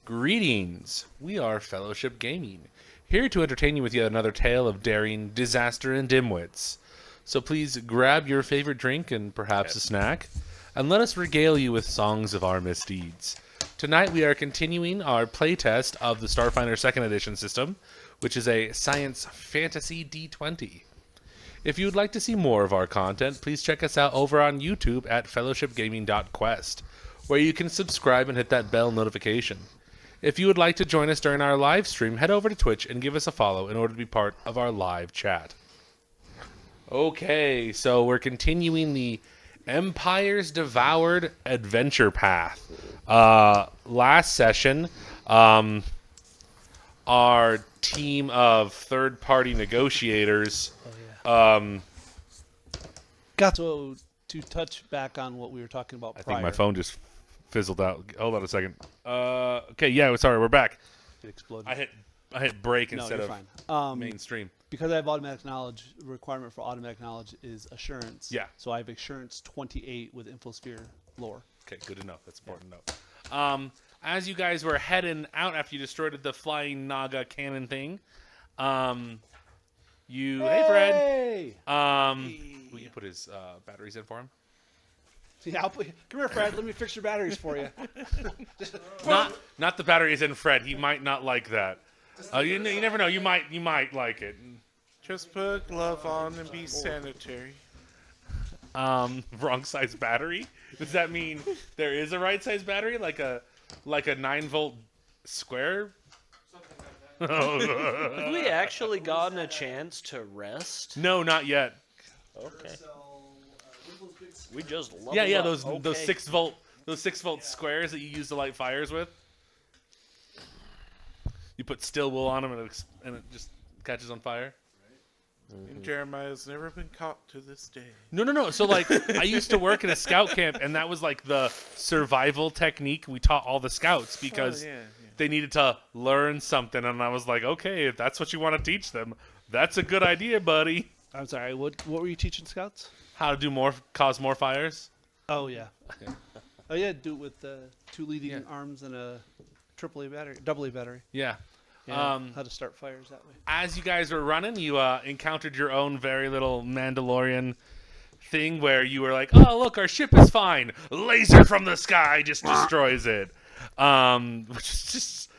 Greetings! We are Fellowship Gaming, here to entertain you with yet another tale of daring, disaster, and dimwits. So please grab your favorite drink and perhaps a snack, and let us regale you with songs of our misdeeds. Tonight we are continuing our playtest of the Starfinder 2nd Edition system, which is a science fantasy D20. If you would like to see more of our content, please check us out over on YouTube at fellowshipgaming.quest, where you can subscribe and hit that bell notification. If you would like to join us during our live stream, head over to Twitch and give us a follow in order to be part of our live chat. Okay, so we're continuing the Empire's Devoured adventure path. Last session, our team of third-party negotiators got to touch back on what we were talking about prior. I think my phone just fizzled out. Hold on a second. Okay, yeah, sorry, we're back. It exploded. I hit break No, instead you're of fine. mainstream. Because I have automatic knowledge, the requirement for automatic knowledge is assurance. Yeah. So I have assurance 28 with Infosphere lore. Okay, good enough. That's important to know. As you guys were heading out after you destroyed the flying Naga cannon thing, hey Fred. Will you put his batteries in for him? Yeah, come here, Fred. Let me fix your batteries for you. Not the batteries in Fred. He might not like that. You never know. You might like it. Just put a glove on and be sanitary. Wrong size battery. Does that mean there is a right size battery, like a 9-volt square? Have we actually gotten a chance to rest? No, not yet. Okay. We just love Those 6-volt squares that you use to light fires with. You put still wool on them and it just catches on fire. And Jeremiah's never been caught to this day. No. So, like, I used to work at a scout camp, and that was, like, the survival technique we taught all the scouts because they needed to learn something. And I was like, okay, if that's what you want to teach them, that's a good idea, buddy. I'm sorry. What were you teaching scouts? How to cause more fires? Oh yeah. Oh yeah. Do it with 2 leading arms and a AA battery. Yeah. Yeah, how to start fires that way. As you guys were running, you encountered your own very little Mandalorian thing where you were like, oh, look, our ship is fine. Laser from the sky just destroys it. Which is just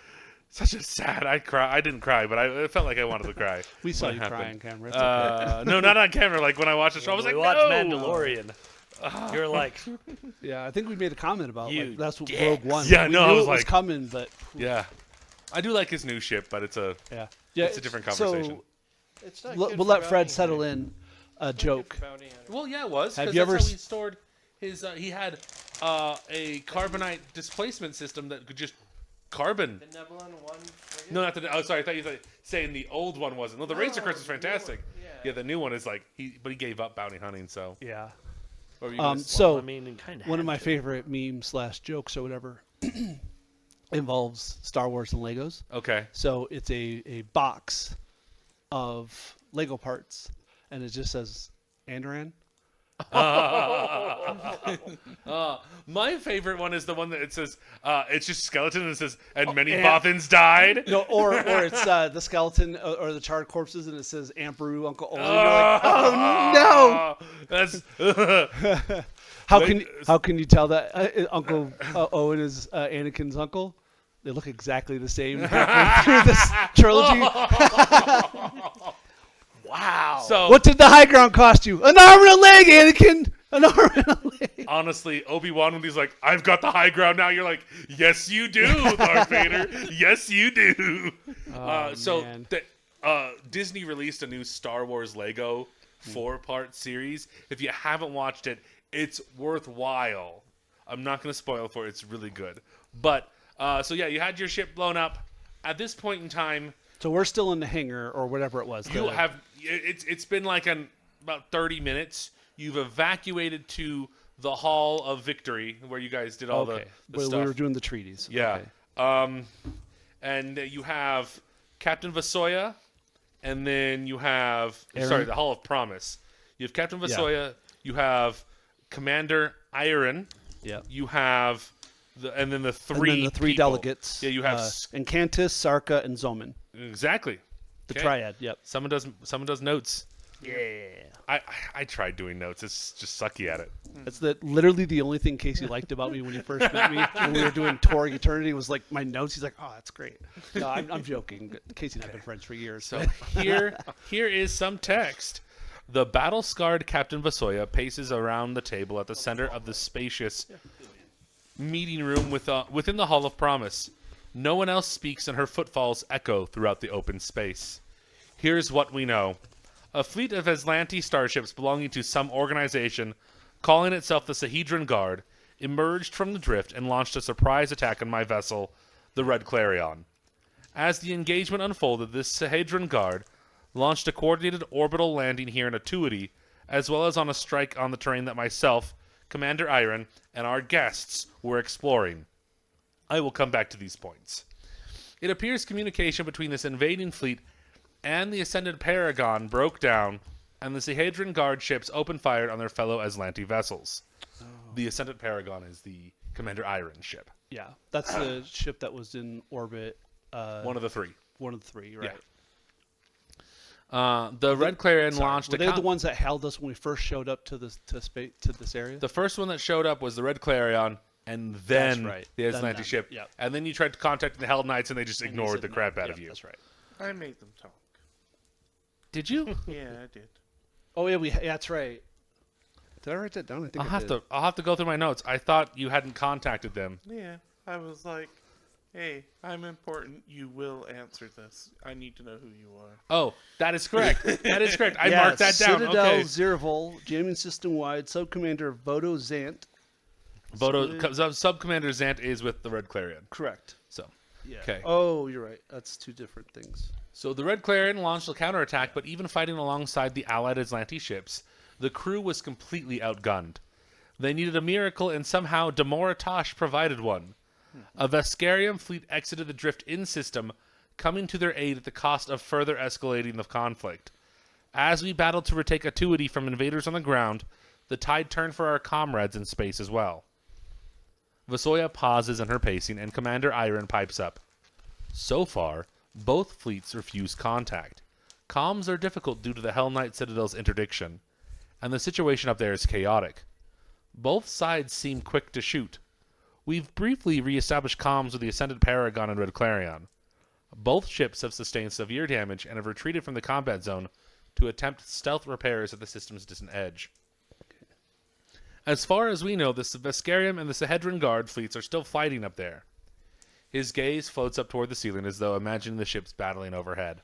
such a sad... I didn't cry, but I felt like I wanted to cry. We saw you cry on camera. It's okay. No, not on camera. Like, when I watched the show, I was like, we watched no! Mandalorian. You're like... Yeah, I think we made a comment about You that's what dicks. Rogue One. Yeah, we no, I knew was it was like- coming, but... Yeah. I do like his new ship, but it's a different conversation. So, It's not we'll let Fred settle in a joke. Well, yeah, it was. Have 'cause you that's ever how he stored his... he had a carbonite displacement system that could just carbon... No, not the... Oh, sorry. I thought you were saying the old one wasn't. No, the Razor Crest is fantastic. Yeah, the new one is like... But he gave up bounty hunting, so... Yeah. What were you gonna say? So, I mean, kind of one of my favorite memes / jokes or whatever involves Star Wars and Legos. Okay. So it's a box of Lego parts, and it just says Andoran. My favorite one is the one that it says, it's just skeleton and it says, and many Bothans died. No, or it's the skeleton or the charred corpses, and it says Amperu, Uncle Owen. You're like, oh no! That's how can you tell that Uncle Owen is Anakin's uncle? They look exactly the same through this trilogy. Wow. So What did the high ground cost you? An arm and a leg, Anakin. An arm and a leg. honestly, Obi-Wan, when he's like, I've got the high ground now, you're like, yes, you do, Darth Vader. Yes, you do. Man. Disney released a new Star Wars Lego 4-part series. If you haven't watched it, it's worthwhile. I'm not going to spoil for it. It's really good. But, you had your ship blown up. At this point in time, So we're still in the hangar or whatever it was. it's been like about 30 minutes. You've evacuated to the Hall of Victory, where you guys did all the Where stuff. we were doing the treaties. Yeah. Okay. And you have Captain Vasoya, and then you have... Aaron? Sorry, the Hall of Promise. You have Captain Vasoya, you have Commander Iron, Yeah. you have And then the And three then the three people. delegates. Yeah, you have Encantus, Sarka, and Zoman. exactly The Okay. triad. Yep. Someone does notes. Yeah. I tried doing notes. It's just sucky at it. That's literally the only thing Casey liked about me when he first met me. When we were doing Touring Eternity, was like my notes. He's like, "Oh, that's great." No, I'm joking. Casey and I have been friends for years. So here is some text. The battle-scarred Captain Vasoya paces around the table at the center of the spacious meeting room within the Hall of Promise. No one else speaks, and her footfalls echo throughout the open space. Here's what we know. A fleet of Aslanti starships belonging to some organization calling itself the Sahedron Guard emerged from the drift and launched a surprise attack on my vessel, the Red Clarion. As the engagement unfolded, this Sahedron Guard launched a coordinated orbital landing here in Atuity, as well as on a strike on the terrain that myself, Commander Iron, and our guests were exploring. I will come back to these points. It appears communication between this invading fleet and the Ascended Paragon broke down, and the Sahedron Guard ships opened fire on their fellow Aslanti vessels. Oh. The Ascended Paragon is the Commander Iron ship. Yeah, that's the ship that was in orbit. One of the three. One of the three, right? Yeah. The Red Clarion launched Were they the ones that held us when we first showed up to this area? The first one that showed up was the Red Clarion, and then right. the Then Aslanti them. ship. Yep. And then you tried to contact the Hell Knights, and they just And he ignored said the no. crap out Yep, of you. That's right. I made them talk. Did you? Yeah, I did. Oh yeah, that's right. Did I write that down? I think I'll have to go through my notes. I thought you hadn't contacted them. Yeah, I was like, hey, I'm important. You will answer this. I need to know who you are. Oh, that is correct. That is correct. I marked that down. Citadel Okay. Zirvol, jamming system-wide, Subcommander Vodo Zant. Sub-Commander Zant is with the Red Clarion. Correct. So, Yeah. okay. Oh, you're right. That's two different things. So the Red Clarion launched a counterattack, but even fighting alongside the allied Aslanti ships, the crew was completely outgunned. They needed a miracle, and somehow Demoratosh provided one. A Veskarium fleet exited the drift in system, coming to their aid at the cost of further escalating the conflict. As we battled to retake Atuity from invaders on the ground, the tide turned for our comrades in space as well. Vasoya pauses in her pacing, and Commander Iron pipes up. So far, both fleets refuse contact. Comms are difficult due to the Hell Knight Citadel's interdiction, and the situation up there is chaotic. Both sides seem quick to shoot. We've briefly re-established comms with the Ascended Paragon and Red Clarion. Both ships have sustained severe damage and have retreated from the combat zone to attempt stealth repairs at the system's distant edge. As far as we know, the Veskarium and the Sahedron Guard fleets are still fighting up there. His gaze floats up toward the ceiling as though imagining the ships battling overhead.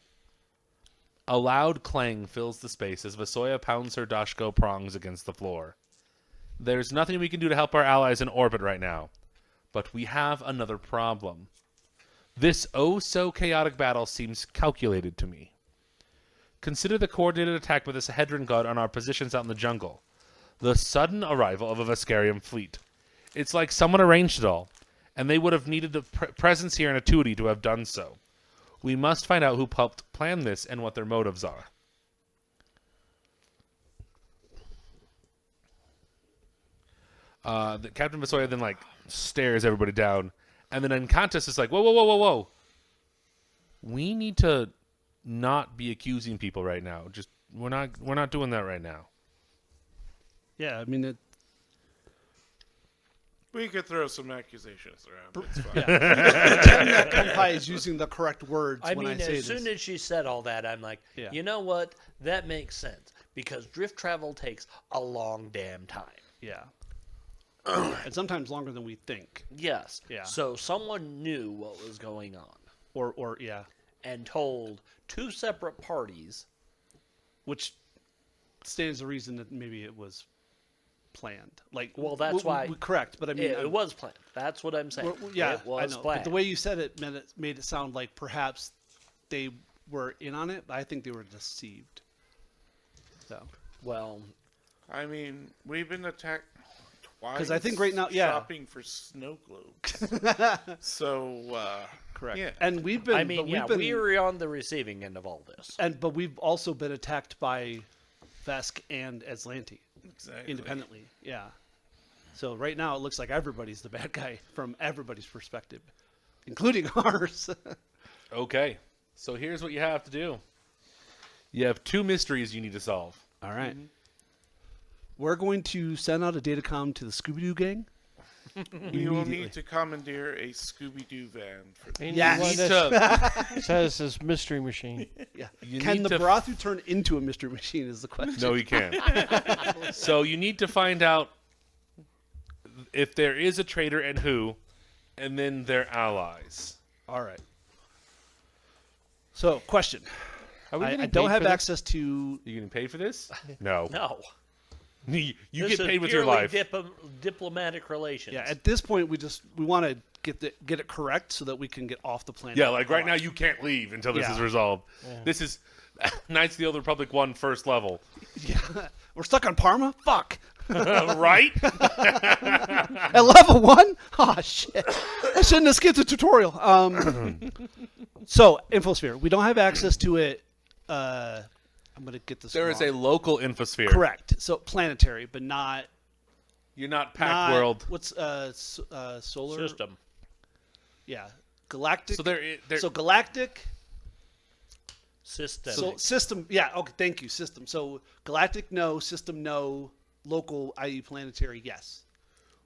A loud clang fills the space as Vasoya pounds her Dashko prongs against the floor. There's nothing we can do to help our allies in orbit right now, but we have another problem. This oh-so-chaotic battle seems calculated to me. Consider the coordinated attack by the Sahedron Guard on our positions out in the jungle. The sudden arrival of a Veskarium fleet. It's like someone arranged it all, and they would have needed the presence here in Atuity to have done so. We must find out who helped plan this and what their motives are. The Captain Vasoya then stares everybody down, and then Encantus is like, whoa. We need to not be accusing people right now. Just we're not doing that right now. Yeah, I mean, We could throw some accusations around. It's fine. Kanpai is using the correct words I when mean, I say as soon this. as she said all that, I'm like, Yeah. you know what? That makes sense because drift travel takes a long damn time. Yeah. And sometimes longer than we think. Yes. Yeah. So someone knew what was going on Or yeah. and told two separate parties. Which stands to reason that maybe it was planned. Well, that's why. Correct, but I mean, It was planned. That's what I'm saying. yeah, it was I know. planned. But the way you said it made it sound like perhaps they were in on it. But I think they were deceived. So, well, I mean, we've been attacked twice. 'Cause I think right now- yeah. shopping for snow globes. So, correct. Yeah. And we've been. I mean, but we've yeah, been, we were on the receiving end of all this. but we've also been attacked by Vesk and Aslanti exactly. independently. Yeah. So right now it looks like everybody's the bad guy from everybody's perspective, including ours. Okay. So here's what you have to do. You have 2 mysteries you need to solve. All right. We're going to send out a datacom to the Scooby-Doo gang. We will need to commandeer a Scooby-Doo van for And Yes. one Need that to, says this mystery machine. Yeah. You Can need the to- Barathu turn into a mystery machine is the question. no, you can't. So you need to find out if there is a traitor and who, and then their allies. All right. So, question. Are we I getting don't paid have for this? access to... You getting paid for this? No. No. You This get is paid with your purely life. diplomatic relations. Yeah, at this point, we want to get it correct so that we can get off the planet. Yeah, like right now alive. you can't leave until this Yeah. is resolved. This is Knights of the Old Republic 1 first level. Yeah. We're stuck on Parma? Fuck. Right? At level 1? Oh, shit. I shouldn't have skipped the tutorial. So, Infosphere. We don't have access to it. I'm going to get this There is a wrong. local infosphere. Correct. So, planetary, but not... You're not Pact not World. What's solar? System. Yeah. Galactic. So there So, galactic... System. So system, yeah, okay, thank you, system. So galactic, no. System, no. Local, i.e. planetary, yes.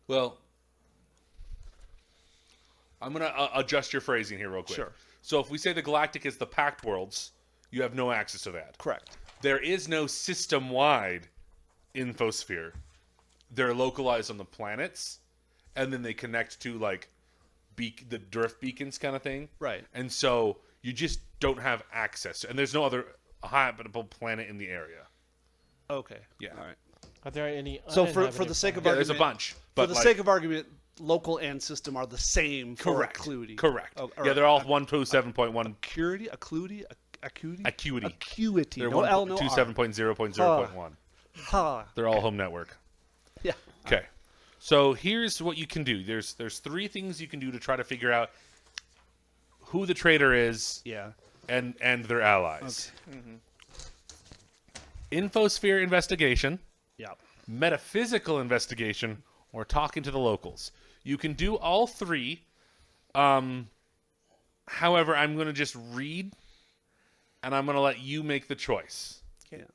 well, I'm going to adjust your phrasing here real quick. Sure. So if we say the Galactic is the Pact Worlds, you have no access to that. Correct. There is no system-wide infosphere. They're localized on the planets, and then they connect to, like, the drift beacons kind of thing. Right. And so you just don't have access. And there's no other habitable planet in the area. Okay. Yeah. All right. Are there any So for uninhabited the sake of Yeah, argument, there's a bunch. for But the like, sake of argument, local and system are the same for correct. acuity. Correct. Oh, Yeah, they're all 127.1 Acuity, acuity, acuity, acuity. acuity. They're No L, no R. 127.0.0.1. Ha. They're all home network. Yeah. Okay. So here's what you can do. There's 3 things you can do to try to figure out who the traitor is Yeah. and their allies. Infosphere investigation, Yeah. metaphysical investigation, or talking to the locals. You can do all 3. However, I'm going to just read, and I'm going to let you make the choice. Yeah.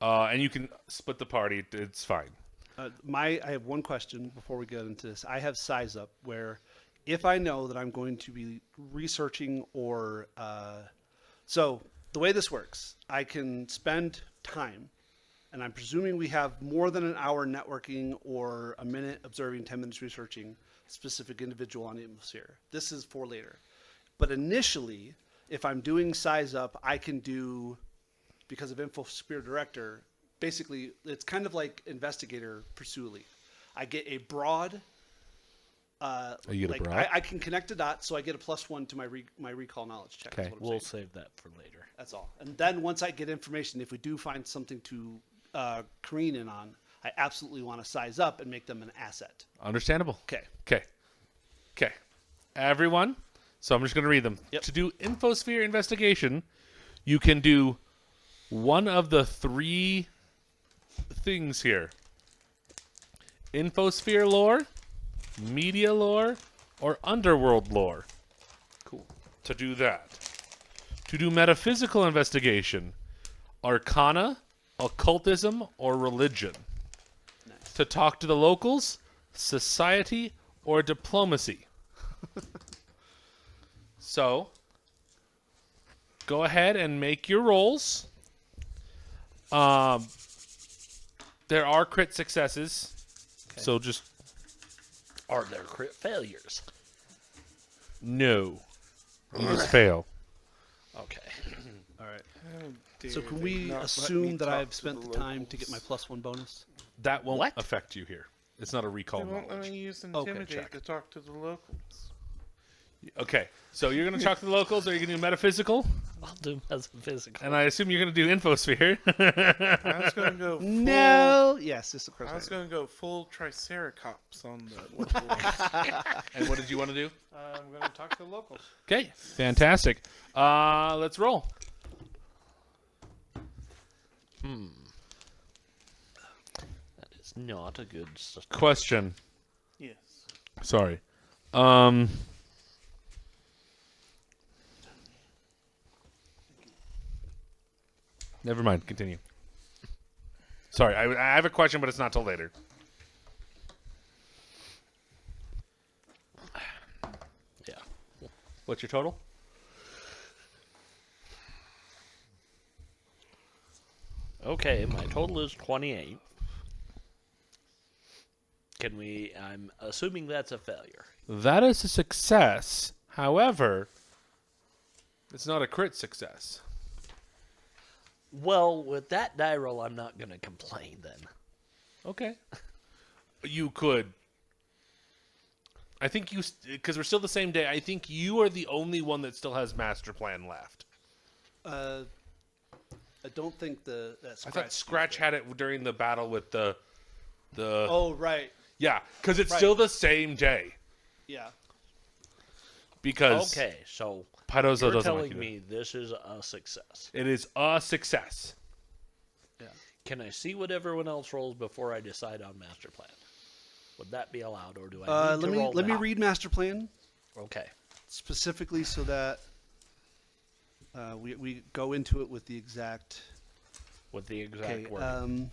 And you can split the party. It's fine. I have one question before we get into this. I have size up where if I know that I'm going to be researching or so the way this works, I can spend time, and I'm presuming we have more than an hour networking or a minute observing, 10 minutes researching a specific individual on the atmosphere. This is for later. But initially, if I'm doing size up, I can do, because of Infosphere Director, basically, it's kind of like investigator pursuit lead. I get a broad. You get a like, broad? I can connect the dots, so I get a +1 to my recall knowledge check. Okay. Is what I'm We'll saying. save that for later. That's all. And then once I get information, if we do find something to careen in on, I absolutely want to size up and make them an asset. Understandable. Okay. Okay. Everyone. So I'm just going to read them. Yep. To do Infosphere investigation, you can do one of the 3 things here. Infosphere lore, media lore, or underworld lore. Cool. To do that. To do metaphysical investigation, arcana, occultism, or religion. Nice. To talk to the locals, society, or diplomacy. So, go ahead and make your rolls. There are crit successes, so just Are there crit failures? no. You just fail. Okay. All right. How So dare can they we not let me assume that talk I've to spent the time to get my locals? +1 bonus? That won't What? affect you here. It's not a recall They won't let knowledge. me use Okay, intimidate check. to talk to the locals. Okay, so you're going to talk to the locals, or you're going to do metaphysical, I'll do metaphysical. and I assume you're going to do infosphere. I was going to go full, No. Yes, just a I was question. going to go full triceratops on the locals. And what did you want to do? I'm going to talk to the locals. Okay, fantastic. Let's roll. That is not a good system. Question. Yes. Sorry. Never mind. Continue. Sorry, I have a question, but it's not till later. Yeah. What's your total? Okay, my total is 28. I'm assuming that's a failure. That is a success. However, it's not a crit success. Well, with that die roll, I'm not going to complain then. Okay. You could. I think you, because we're still the same day, I think you are the only one that still has master plan left. I don't think that I thought Scratch had it during the battle with the. Oh, right. Yeah, because it's Right. still the same day. Yeah. Because Okay, so Paizo you're doesn't telling like you. me this is a success. It is a success. Yeah. Can I see what everyone else rolls before I decide on master plan? Would that be allowed, or do I need to roll Let me now? read master plan Okay. specifically so that we go into it with the exact. With the exact Okay. wording.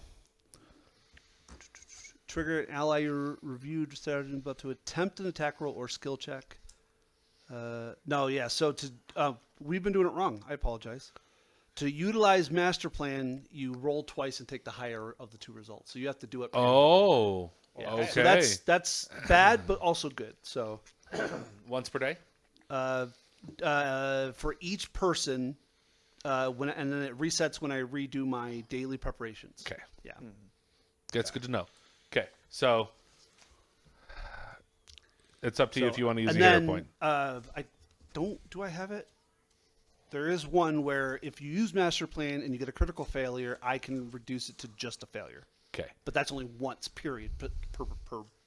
Trigger an ally you reviewed starting about to attempt an attack roll or skill check. No, yeah. So we've been doing it wrong. I apologize. To utilize master plan, you roll twice and take the higher of the two results. So you have to do it. Oh. Yeah. Okay. So that's bad, but also good. So Once per day? for each person, and then it resets when I redo my daily preparations. Okay. Yeah. That's good to know. Okay. So it's up to you if you want to use a and hero then, point. I don't. Do I have it? There is one where if you use master plan and you get a critical failure, I can reduce it to just a failure. Okay. But that's only once, period, per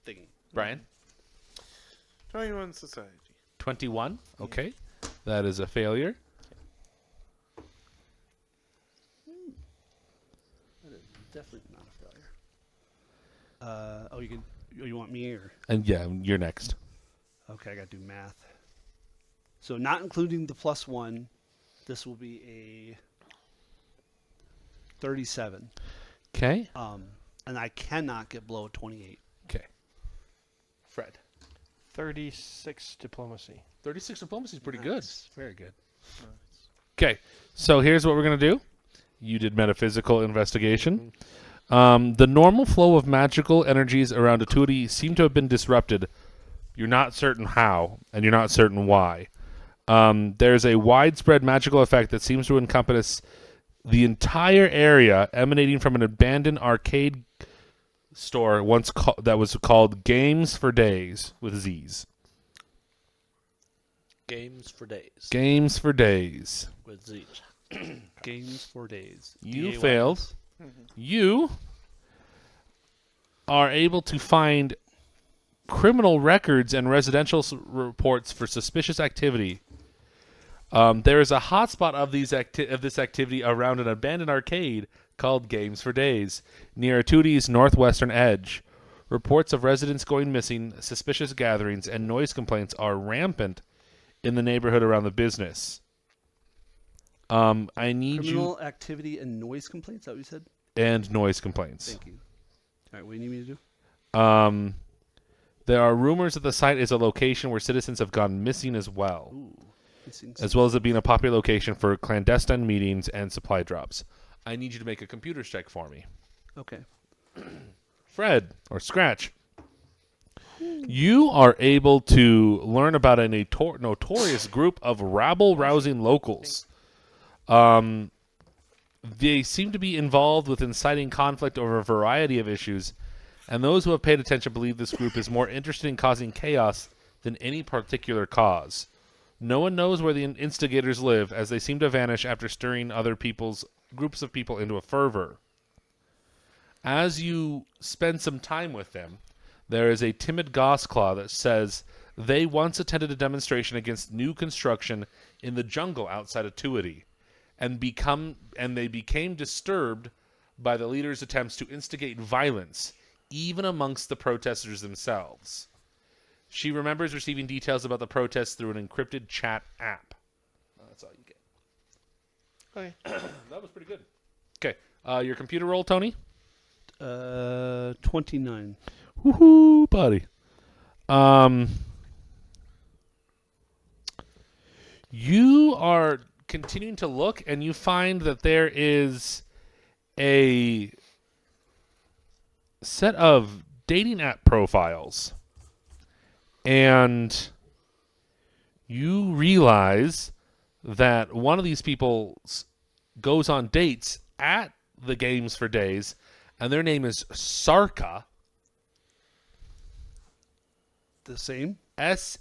thing. Brian? 21 society. 21. Okay. That is a failure. That is definitely not a failure. You want me or? And yeah, you're next. Okay, I got to do math. So not including the +1, this will be a 37. Okay. And I cannot get below 28. Okay. Fred. 36 diplomacy. 36 diplomacy is pretty good. Nice. Very good. Okay. So here's what we're going to do. You did metaphysical investigation. The normal flow of magical energies around Atuti seem to have been disrupted. You're not certain how, and you're not certain why. There's a widespread magical effect that seems to encompass the entire area, emanating from an abandoned arcade store that was called Games for Days with Z's. Games for days. Games for Days. With Z's. Games for days. You DAYs. failed. You are able to find criminal records and residential reports for suspicious activity. There is a hotspot of this activity around an abandoned arcade called Games for Days, near Atuti's northwestern edge. Reports of residents going missing, suspicious gatherings, and noise complaints are rampant in the neighborhood around the business. I need Criminal activity and noise complaints. Is that what you said? and noise complaints. Thank you. All right, what do you need me to do? There are rumors that the site is a location where citizens have gone missing as well, Ooh, these things. as well as it being a popular location for clandestine meetings and supply drops. I need you to make a computer check for me. Okay. Fred, or Scratch, you are able to learn about a notorious group of rabble-rousing locals. They seem to be involved with inciting conflict over a variety of issues, and those who have paid attention believe this group is more interested in causing chaos than any particular cause. No one knows where the instigators live, as they seem to vanish after stirring other groups of people into a fervor. As you spend some time with them, there is a timid gossclaw that says they once attended a demonstration against new construction in the jungle outside of Tuity, and they became disturbed by the leader's attempts to instigate violence, even amongst the protesters themselves. She remembers receiving details about the protests through an encrypted chat app. That's all you get. Okay. That was pretty good. Okay. Your computer roll, Tony? 29. Woohoo, buddy. You are continuing to look, and you find that there is a set of dating app profiles. And you realize that one of these people goes on dates at the Games for Days, and their name is Sarka. The same? Sarca,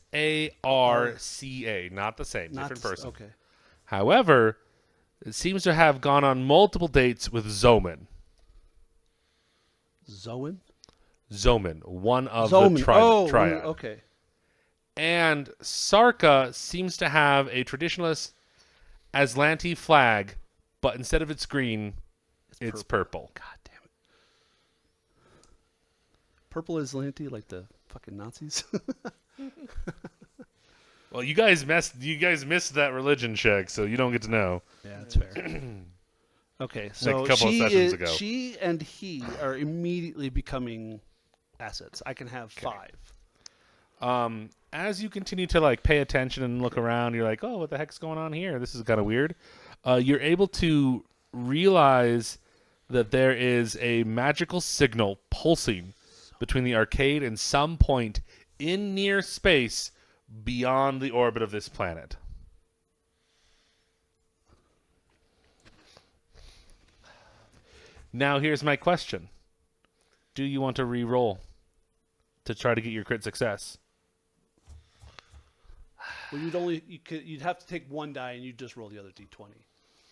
not the same, Not different the s- person. Okay. However, it seems to have gone on multiple dates with Xioman. Zoan? Xioman, one of Zoman. the Oh, triad. okay. And Sarka seems to have a traditionalist Aslanti flag, but instead of it's green, it's purple. God damn it. Purple Aslanti, like the fucking Nazis? Well, you guys missed that religion check, so you don't get to know. Yeah, that's fair. Okay, so a couple of sessions ago. she and he are immediately becoming assets. I can have 5. As you continue to pay attention and look around, you're like, oh, what the heck's going on here? This is kind of weird. You're able to realize that there is a magical signal pulsing between the arcade and some point in near space beyond the orbit of this planet. Now here's my question. Do you want to re-roll to try to get your crit success? Well, you'd have to take one die and you'd just roll the other d20,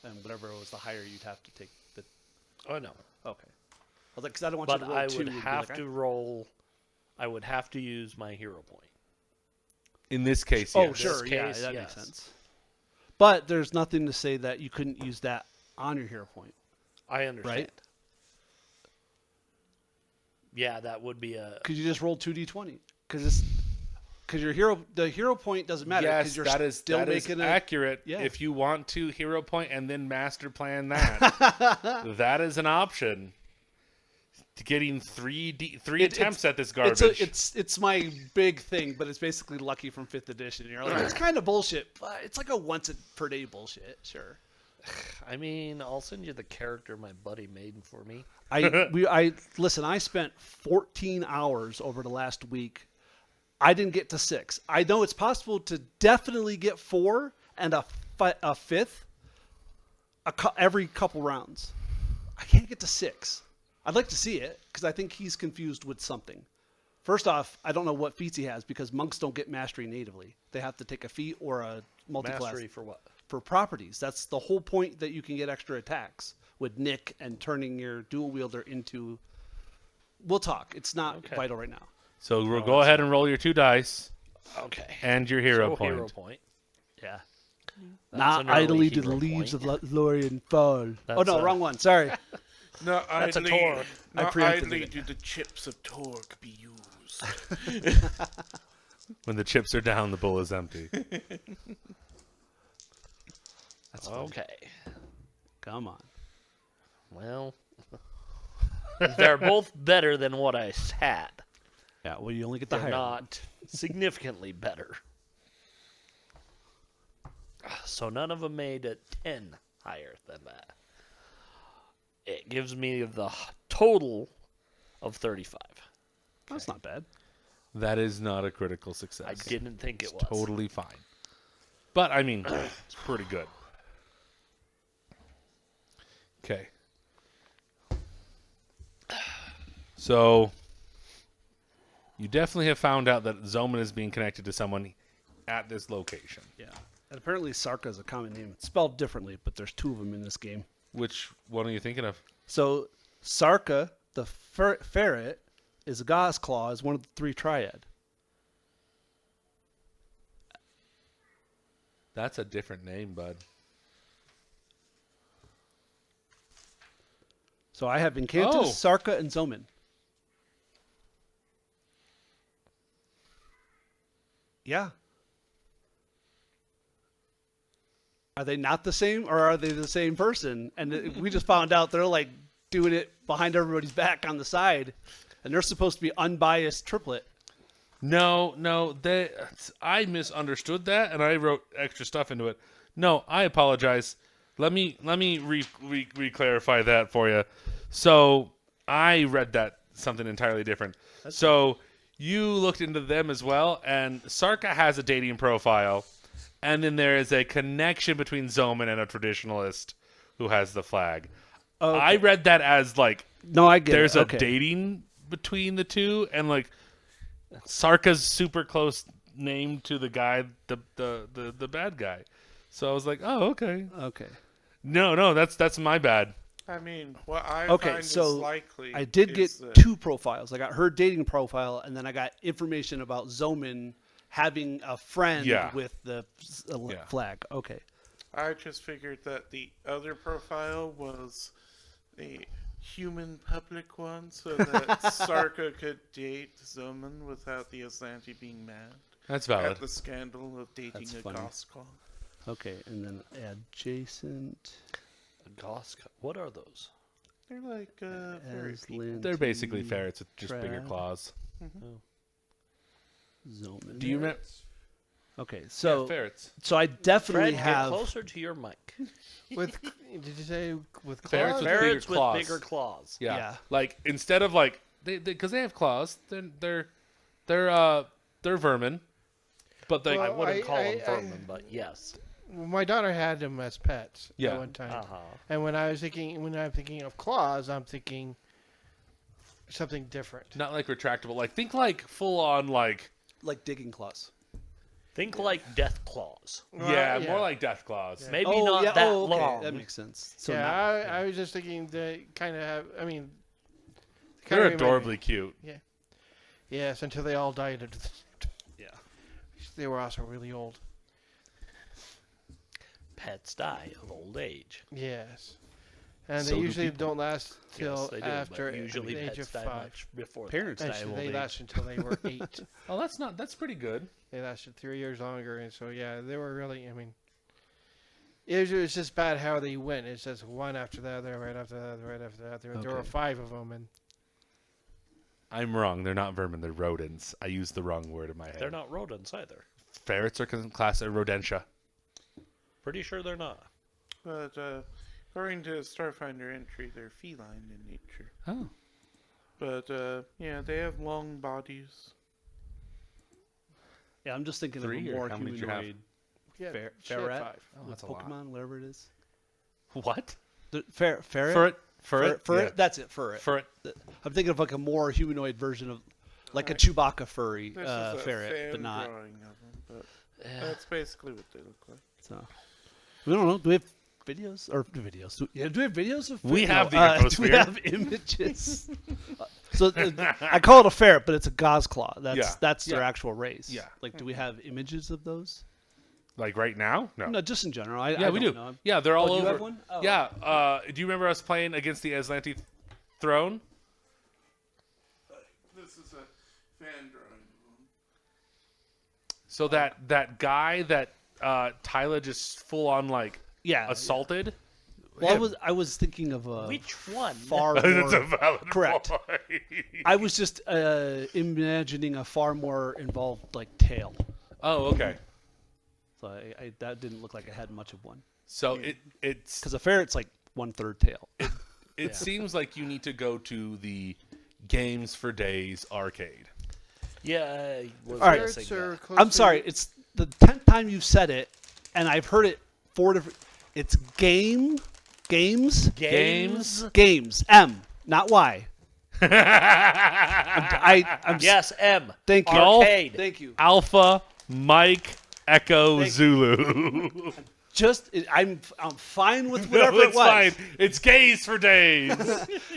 and whatever was the higher, you'd have to take the. Oh no. Okay. I was like, because I don't want But you to roll I 2. would and be have like, to roll. I would have to use my hero point. In this case, Oh, yes. sure, yeah, case, that yes. makes sense. But there's nothing to say that you couldn't use that on your hero point. I understand. Right. Yeah, that would be a. Because you just rolled 2d20. Because the hero point doesn't matter. Yes, Because you're that is still that is making accurate. Yeah. If you want to hero point and then master plan that, that is an option. Getting three attempts at this garbage. It's my big thing, but it's basically Lucky from 5th edition. And you're like, it's kind of bullshit, but it's like a once per day bullshit. Sure. I mean, I'll send you the character my buddy made for me. Listen. I spent 14 hours over the last week. I didn't get to 6. I know it's possible to definitely get 4 and a 5th every couple rounds. I can't get to 6. I'd like to see it because I think he's confused with something. First off, I don't know what feats he has because monks don't get mastery natively. They have to take a feat or a multi-class. Mastery for what? For properties. That's the whole point, that you can get extra attacks with Nick and turning your dual wielder into. We'll talk. It's not vital right now. So we'll go ahead and roll your 2 dice Okay. and your hero So point. Hero point. Yeah. That's Not an early idly do the hero leaves point. of Lorien fall. That's Oh, no, wrong one. Sorry. Not That's a idly, Torque. I not preempted idly it. do the chips of Torque be used. When the chips are down, the bowl is empty. That's fine. Okay. Come on. Well, they're both better than what I had. Yeah, well, you only get the They're higher. not significantly better. So none of them made a 10 higher than that. It gives me the total of 35. That's not bad. That is not a critical success. I didn't think it It's was. totally fine. But, I mean, it's pretty good. Okay. So, you definitely have found out that Xioman is being connected to someone at this location. Yeah. And apparently Sarka is a common name. It's spelled differently, but there's 2 of them in this game. Which one are you thinking of? So Sarka, the ferret, is a God's Claw, is one of the 3 triad. That's a different name, bud. So I have Incantus, Sarka, and Xioman. Yeah. Are they not the same, or are they the same person? And we just found out they're like doing it behind everybody's back on the side, and they're supposed to be unbiased triplet. No, I misunderstood that, and I wrote extra stuff into it. No, I apologize. Let me re-clarify that for you. So I read that something entirely different. So you looked into them as well, and Sarka has a dating profile, and then there is a connection between Xioman and a traditionalist who has the flag. Okay. I read that as like No, I get there's it. a Okay. dating between the two, and like Sarka's super close name to the guy, the bad guy. So I was like, oh, okay. Okay. No, that's my bad. I mean, what I Okay, find so is likely. I did get is that- 2 profiles. I got her dating profile, and then I got information about Xioman having a friend Yeah. with the Yeah. flag. Okay. I just figured that the other profile was a human public one, so that Sarka could date Xioman without the Aslanti being mad That's valid. at the scandal of dating That's a funny. Goskal. Okay, and then adjacent. What are those? They're like very Aslanti They're basically ferrets with just bigger Trad. claws. Xioman. Do you remember? Okay, so Ferrets. so I definitely Fred, get have. closer to your mic. With did you say with Ferrets claws? with bigger Ferrets with claws. bigger claws. Yeah. Yeah. Like instead of like because they have claws, they're vermin, but they I Well, wouldn't call them I- vermin, but yes. My daughter had them as pets Yeah. at one time. Uh-huh. And when I'm thinking of claws, I'm thinking something different. not like retractable. Like think like full on like Like digging claws. Think like death claws. yeah, more like death claws. Maybe Oh, not yeah, that oh, okay. long. That makes sense. So yeah, not- I was just thinking they kind of have. I mean, They're kinda remind me- adorably cute. Yes, until they all died. Yeah. They were also really old. Pets die of old age. Yes, and So they do usually people. don't last till Yes, they do, after but usually the age pets of die 5. much before that. Parents die of Actually, old they age. lasted until they were 8. Oh, that's pretty good. They lasted 3 years longer, and so yeah, they were really. I mean, it was just bad how they went. It's just one after the other, right after the other, right after the other. There were Okay. 5 of them, and I'm wrong. They're not vermin. They're rodents. I used the wrong word in my head. They're not rodents either. Ferrets are class of rodentia. Pretty sure they're not. But according to Starfinder entry, they're feline in nature. Oh. But yeah, they have long bodies. Yeah, I'm just thinking 3 of a or more how many did you have? humanoid yeah, she had ferret. 5. Oh, that's a lot. Pokemon, whatever it is. What? Ferret. Ferret. Ferret. Yeah. That's it. Ferret. Ferret. I'm thinking of like a more humanoid version of, like a Chewbacca furry This is a ferret, fan but not. drawing of them, but that's basically what they look like. So we don't know. Do we have videos or videos? Do we have videos of? We have the Do we infosphere. have images? I call it a ferret, but it's a gosclaw. That's Yeah. their actual race. Yeah. Like, do we have images of those? Like right now? No. No, just in general. Yeah, we do. Know. Yeah, they're all do you over. have one? Oh. Yeah. Do you remember us playing against the Aslanti throne? This is a fan drawing of them. So that guy that Tyler just full on like Yeah. assaulted. Well, I was thinking of a Which one? far That's a more. valid Correct. point. I was just imagining a far more involved like tail. Oh, okay. So I that didn't look like I had much of one. So it's Because a ferret's like 1/3 tail. it seems like you need to go to the Games for Days arcade. Yeah, I was All right. guessing Ferrets are that. close I'm to- sorry. It's the 10th time you've said it, and I've heard it 4 different. It's games, Games. M, not Y. I'm Yes, M. Thank you. Arcade. Thank you. Alpha Mike Echo Thank Zulu. I'm fine with No, whatever it's it was. fine. It's Gays for Days.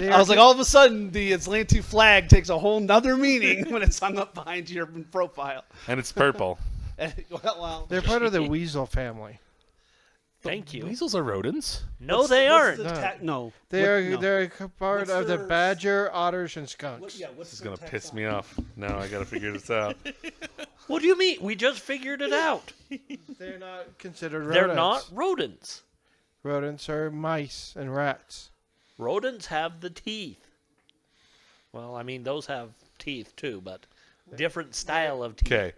I was like, all of a sudden, the Aslanti flag takes a whole nother meaning when it's hung up behind your profile. And it's purple. well, They're part of the weasel family. Thank you. Weasels are rodents. No, they aren't. No. They're a part What's of the their- badger, otters, and skunks. What's This is gonna piss me off. Now I gotta figure this out. What do you mean? We just figured it out. They're not considered rodents. They're not rodents. Rodents are mice and rats. Rodents have the teeth. Well, I mean, those have teeth too, but different style of teeth. Okay.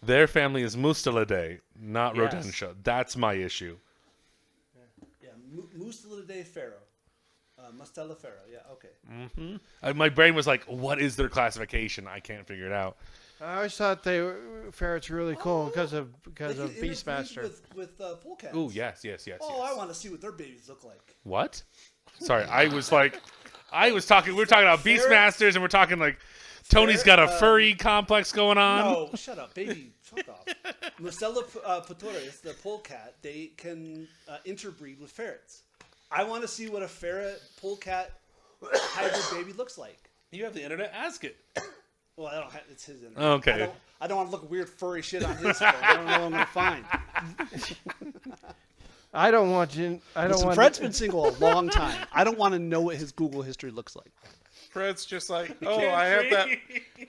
Their family is Mustelidae, not Yes. Rodentia. That's my issue. Yeah, Mustelidae pharaoh. Mustela pharaoh. Yeah, okay. My brain was like, what is their classification? I can't figure it out. I always thought ferrets were really cool because of They can Beastmaster. with polecats. Oh, yes. Oh, I want to see what their babies look like. What? Sorry, we were talking about Beastmasters, and we're talking like, Tony's got a furry complex going on. No, shut up, baby. Fuck off. Mustela petoris, the polecat, they can interbreed with ferrets. I want to see what a ferret polecat hybrid baby looks like. You have the internet, ask it. Well, I don't have, it's his internet. Okay. I don't want to look weird furry shit on his phone. I don't know what I'm going to find. I don't want you. I don't Listen, want. Fred's been single a long time. I don't want to know what his Google history looks like. Fred's just like, oh, I have that.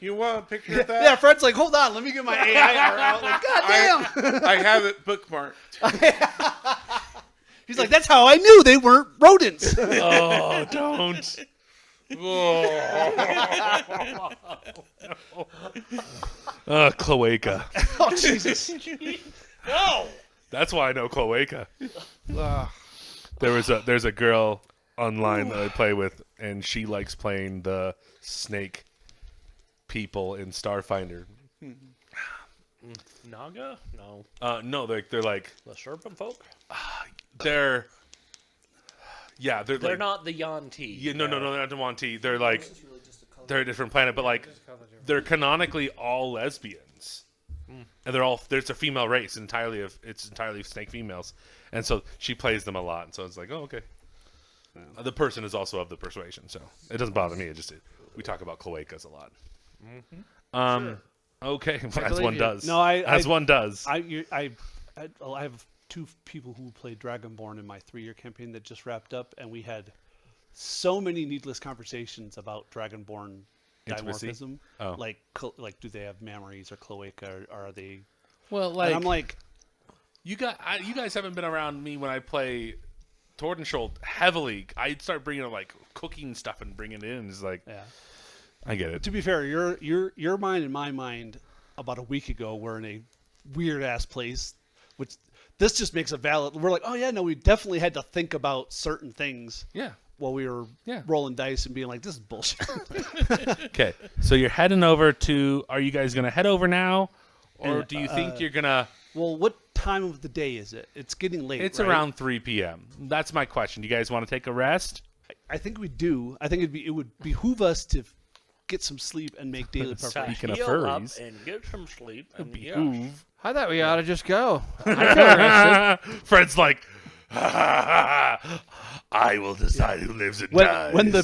You want a picture of that? Yeah, Fred's like, hold on, let me get my AI out. Like, God damn. I have it bookmarked. He's like, that's how I knew they weren't rodents. Oh, don't. Cloaca. Oh, Jesus. No! That's why I know Cloaca. Ugh. There's a girl online that I play with, and she likes playing the snake people in Starfinder. Naga? No. No, they're like The serpent folk? they're They're like, not the Yanti. yeah, no, they're not Demonti. They're like they're a different planet, but like they're canonically all lesbians, and there's a female race it's entirely snake females, and so she plays them a lot, and so it's like, oh, okay. The person is also of the persuasion, so it doesn't bother me. We talk about cloacas a lot. Okay, as believe one you. does. No, one does. I have two people who played Dragonborn in my 3-year campaign that just wrapped up, and we had so many needless conversations about Dragonborn Intimacy? dimorphism. Oh. Like do they have mammaries or cloaca, or are they? Well, And I'm like, you guys haven't been around me when I play Tordenskjold heavily. I start bringing up like cooking stuff and bringing it in. It's like, yeah. I get it. To be fair, your mind and my mind about a week ago were in a weird ass place, which this just makes it valid. We're like, oh yeah, no, we definitely had to think about certain things Yeah. while we were Yeah. rolling dice and being like, this is bullshit. Okay. So you're heading over to. Are you guys gonna head over now, or And, do you think you're gonna? Well, what time of the day is it? It's getting late. It's right? around 3 p.m. That's my question. Do you guys want to take a rest? I think we do. I think it would behoove us to get some sleep and make daily preparation. Speaking of Heal up furries. and get some sleep. And Behoove. I thought we ought to just go. I feel rested. Fred's like, I will decide who lives and dies. When the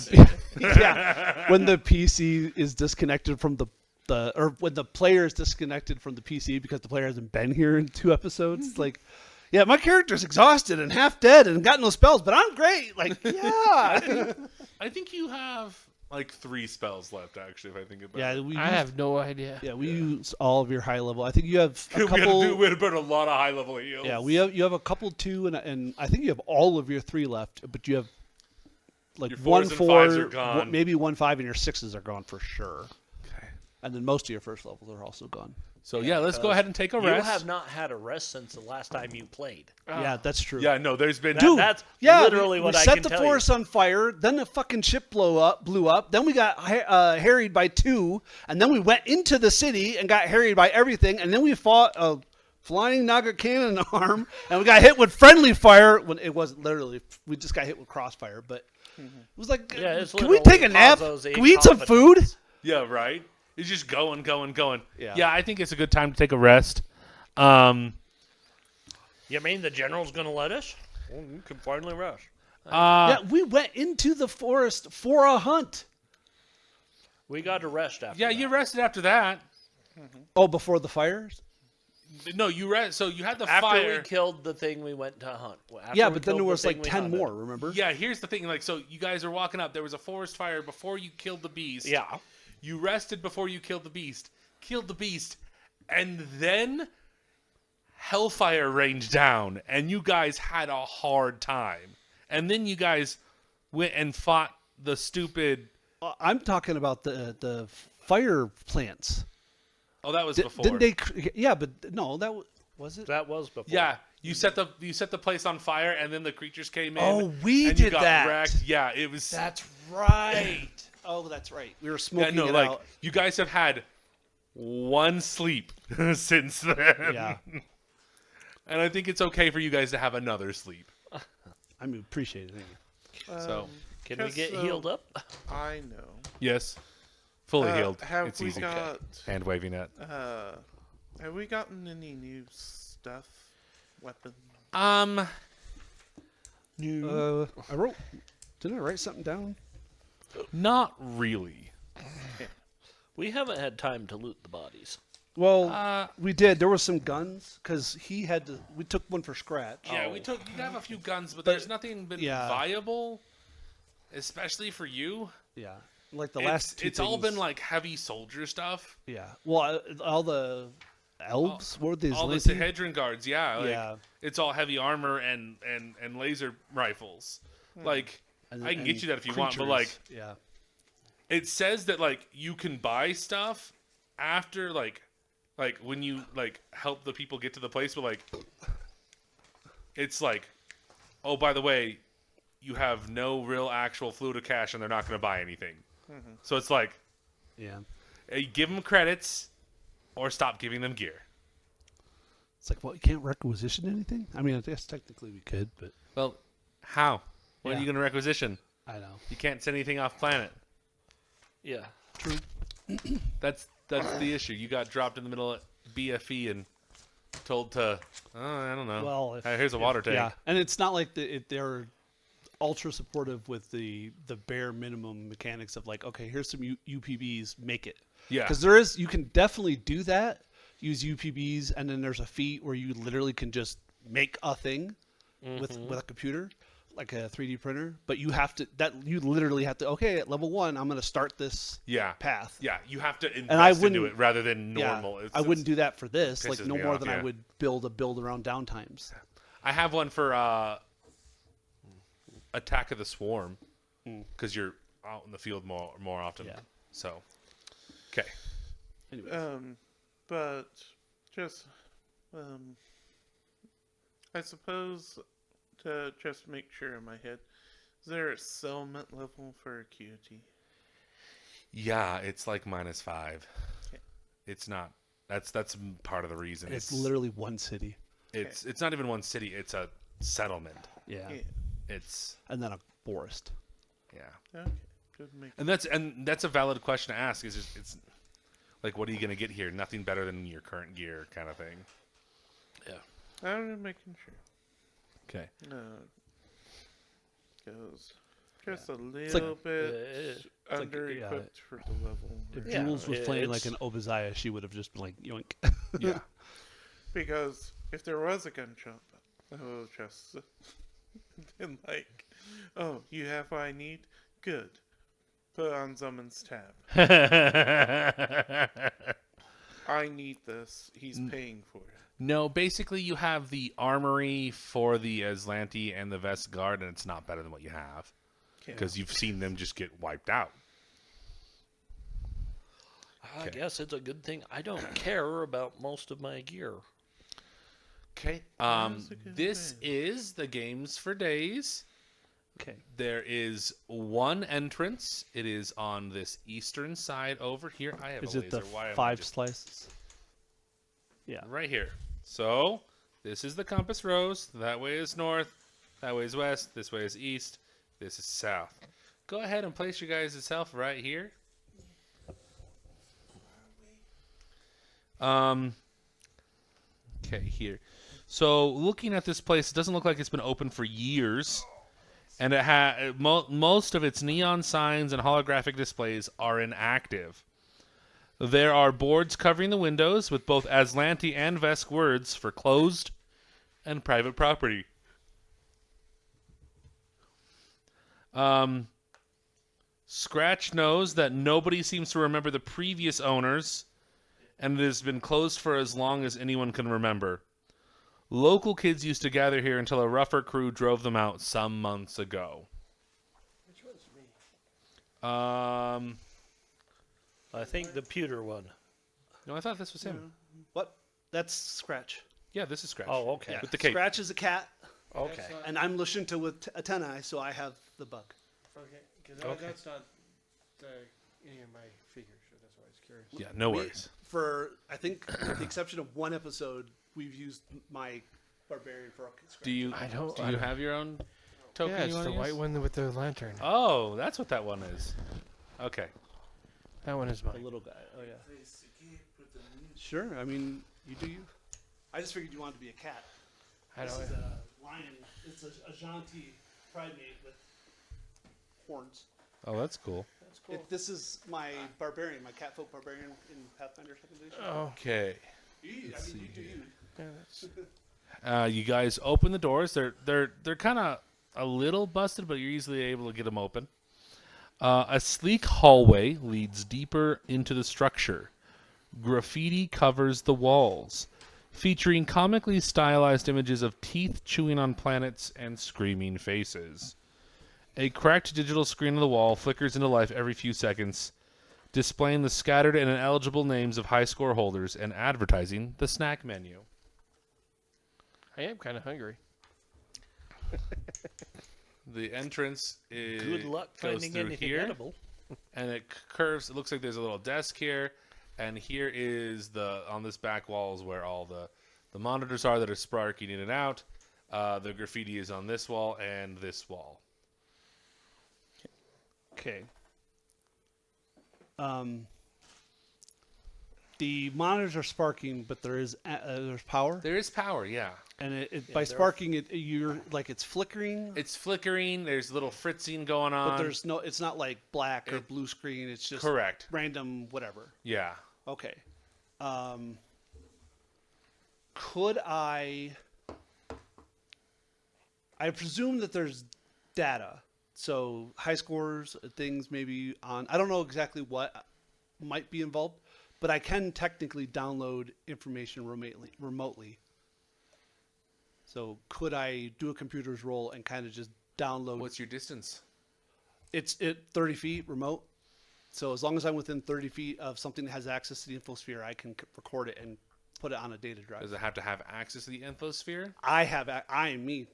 PC is disconnected from or when the player is disconnected from the PC because the player hasn't been here in 2 episodes, it's like, yeah, my character's exhausted and half dead and got no spells, but I'm great. Like, yeah, I think you have like 3 spells left, actually, if I think about yeah. it. We I have no idea. Yeah, we use all of your high level. I think you have a We couple. had to put a lot of high level heals. Yeah, you have a couple 2, and I think you have all of your 3 left, but you have like Your 1 4s and 4, 5s are gone. maybe 1 5, and your 6s are gone for sure. Okay. And then most of your first levels are also gone. So yeah, let's go ahead and take a You rest. have not had a rest since the last time you played. Yeah, that's true. Yeah, no, there's been Dude, That's yeah, literally we what I set can the tell forest on fire. Then the fucking ship blew up. Then we got harried by 2, and then we went into the city and got harried by everything. And then we fought a flying Naga cannon arm, and we got hit with friendly fire. When it wasn't literally, we just got hit with crossfire. But it was like, Yeah, it's can we literally take a nap? Paizo's Can we eat some food? incompetence. Yeah, right. It's just going. Yeah. Yeah, I think it's a good time to take a rest. You mean the general's going to let us? Well, you can finally rest. Yeah, we went into the forest for a hunt. We got to rest after Yeah, that. you rested after that. Oh, before the fires? No, you rest. So you had the After fire. we killed the thing we went to hunt. After Yeah, we but then there killed the was like thing we 10 hunted. more, remember? Yeah, here's the thing. Like, so you guys are walking up. There was a forest fire before you killed the beast. Yeah. You rested before you killed the beast. Killed the beast, And then Hellfire rained down, and you guys had a hard time. And then you guys went and fought the stupid... I'm talking about the fire plants. Oh, that was before. Didn't they? Yeah, but no, was it? That was before. Yeah, you set the place on fire, and then the creatures came in. Oh, we and you did got that. Wrecked. Yeah, it was... That's right. Oh, that's right. We were smoking it out. you guys have had one sleep since then. Yeah. And I think it's okay for you guys to have another sleep. I mean, appreciate it. Thank you. So, Can we just get so healed up? I know. yes, fully healed. Have It's we easy. got? Hand waving it. Have we gotten any new stuff? Weapons? I wrote. Didn't I write something down? Not really. We haven't had time to loot the bodies. Well, we did. There was some guns because he had to. We took one for Scratch. Yeah, you have a few guns, but there's nothing been yeah. viable, especially for you. Yeah, like the last two. It's all been things- like heavy soldier stuff. Yeah. Well, all the elves. What were these? All the Lindsay? Sahedron guards, yeah. Like, Yeah. It's all heavy armor and laser rifles. Like, And- I can get and you that if you want, but creatures. like, Yeah. it says that like you can buy stuff after like when you like help the people get to the place, but like it's like, oh, by the way, you have no real actual fluid of cash and they're not going to buy anything. So it's like, Yeah. hey, give them credits or stop giving them gear. It's like, well, you can't requisition anything. I mean, I guess technically we could, but Well, how? What are Yeah. you going to requisition? I know. You can't send anything off planet. Yeah. That's the issue. You got dropped in the middle of BFE and told to, I don't know. Well, if- Here's a water tank. Yeah, and it's not like they're ultra supportive with the bare minimum mechanics of like, okay, here's some UPBs, make it. Yeah. Because there is, you can definitely do that, use UPBs, and then there's a feat where you literally can just make a thing with a computer, like a 3D printer. But you have to, you literally have to, okay, at level 1, I'm going to start this Yeah. path. Yeah, you have to I invest into wouldn't- it rather than Yeah, normal. I wouldn't do that for this, like pisses no me more off, than yeah. I would build a build around downtimes. I have one for Attack of the Swarm because you're out in the field more often. Yeah. So, okay. But just, I suppose to just make sure in my head, is there a settlement level for acuity? Yeah, it's like -5. Okay. It's not. That's part of the reason. It's literally one city. It's not even one city. It's a settlement. Yeah. Yeah. It's And then a forest. yeah. Okay. Good make. And that's a valid question to ask. Is just, it's like, what are you gonna get here? Nothing better than your current gear, kind of thing. Yeah. I'm making sure. Okay. Goes just a like- little bit it's like, under yeah. equipped for the level. If Yeah, Jules was playing like it's- an Obadiah, she would have just been like, yoink. Yeah. Because if there was a gun shop, I would have just been like, oh, you have what I need? Good. Put it on someone's tab. I need this. He's paying for it. No, basically you have the armory for the Aslanti and the Vest Guard, and it's not better than what you have because you've seen them just get wiped out. I guess it's a good thing I don't care about most of my gear. Okay. That's a good This thing. is the Games for Days. Okay. There is one entrance. It is on this eastern side over here. I have Is a it the laser. Why am I 5 just- slices? Yeah. right here? So this is the compass rose. That way is north. That way is west. This way is east. This is south. Go ahead and place your guys' self right here. Okay, here. So looking at this place, it doesn't look like it's been open for years, and it most of its neon signs and holographic displays are inactive. There are boards covering the windows with both Aslanti and Vesk words for closed and private property. Scratch knows that nobody seems to remember the previous owners, and it has been closed for as long as anyone can remember. Local kids used to gather here until a rougher crew drove them out some months ago. Which one's me? I think the pewter one. No, I thought this was him. What? That's Scratch. Yeah, this is Scratch. Oh, okay. With the cape. Scratch is a cat, Okay. That's not, and I'm Lashunta with antennae, so I have the bug. okay, because Okay. that's not any of my figures, so that's why I was curious. Yeah, no worries. For, I think, with the exception of one episode, we've used my barbarian for a Scratch. Do you I don't- do I you don't- have your own token Yeah, you it's want the to use? white one with the lantern. Oh, that's what that one is. Okay. That one is The mine. little guy. Oh, yeah. Sure, I mean, you do you. I just figured you wanted to be a cat. I This don't. is a lion. It's a Janti primate with horns. Oh, that's cool. That's cool. This is my barbarian, my catfolk barbarian in Pathfinder 2nd edition. Oh, Okay. I mean, you do you. yeah, that's, You guys open the doors. They're kind of a little busted, but you're easily able to get them open. A sleek hallway leads deeper into the structure. Graffiti covers the walls, featuring comically stylized images of teeth chewing on planets and screaming faces. A cracked digital screen on the wall flickers into life every few seconds, displaying the scattered and ineligible names of high score holders and advertising the snack menu. I am kind of hungry. The entrance is Good luck goes finding through anything here, edible. and it curves. It looks like there's a little desk here, and here is on this back wall is where all the monitors are that are sparking in and out. The graffiti is on this wall and this wall. Okay. The monitors are sparking, but there's power, There is power, yeah. and by sparking it, you're like it's flickering, It's flickering. There's little fritzing going on. but there's no. It's not like black or blue screen. It's just correct. random whatever. Yeah. Okay. Could I presume that there's data. So high scores, things maybe on. I don't know exactly what might be involved, but I can technically download information remotely. So could I do a computer's roll and kind of just download? What's your distance? It's 30 feet remote. So as long as I'm within 30 feet of something that has access to the infosphere, I can record it and put it on a data drive. Does it have to have access to the infosphere? I am me.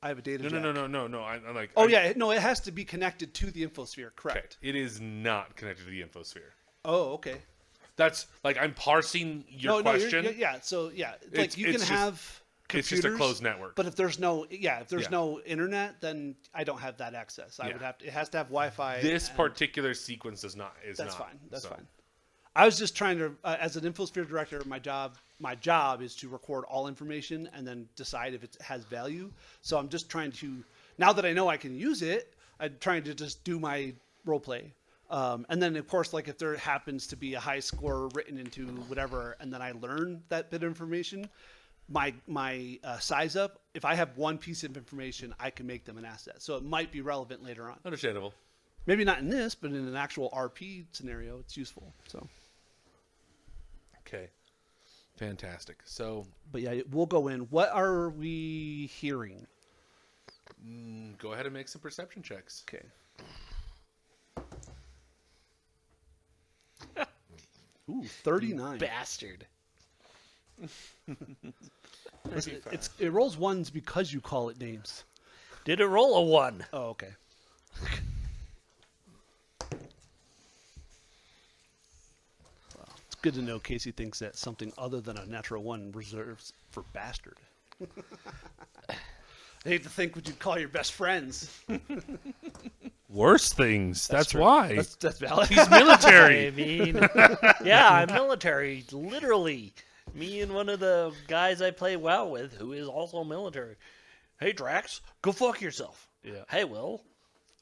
I have a data No, jack. no. I'm like. Oh, yeah. No, it has to be connected to the infosphere. Okay. Correct. It is not connected to the infosphere. Oh, okay. That's like I'm parsing your No, question. yeah. So, yeah. It's- Like, you can it's just- have It's computers. just a closed network. But if there's no, Yeah. no internet, then I don't have that access. I Yeah. would have to, it has to have Wi-Fi. This and- particular sequence does not. That's not, fine. That's so. fine. I was just trying to, as an infosphere director, my job is to record all information and then decide if it has value. So I'm just trying to, now that I know I can use it, I'm trying to just do my role play. And then of course, like if there happens to be a high score written into whatever, and then I learn that bit of information, my size up, if I have one piece of information, I can make them an asset. So it might be relevant later on. Understandable. Maybe not in this, but in an actual RP scenario, it's useful. So. Okay. Fantastic. So But yeah, we'll go in. What are we hearing? go ahead and make some perception checks. Okay. Ooh, 39. Bastard. It rolls ones because you call it names. Did it roll a 1? Oh, okay. Well, it's good to know Casey thinks that something other than a natural one reserves for bastard. I hate to think what you'd call your best friends. Worse things. That's true. why. That's valid. He's military. I mean, yeah, I'm military. Literally, me and one of the guys I play WoW with, who is also military. Hey, Drax, go fuck yourself. Yeah. Hey, Will,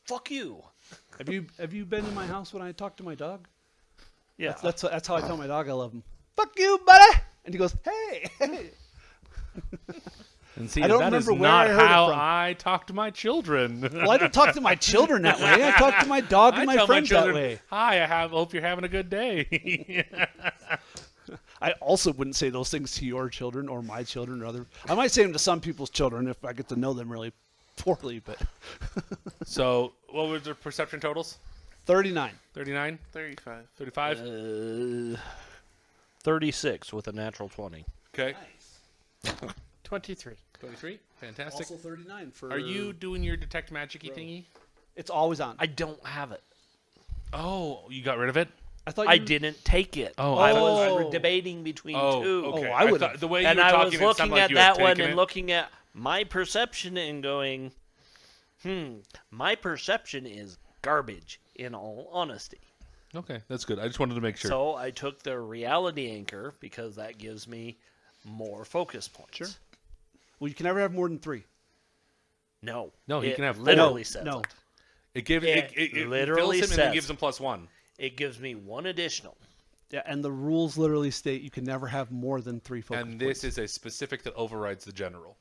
fuck you. Have you been in my house when I talk to my dog? Yeah, That's how I tell my dog I love him. Fuck you, buddy. And he goes, hey. And see, I don't that is remember where not I heard it how from. I talk to my children. Well, I don't talk to my children that way. I talk to my dog and I my tell friends children, that way. Hi, hope you're having a good day. I also wouldn't say those things to your children or my children or other. I might say them to some people's children if I get to know them really poorly, but So, what were the perception totals? 39. 39? 35. 35? 36 with a natural 20. Okay. 23. 23? Fantastic. Also 39 for. Are you doing your detect magic-y thingy? It's always on. I don't have it. Oh, you got rid of it? I thought I you didn't take it. Oh, I Oh. was debating between Oh, two. okay. Oh, I would've- thought the way you And were I talking, was it sounded looking like at you had that one taken and it. looking at my perception and going, my perception is garbage, in all honesty. Okay, that's good. I just wanted to make sure. So I took the reality anchor because that gives me more focus points. Sure. Well, you can never have more than 3. No. No, you it can have four. literally No, says no. it. it gives it literally fills him and then says- gives him +1. It gives me one additional. Yeah, and the rules literally state you can never have more than 3 focus And this is a specific that overrides the general.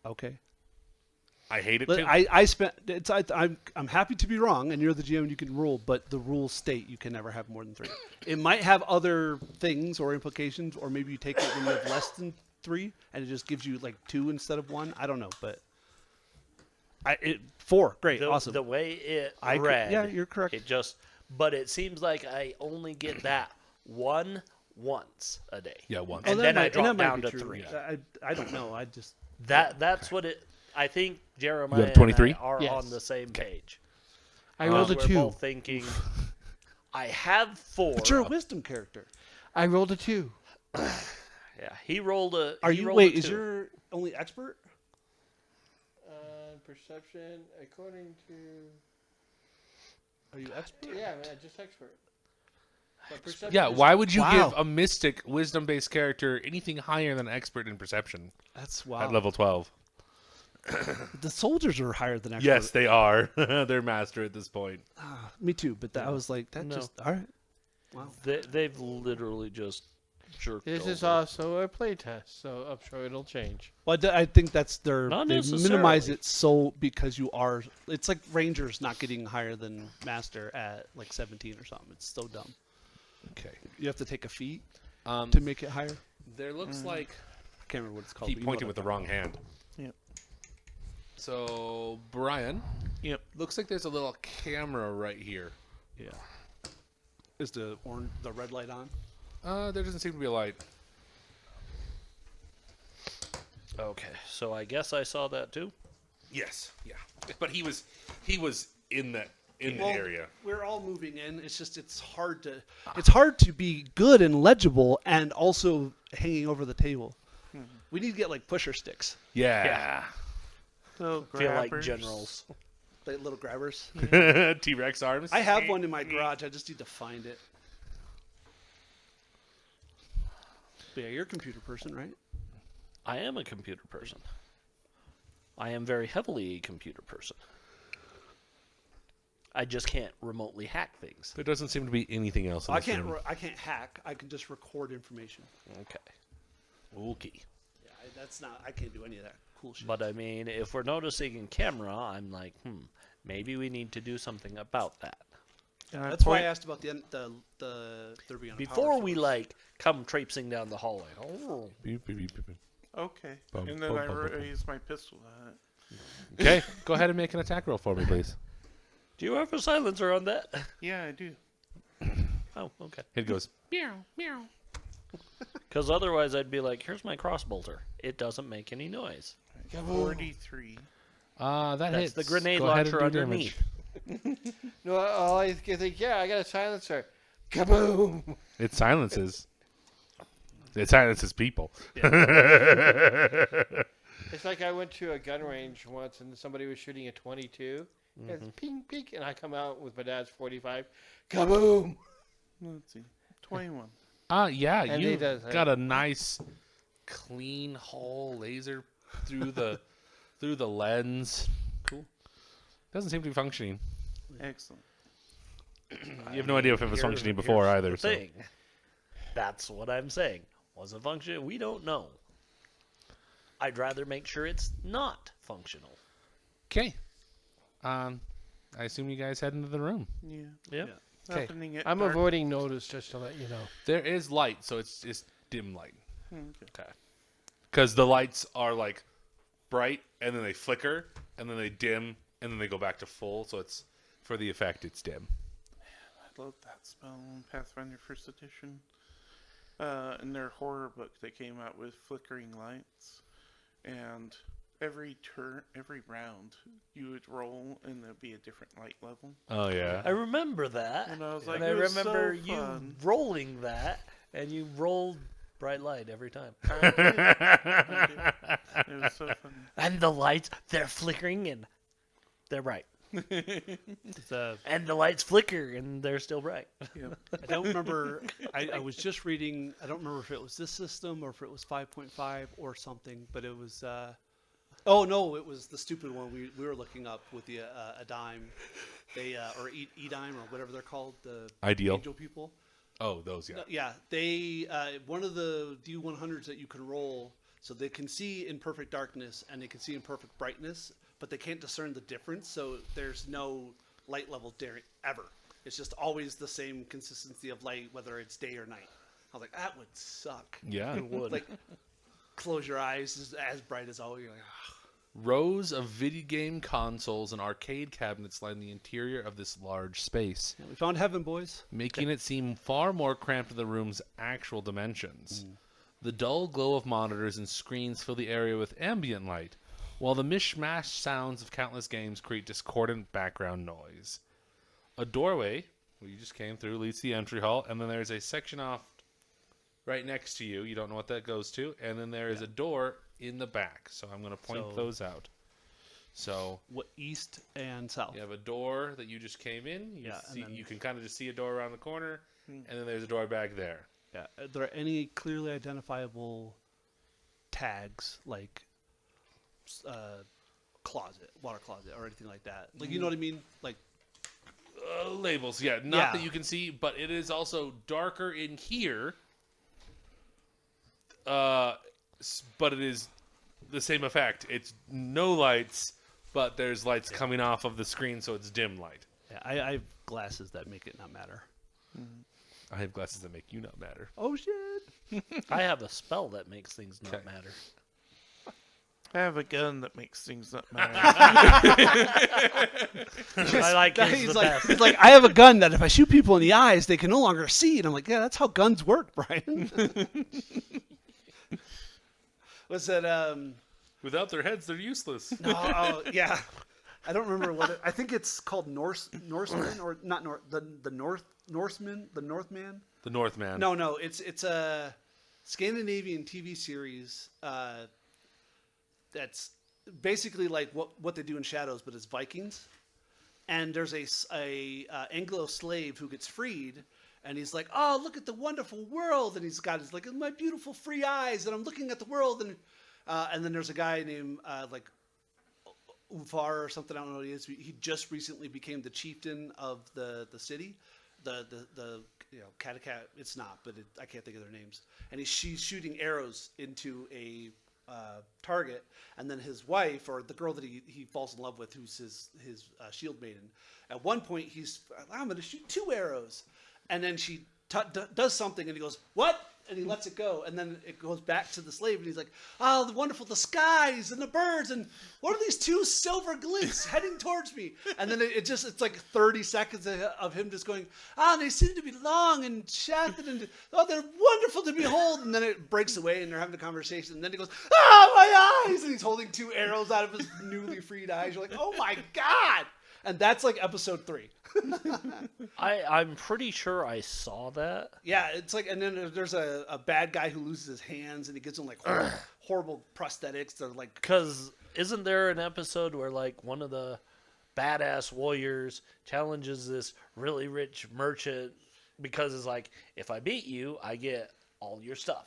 okay. I hate it But too. I spent. I'm happy to be wrong, and you're the GM and you can rule, but the rules state you can never have more than 3. It might have other things or implications, or maybe you take it when you have less than 3, and it just gives you like 2 instead of 1. I don't know, but 4, great, awesome. The way it I could- read, yeah, you're correct. It just, but it seems like I only get that one once a day. yeah, once. And then I drop that might down be to true. 3. I don't know. I just That's what it. I think Jeremiah You have 23? and I are Yes. on the same page. I rolled a We're 2. both thinking. I have 4. but you're a wisdom character. I rolled a 2. Yeah, he rolled a. Are he you? rolled Wait, a is 2. your only expert? Perception, according to... Are you expert? Yeah, just expert. But perception Yeah, is- why would you Wow. give a mystic wisdom-based character anything higher than expert in perception That's at wow. level 12? The soldiers are higher than expert. Yes, they are. They're master at this point. Me too. But that I was like, that No. just all right. Wow. They've literally just jerked. This is over. also a playtest, so I'm sure it'll change. Well, I think that's Not they minimize necessarily. it so because you are. It's like Rangers not getting higher than Master at like 17 or something. It's so dumb. Okay. You have to take a feat Um, to make it higher. there looks like I can't remember what it's called. keep but you know pointing what with the I'm wrong hand. Yep. So, Brian, Yep. looks like there's a little camera right here. talking about. Yeah. Is the red light on? There doesn't seem to be a light. Okay, so I guess I saw that too. Yes. Yeah. But he was in the area. We're all moving in. It's just it's hard to be good and legible and also hanging over the table. We need to get like pusher sticks, Yeah. So Feel like grabbers. generals. like little grabbers. T-Rex arms. I have one in my garage. I just need to find it. But yeah, you're a computer person, right? I am a computer person. I am very heavily a computer person. I just can't remotely hack things. There doesn't seem to be anything else in I this can't. room. I can't hack. I can just record information. Okay. Okay. Yeah, that's not. I can't do any of that cool shit. But I mean, if we're noticing in camera, I'm like, maybe we need to do something about that. And I that's why I point- asked about the there being a power Before we source. like come traipsing down the hallway. Oh. Beep, beep, beep, beep, beep. Okay. Bum, And then bum, I bum, bum, bum. raise my pistol at it. Okay, go ahead and make an attack roll for me, please. Do you have a silencer on that? Yeah, I do. Oh, okay. It goes. Because otherwise I'd be like, here's my crossbolter. It doesn't make any noise. 43. That That's hits. the grenade Go ahead and launcher do damage. underneath. No, all I can think, yeah, I got a silencer. Kaboom! It silences. It silences people. It's like I went to a gun range once and somebody was shooting a 22. It's ping, ping, and I come out with my dad's 45. Kaboom! Let's see. 21. Yeah, And you he does, got a nice, clean hole laser through the through the lens. Cool. Doesn't seem to be functioning. Excellent. You have no idea if it was functioning before Here's either. the So. thing. That's what I'm saying. Was it functioning? We don't know. I'd rather make sure it's not functional. Okay. I assume you guys head into the room. Yeah. Yeah. Okay. happening at I'm dark? avoiding notice just to let you know. There is light, so it's just dim light. Okay. Okay. Because the lights are like bright, and then they flicker, and then they dim, and then they go back to full. So it's for the effect, it's dim. I love that spell in Pathfinder First Edition. In their horror book, they came out with flickering lights, and every round, you would roll, and there'd be a different light level. Oh yeah. I remember that. And I was like, and I it was remember so you fun. rolling that, and you rolled bright light every time. It was so fun. And the lights, they're flickering, and they're bright. It's, And the lights flicker, and they're still bright. I don't remember. I was just reading. I don't remember if it was this system or if it was 5.5 or something. But it was. Oh no, it was the stupid one we were looking up with the a dime, they or e-dime or whatever they're called, the Ideal. angel people. Oh, those, yeah. No, yeah, they one of the D100s that you can roll, so they can see in perfect darkness and they can see in perfect brightness, but they can't discern the difference. So there's no light level ever. It's just always the same consistency of light, whether it's day or night. I was like, that would suck. Yeah. It would. Like, close your eyes, it's as bright as always. You're like, ah. Rows of video game consoles and arcade cabinets line the interior of this large space, Yeah, we found heaven, boys. making it seem far more cramped than the room's actual dimensions. The dull glow of monitors and screens fill the area with ambient light, while the mishmash sounds of countless games create discordant background noise. A doorway, where you just came through, leads to the entry hall, and then there's a section off right next to you. You don't know what that goes to. And then there is a door in the back. So I'm going to point So- those out. So What, east and south? you have a door that you just came in. You, Yeah, and see, then- you can kind of just see a door around the corner. And then there's a door back there. Yeah. Are there any clearly identifiable tags like closet, water closet, or anything like that? Like, you know what I mean? Like, Labels, yeah. Not Yeah. that you can see, but it is also darker in here. But it is the same effect. It's no lights, but there's lights coming off of the screen, so it's dim light. yeah, I have glasses that make it not matter. I have glasses that make you not matter. Oh shit! I have a spell that makes things not Okay. matter. I have a gun that makes things not matter. I like his He's the like, best. he's like, I have a gun that if I shoot people in the eyes, they can no longer see. And I'm like, yeah, that's how guns work, Brian. Was that Without their heads, they're useless. No, oh, yeah. I don't remember what I think it's called Norseman or not the Northman. The Northman. No, it's a Scandinavian TV series that's basically like what they do in Shadows, but it's Vikings. And there's a Anglo slave who gets freed, and he's like, "Oh, look at the wonderful world!" And he's got his like my beautiful free eyes, and I'm looking at the world, and then there's a guy named like Ufar or something. I don't know what he is. He just recently became the chieftain of the city, the Katakat. It's not, but I can't think of their names. And she's shooting arrows into a target, and then his wife or the girl that he falls in love with, who's his shield maiden. At one point, I'm going to shoot 2 arrows, and then she does something, and he goes, "What?" And he lets it go, and then it goes back to the slave, and he's like, "Oh, the wonderful, the skies and the birds, and what are these 2 silver glints heading towards me?" And then it's like 30 seconds of him just going, "They seem to be long and shafted, and they're wonderful to behold." And then it breaks away, and they're having a conversation, and then he goes, my eyes!" And he's holding 2 arrows out of his newly freed eyes. You're like, "Oh my god!" And that's like episode 3. I'm pretty sure I saw that. Yeah, it's like, and then there's a bad guy who loses his hands, and he gives him like horrible prosthetics. They're like, Because isn't there an episode where like one of the badass warriors challenges this really rich merchant because it's like, if I beat you, I get all your stuff,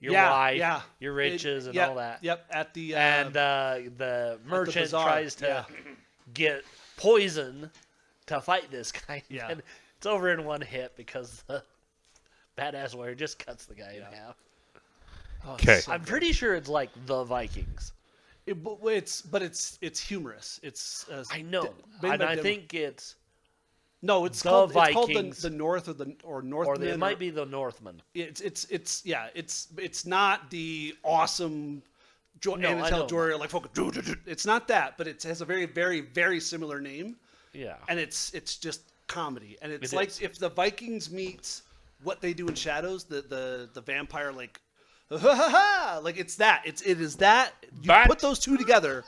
your wife, your riches, and all that. Yep, at the And the merchant bazaar, tries to get poison to fight this guy. Yeah. And it's over in one hit because the badass warrior just cuts the guy in half. Okay. I'm pretty sure it's like the Vikings. It's humorous. It's I know, made and by I Dem- think it's No, it's The called Vikings. the North or Northmen. Or it might be the Northmen. It's not the awesome No, I Anatel know Jorah like folk. It's not that, but it has a very very very similar name, Yeah. and it's just comedy, and it's It like is. if the Vikings meets what they do in Shadows, the vampire like. Like it's that it is that you But- put those two together,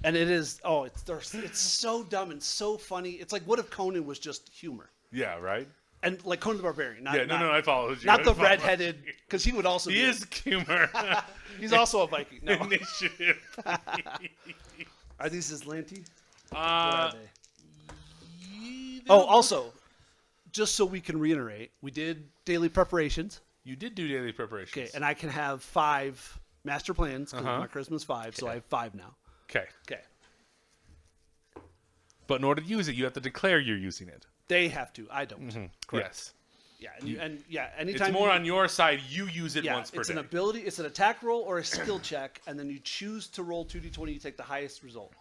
and it is it's so dumb and so funny. It's like what if Conan was just humor, Yeah, right? and like Conan the Barbarian, not Yeah, no, I followed you. not I the followed redheaded, because he would also He be is humor. he's also a Viking. No. Initiative. Are these Islanti? What Uh, are they? Oh, also, just so we can reiterate, we did daily preparations. you did do daily preparations. Okay, and I can have 5 master plans because Uh-huh. my charisma's 5, so I have 5 now. Okay. Okay, But in order to use it, you have to declare you're using it. they have to. I don't. Correct. Yes. Yeah, and anytime It's more you, on your side. You use it yeah, once per it's day. an ability. It's an attack roll or a skill check, and then you choose to roll 2d20. You take the highest result.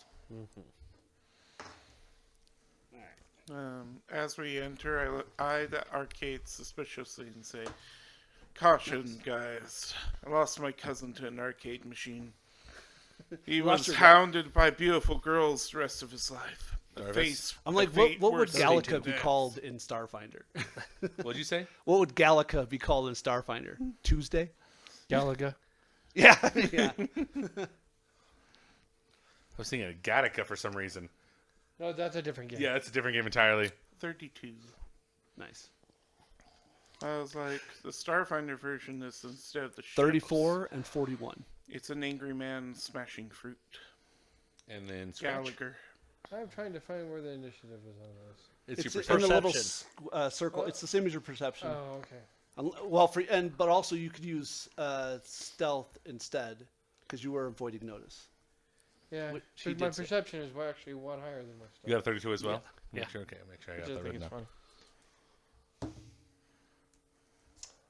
As we enter, I eye the arcade suspiciously and say, "Caution, guys! I lost my cousin to an arcade machine. He lost was your what? hounded by beautiful girls the rest of his life. The Nervous? face, I'm the like, fate what would worse than Gallica be death. called in Starfinder? What'd you say? What would Gallica be called in Starfinder? Tuesday? Galaga. Yeah, yeah. I was thinking of Gattaca for some reason. No, that's a different game. Yeah, that's a different game entirely. 32. Nice. I was like, the Starfinder version is instead of the ships, 34 and 41. It's an angry man smashing fruit. And then scratch. Gallagher. I'm trying to find where the initiative is on this. It's your in the little Perception. circle. It's the same as your perception. Oh, okay. Well, but also you could use stealth instead because you were avoiding notice. Yeah, What she but my did say. perception is actually one higher than my stuff. You got a 32 as well? Yeah. Make sure, okay, make sure I I got just that think written it's down. fun.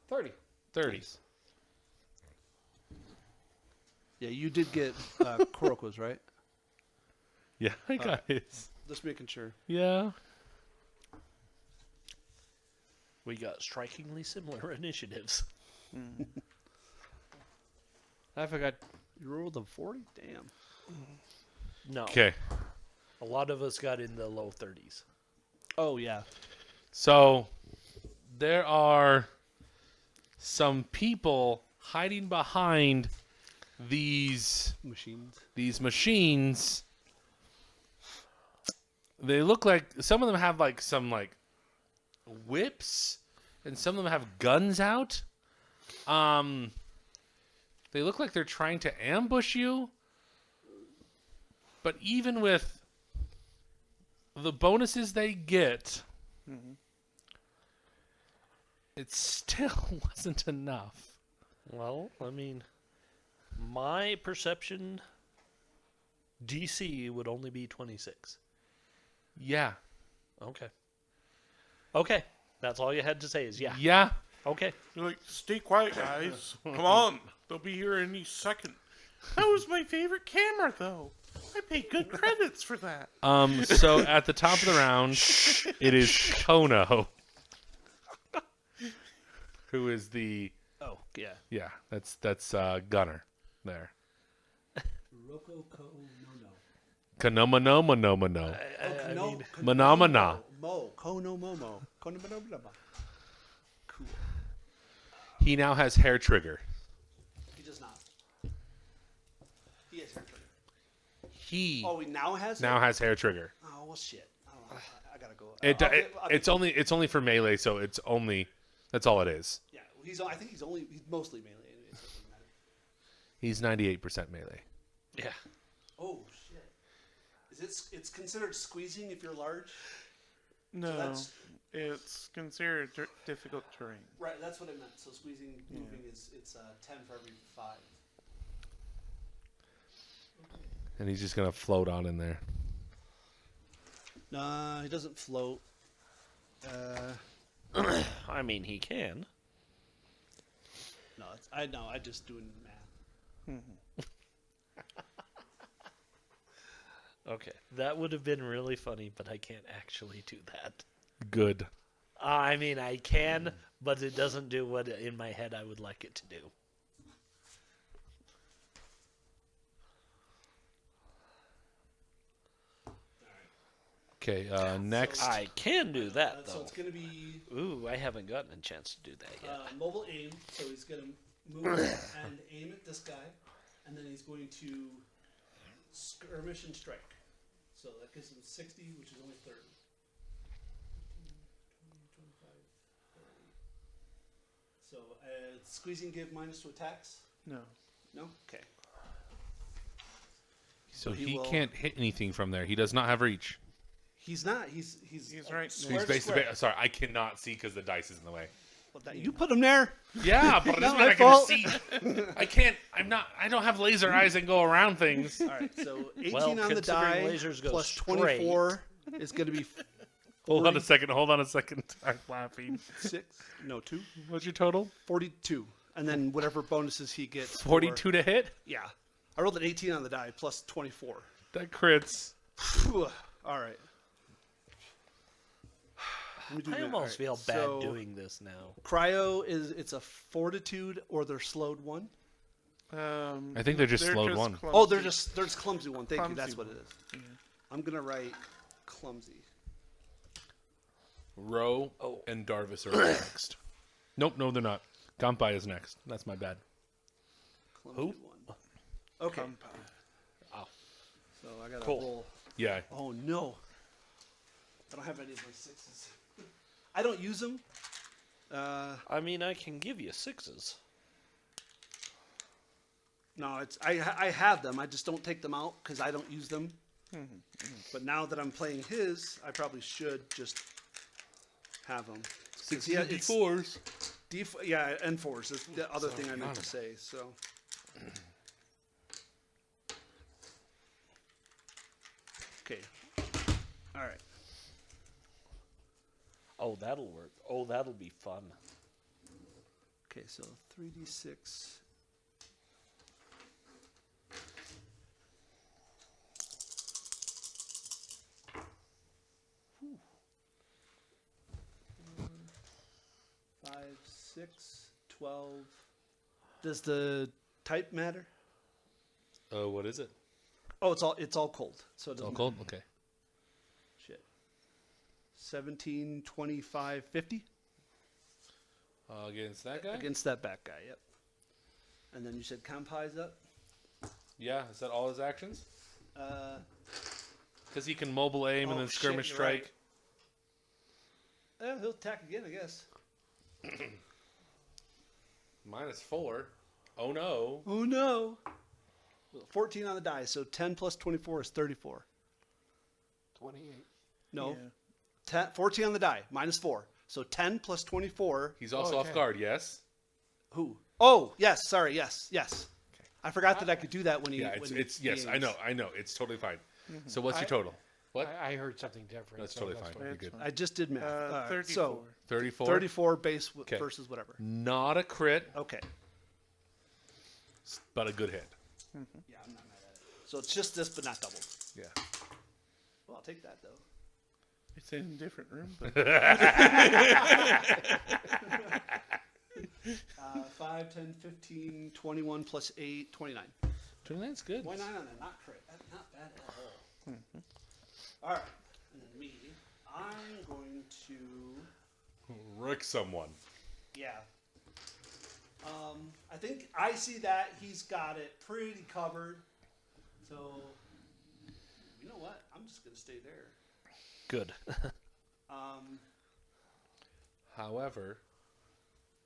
30. 30. Yeah, you did get Koroko's, right? Yeah, I got his. Just making sure. Yeah. We got strikingly similar initiatives. I forgot. You rolled a 40? Damn. No. Okay. A lot of us got in the low 30s. Oh, yeah. So there are some people hiding behind these machines. They look like some of them have like some like whips and some of them have guns out. They look like they're trying to ambush you. But even with the bonuses they get, it still wasn't enough. Well, I mean, my perception DC would only be 26. Yeah. Okay. Okay. That's all you had to say is yeah. Yeah. Okay. You're like, stay quiet, guys. Come on. They'll be here any second. That was my favorite camera, though. I paid good credits for that. So at the top of the round, it is Kono, who is the Oh, yeah. That's Gunner there. Kanomonomano. Manamana. Mo. Kono Momo. Kono Momo. Cool. He now has hair trigger. He does not. He has hair trigger. He Oh, he now has now it? has hair trigger. Oh, well, shit. I don't know. I gotta go. It's only for melee, so that's all it is. Yeah, he's mostly melee. Anyway, so it doesn't matter. He's 98% melee. Yeah. Oh shit! It's considered squeezing if you're large? No, that's- it's considered difficult terrain. Right, that's what I meant. So squeezing, moving it's 10 for every 5. And he's just gonna float on in there. Nah, he doesn't float. I mean, he can. No, I just doing math. Okay. That would have been really funny, but I can't actually do that. Good. I mean, I can, but it doesn't do what in my head I would like it to do. Okay, next. I can do that, So though. it's going to be Ooh, I haven't gotten a chance to do that yet. mobile aim. So he's going to move and aim at this guy, and then he's going to skirmish and strike. So that gives him 60, which is only 30. 20, 25, 30. So squeezing give minus to attacks? No. No? Okay. So he he will- can't hit anything from there. He does not have reach. He's not. He's right square He's to basically. square. Sorry, I cannot see because the dice is in the way. Well, you put him there. Yeah, but Not it's my not fault. I can see. I can't. I'm not. I don't have laser eyes and go around things. All right. So 18 Well, on the considering die lasers go plus straight. 24 is going to be Hold on a second. Hold on a second. I'm laughing. 2. What's your total? 42. And then whatever bonuses he gets. for- 42 to hit. Yeah. I rolled an 18 on the die plus 24. That crits. Whew. All right. Let me do I that. almost All right. feel bad So, doing this now. Cryo it's a fortitude or they're slowed one. I think they're just slowed one. Oh, clumsy. they're just clumsy one. Thank you. Clumsy That's what it is. I'm gonna write clumsy. Ro Oh. and Darvis are next. Nope, no, they're not. Kampai is next. That's my bad. Clumsy Who? one. Okay. Oh. So I got to Cool. roll. Yeah. Oh no. I don't have any of my 6s. I don't use them. I mean, I can give you 6s. No, it's I have them. I just don't take them out because I don't use them. But now that I'm playing his, I probably should just have them. Six yeah, D4s. Yeah, and 4s. That's the other thing I meant to say. So. Okay. All right. Oh, that'll work. Oh, that'll be fun. Okay, so 3d6. Whew. 5, 6, 12. Does the type matter? Oh, what is it? Oh, it's all cold. So it It's all doesn't cold? Okay. Shit. 17, 25, 50 Against that guy? against that back guy. Yep. And then you said Kampai's up. Yeah, is that all his actions? Uh, Because he can mobile aim and Oh, then shit, skirmish you're strike. he'll attack again, I guess. -4. Oh no. Oh no. 14 on the die, so 10 plus 24 is 34. 28. No. Yeah. 14 on the die, -4. So 10 plus 24. He's also okay. off guard, yes? Who? Oh, yes, sorry, yes. I forgot that I could do that when he Yeah, when it's he yes, aims. I know. It's totally fine. So what's your total? What? I heard something different. That's so totally fine. fine. You're It's good. fine. I just did math. All right, 34. So 34? 34 base Okay. versus whatever. Not a crit, Okay. but a good hit. Yeah, I'm not mad at it. So it's just this, but not double. Yeah. Well, I'll take that though. It's in a different room, but 5, 10, 15, 21 plus 8, 29. 29's good. Why not on a not crit? That's not bad at all. All right. And then me, I'm going to, Wreck someone. yeah. I think I see that he's got it pretty covered. So, you know what? I'm just going to stay there. Good. However,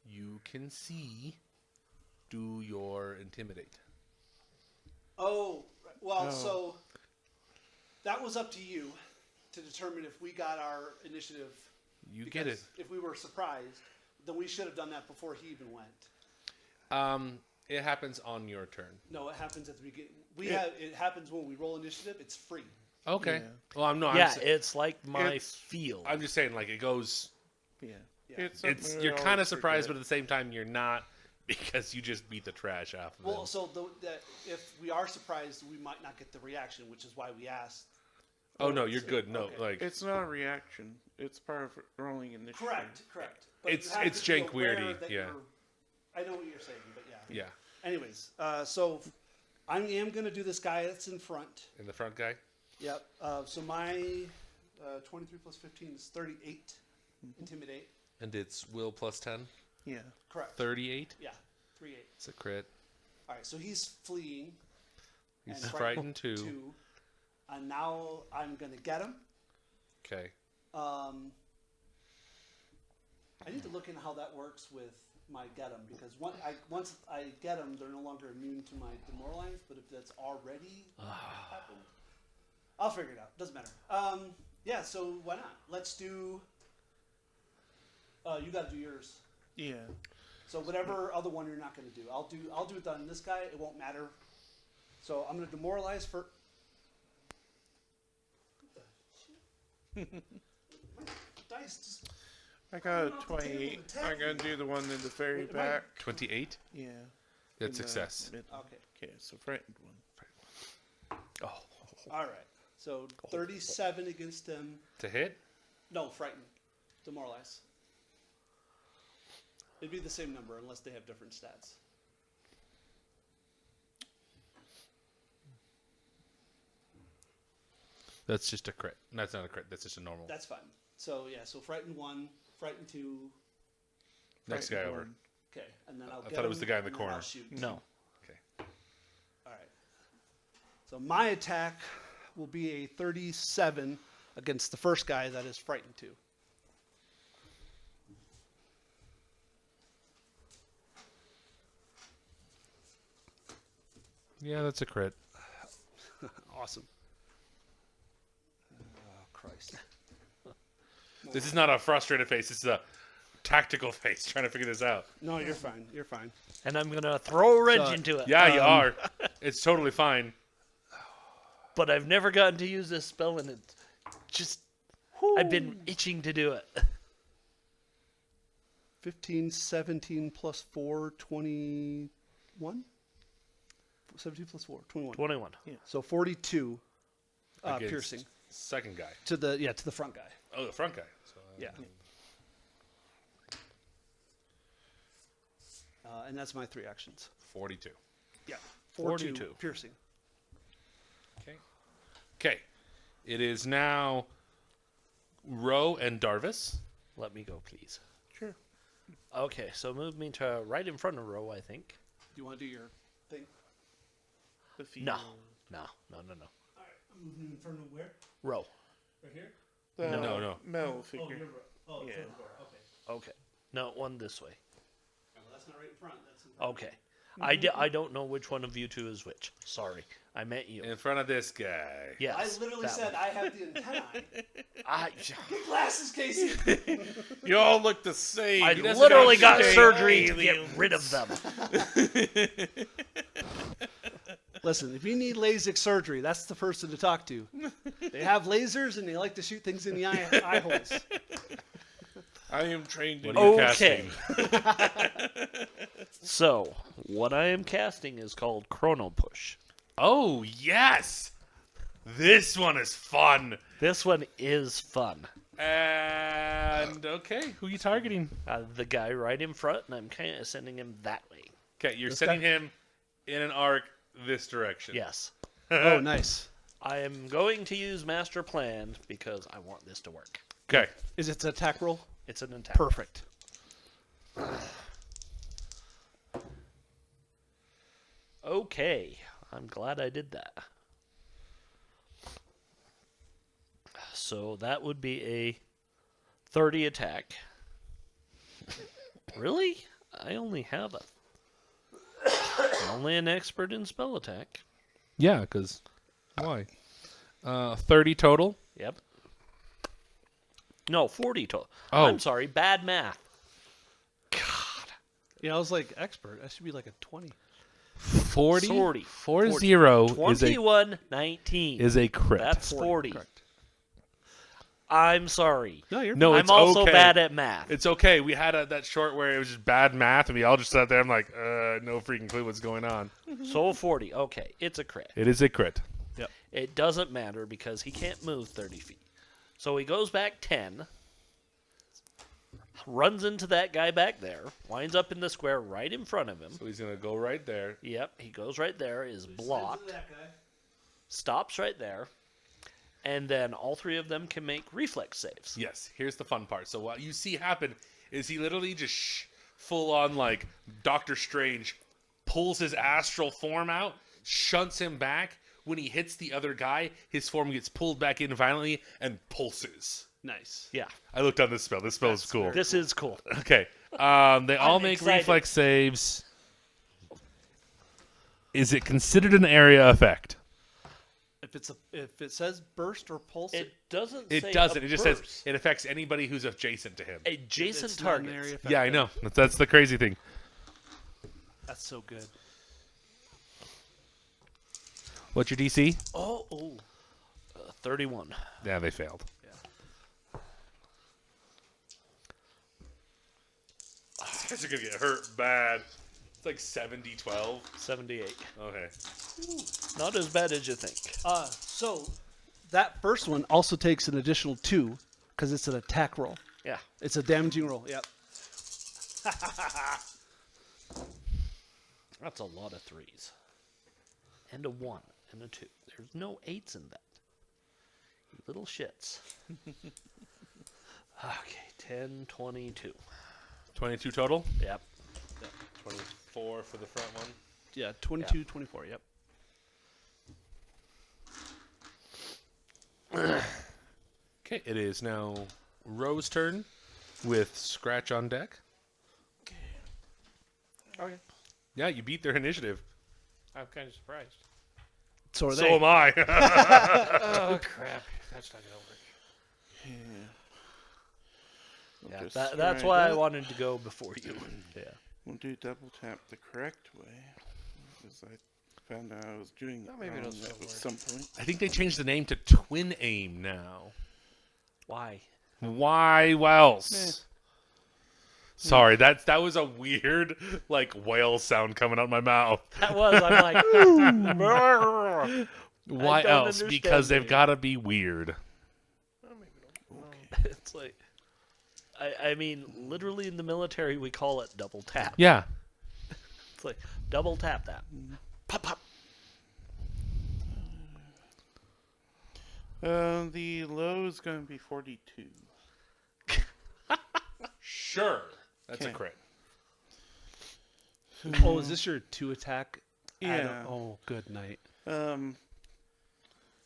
you can see, do your intimidate. Oh, well, so that was up to you to determine if we got our initiative. You get it. Because if we were surprised, then we should have done that before he even went. It happens on your turn. No, it happens at the beginning. It happens when we roll initiative. It's free. Okay. Yeah. Well, I'm not. Yeah, it's like my It's- field. I'm just saying, like it goes. yeah. Yeah. It's It's something you're we kind of always surprised, but forget. at the same time, you're not because you just beat the trash off of Well, him. so if we are surprised, we might not get the reaction, which is why we asked. Oh no, you're good. No, Okay. like It's not a reaction. It's part of rolling initiative. Correct. But It's- you have it's to be jank aware weirdy, that yeah. I know what you're saying, but yeah. yeah, Anyways, so I am going to do this guy that's in front. in the front guy. Yep. So my 23 plus 15 is 38. Intimidate. And it's will plus 10. Yeah. Correct. 38. Yeah. 3-8. It's a crit. All right. So he's fleeing. He's and frightened too. 2. And now I'm going to get him. Okay. I need to look into how that works with my get 'em because once I get them, they're no longer immune to my demoralize. But if that's already happened, I'll figure it out. Doesn't matter. Yeah. So why not? Let's do. You got to do yours. Yeah. So whatever other one you're not going to do, I'll do it on this guy. It won't matter. So I'm going to demoralize for. Dice just. I got a Off the table 28. and attack I'm gonna me. do the one in the very Wait, am I- back. 28. Yeah. That's in the success. middle. Okay. Okay, so frightened one. Oh. All right. So 37 against him. To hit. No, frightened. Demoralize. It'd be the same number unless they have different stats. That's just a crit. That's not a crit. That's just a normal. That's fine. So yeah, so frightened 1, frightened 2. Next guy Frightened over. one. Okay, and then I'll. I get thought it was him, the guy in the and then I'll corner. shoot. No. Okay. All right. So my attack will be a 37 against the first guy that is frightened 2. Yeah, that's a crit. Awesome. Oh Christ. This is not a frustrated face. This is a tactical face trying to figure this out. No, you're fine. You're fine. And I'm going to throw a wrench So- into it. Yeah, you are. It's totally fine. But I've never gotten to use this spell, and it just. I've been itching to do it. 15, 17 plus 4, 21? 17 plus 4, 21. 21. So 42 Against piercing Second guy. to the front guy. Oh, the front guy. So, Yeah. And that's my 3 actions. 42. Yeah. 42. piercing. Okay. Okay. It is now Ro and Darvis. Let me go, please. Sure. Okay, so move me to right in front of Ro, I think. Do you want to do your thing? The field. No. No. All right. I'm moving in front of where? Ro. Right here? The No. metal figure. Oh, Yeah. Okay. Okay. No, one this way. Well, that's not right in front. That's in front. Okay. I don't know which one of you two is which. Sorry. I meant you. In front of this guy. Yes. I literally that said one. I have the antennae. I Glasses, Casey. You all look the same. I He doesn't literally have got shade surgery to get aliens. rid of them. Listen, if you need LASIK surgery, that's the person to talk to. They have lasers and they like to shoot things in the eye holes. I am trained in What are you Okay. casting? So, what I am casting is called Chrono Push. Oh, yes! This one is fun. This one is fun. And, okay, who are you targeting? The guy right in front, and I'm kind of sending him that way. Okay, you're sending him in an arc this direction. Yes. Oh, nice. I am going to use Master Plan because I want this to work. Okay. Is it an attack roll? It's an attack. Perfect. Okay. I'm glad I did that. So that would be a 30 attack. Really? I only have a... I'm only an expert in spell attack. Yeah, because why? 30 total. Yep. No, 40 total. Oh. I'm sorry, bad math. Yeah, I was like expert. That should be like a 20. 40? 40. 40 is 21, 19. a crit. That's 40. Correct. I'm sorry. No, you're No, I'm it's also okay. bad at math. It's okay. We had that short where it was just bad math, and we all just sat there. I'm like, no freaking clue what's going on. So 40. Okay, it's a crit. It is a crit. Yep. It doesn't matter because he can't move 30 feet. So he goes back 10, runs into that guy back there, winds up in the square right in front of him. So he's gonna go right there. Yep, he goes right there, is blocked, stops right there, and then all three of them can make reflex saves. Yes. Here's the fun part. So what you see happen is he literally just full on like Doctor Strange pulls his astral form out, shunts him back. When he hits the other guy, his form gets pulled back in violently and pulses. Nice. Yeah, I looked on this spell. This spell is cool. this is cool. Okay. They all I'm make excited. reflex saves. Is it considered an area effect? If it says burst or pulse, It doesn't It say doesn't. a It just burst. says it affects anybody who's adjacent to him. Adjacent it's not an targets. area effect. Yeah, I know. That's the crazy thing. That's so good. What's your DC? Oh, 31. Yeah, they failed. These guys are gonna get hurt bad. It's like 70-12. 78. Okay. Not as bad as you think. So that first one also takes an additional 2 because it's an attack roll. Yeah. It's a damaging roll. Yep. That's a lot of 3s. And a 1 and a 2. There's no 8s in that. You little shits. Okay, 10, 22. 22 total. Yep. 24 for the front one. Yeah, 22, 24. Yep. Okay, it is now Ro's turn with Scratch on deck. Okay. Yeah, you beat their initiative. I'm kind of surprised. So are So they. am I. Oh crap! That's not gonna work. We'll Yeah, just that's try why I that. wanted to go before you. Yeah. We'll do double tap the correct way. Because I found out I was doing Oh, it maybe wrong it'll still at work. some point. I think they changed the name to Twin Aim now. Why? Why else? Sorry, that was a weird like whale sound coming out of my mouth. That was, I'm like, Why don't else? understand Because they've it. got to be weird. Oh, maybe it'll. it's like, I mean, literally in the military, we call it double tap. Yeah. It's like, double tap that. Pop, pop. The low is going to be 42. Sure. That's a Okay. crit. Oh, is this your 2 attack? Yeah. Oh, good night.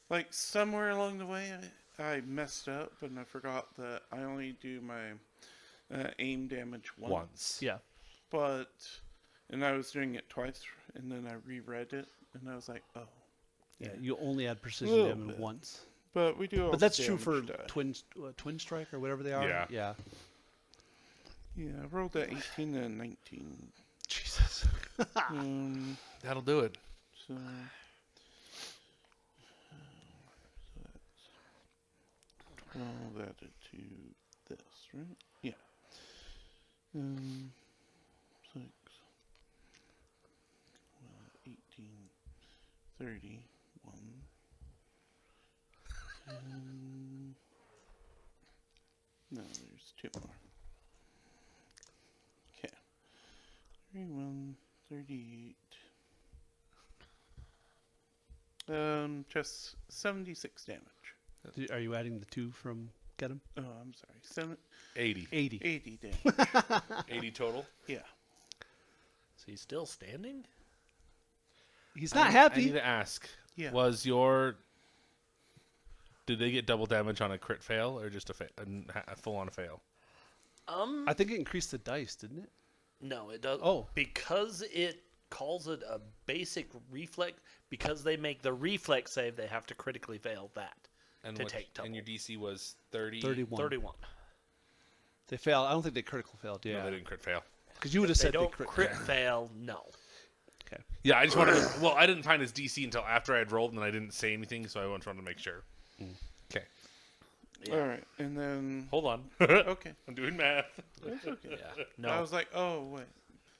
Like somewhere along the way, I messed up and I forgot that I only do my aim damage once. Yeah. And I was doing it twice, and then I reread it, and I was like, oh. Yeah. You only add precision Little damage bit. once. But we do. But that's true for damage die. twin strike or whatever they are. Yeah. Yeah. Yeah, I rolled a 18 and a 19. Jesus. That'll do it. So that's 12 added to this, right? Yeah. 6, 12, 18, 31. 10. No, there's 2 more. Okay. 31, 38. Just 76 damage. Are you adding the 2 from get him? Oh, I'm sorry. 80. 80. 80 damage. 80 total. Yeah. So he's still standing? He's not I happy. need to ask. Yeah. Was your... Did they get double damage on a crit fail or just a full-on fail? I think it increased the dice, didn't it? No, it does. Oh. Because it calls it a basic reflex, because they make the reflex save, they have to critically fail that And to take double. And your DC was 30? 31. 31. They failed. I don't think they critical failed. No, Yeah. they didn't crit fail. Because you would have They said don't they crit fail, no. Okay. Yeah, I just wanted to... Well, I didn't find his DC until after I had rolled, and I didn't say anything, so I just wanted to make sure. Okay. Yeah. All right. And then. Hold on. Okay. I'm doing math. That's okay. Yeah. I No. was like, oh, wait.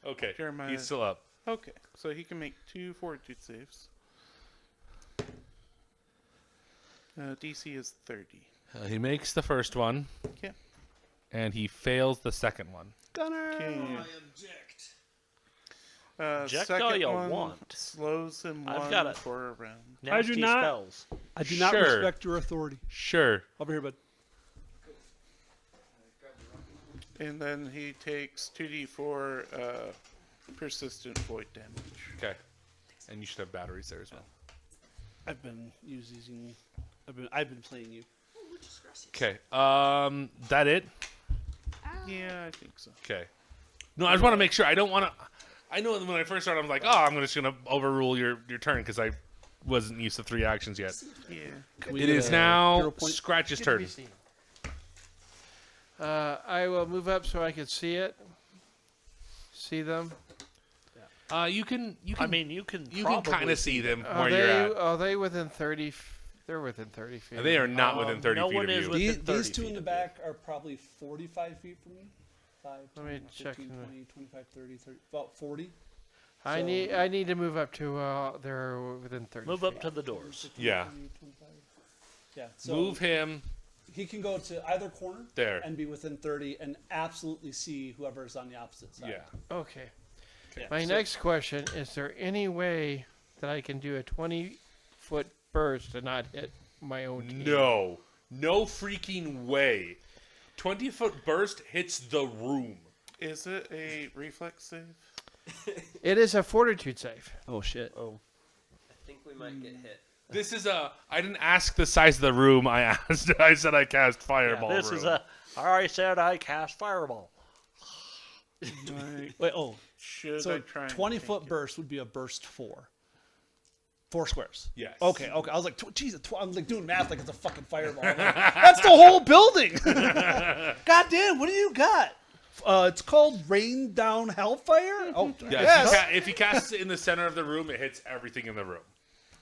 Okay. Jeremiah. He's still up. Okay. So he can make 2 fortitude saves. DC is 30. He makes the first one. Okay. And he fails the second one. Gunner. Okay. object. Object Second all you one want. slows him I've one got it. for a round. Nasty not- spells. I do not Sure. respect your authority. Sure. Over here, bud. And then he takes 2d4 persistent void damage. Okay. And you should have batteries there as well. I've been using. I've been playing you. Okay. That it? Yeah, I think so. Okay. No, I just want to make sure. I don't want to. I know when I first started, I was like, oh, I'm just going to overrule your turn because I wasn't used to 3 actions yet. Yeah. Can we It get is a now hero point? Scratch's Good to be turn. seen. I will move up so I can see it. See them. You can. I mean, you can. You can kind of see them where you're at. Are they within 30? They're within 30 feet. They are not within 30 no feet one of is you. within These 30 two in feet the of back are probably 45 feet from me. 5, Let me 10, check 15, in the- 20, 25, 30, about 40. I So- need to move up to they're within 30. Move feet. up to the doors. Yeah. 20, 25. Yeah. So Move him he can go to either corner there. and be within 30 and absolutely see whoever's on the opposite side. Yeah. Okay. Yeah, My so- next question, is there any way that I can do a 20-foot burst and not hit my own team? No. No freaking way. 20-foot burst hits the room. Is it a reflex save? It is a fortitude save. Oh shit. Oh, I think we might get hit. This is a. I didn't ask the size of the room. I asked. I said I cast fireball. this room. is a. I already said I cast fireball. Like, Wait. Oh. should I So try and 20-foot take it? burst would be a burst 4. 4 squares. Yes. Okay. Okay. I was like, Jesus. I'm like doing math like it's a fucking fireball. I'm like, that's the whole building. God damn. What do you got? It's called Rain Down Hellfire. Oh Yeah, yes. if you cast it in the center of the room, it hits everything in the room.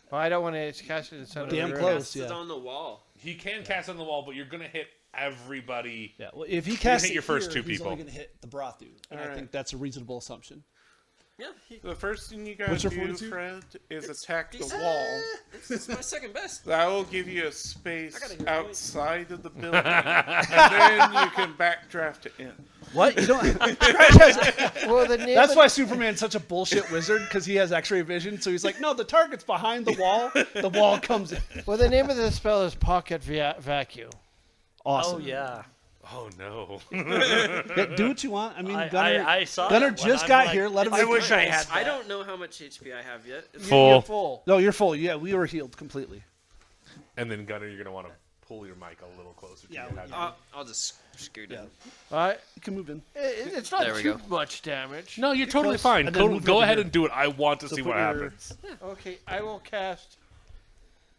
Well, I don't want to cast it in the center Damn of the close. room. Cast it yeah. on the wall. He can cast on the wall, but you're gonna hit everybody. Yeah. Well, if he casts hit it your first here, two he's people. only going to hit the Brathu, and I Alright. think that's a reasonable assumption. Yeah. The first thing you gotta What's your do, fortitude? Fred, is It's attack the decent. wall. It's my second best. That will give you a space I gotta hear outside of the building, and then you can backdraft it in. What? You don't. Well, the name That's of, why Superman's such a bullshit wizard because he has X-ray vision. So he's like, no, the target's behind the wall. The wall comes in. well, the name of the spell is Pocket Vacuum. Awesome. Oh yeah. Oh no. Yeah, do what you want. I mean, I Gunner, saw Gunner that one. just I'm got like, here. Let him. I make wish your I choice. had. I That. don't know how much HP I have yet. Full. You're full. No, you're full. Yeah, we were healed completely. And then Gunner, you're gonna want to pull your mic a little closer to Yeah, your head. I'll just scoot in. Yeah. You can move in. It's not There we too go. much damage. No, you're totally close. fine. And then move Go over ahead here. and do it. I want to So see put what your- happens. Okay, I will cast.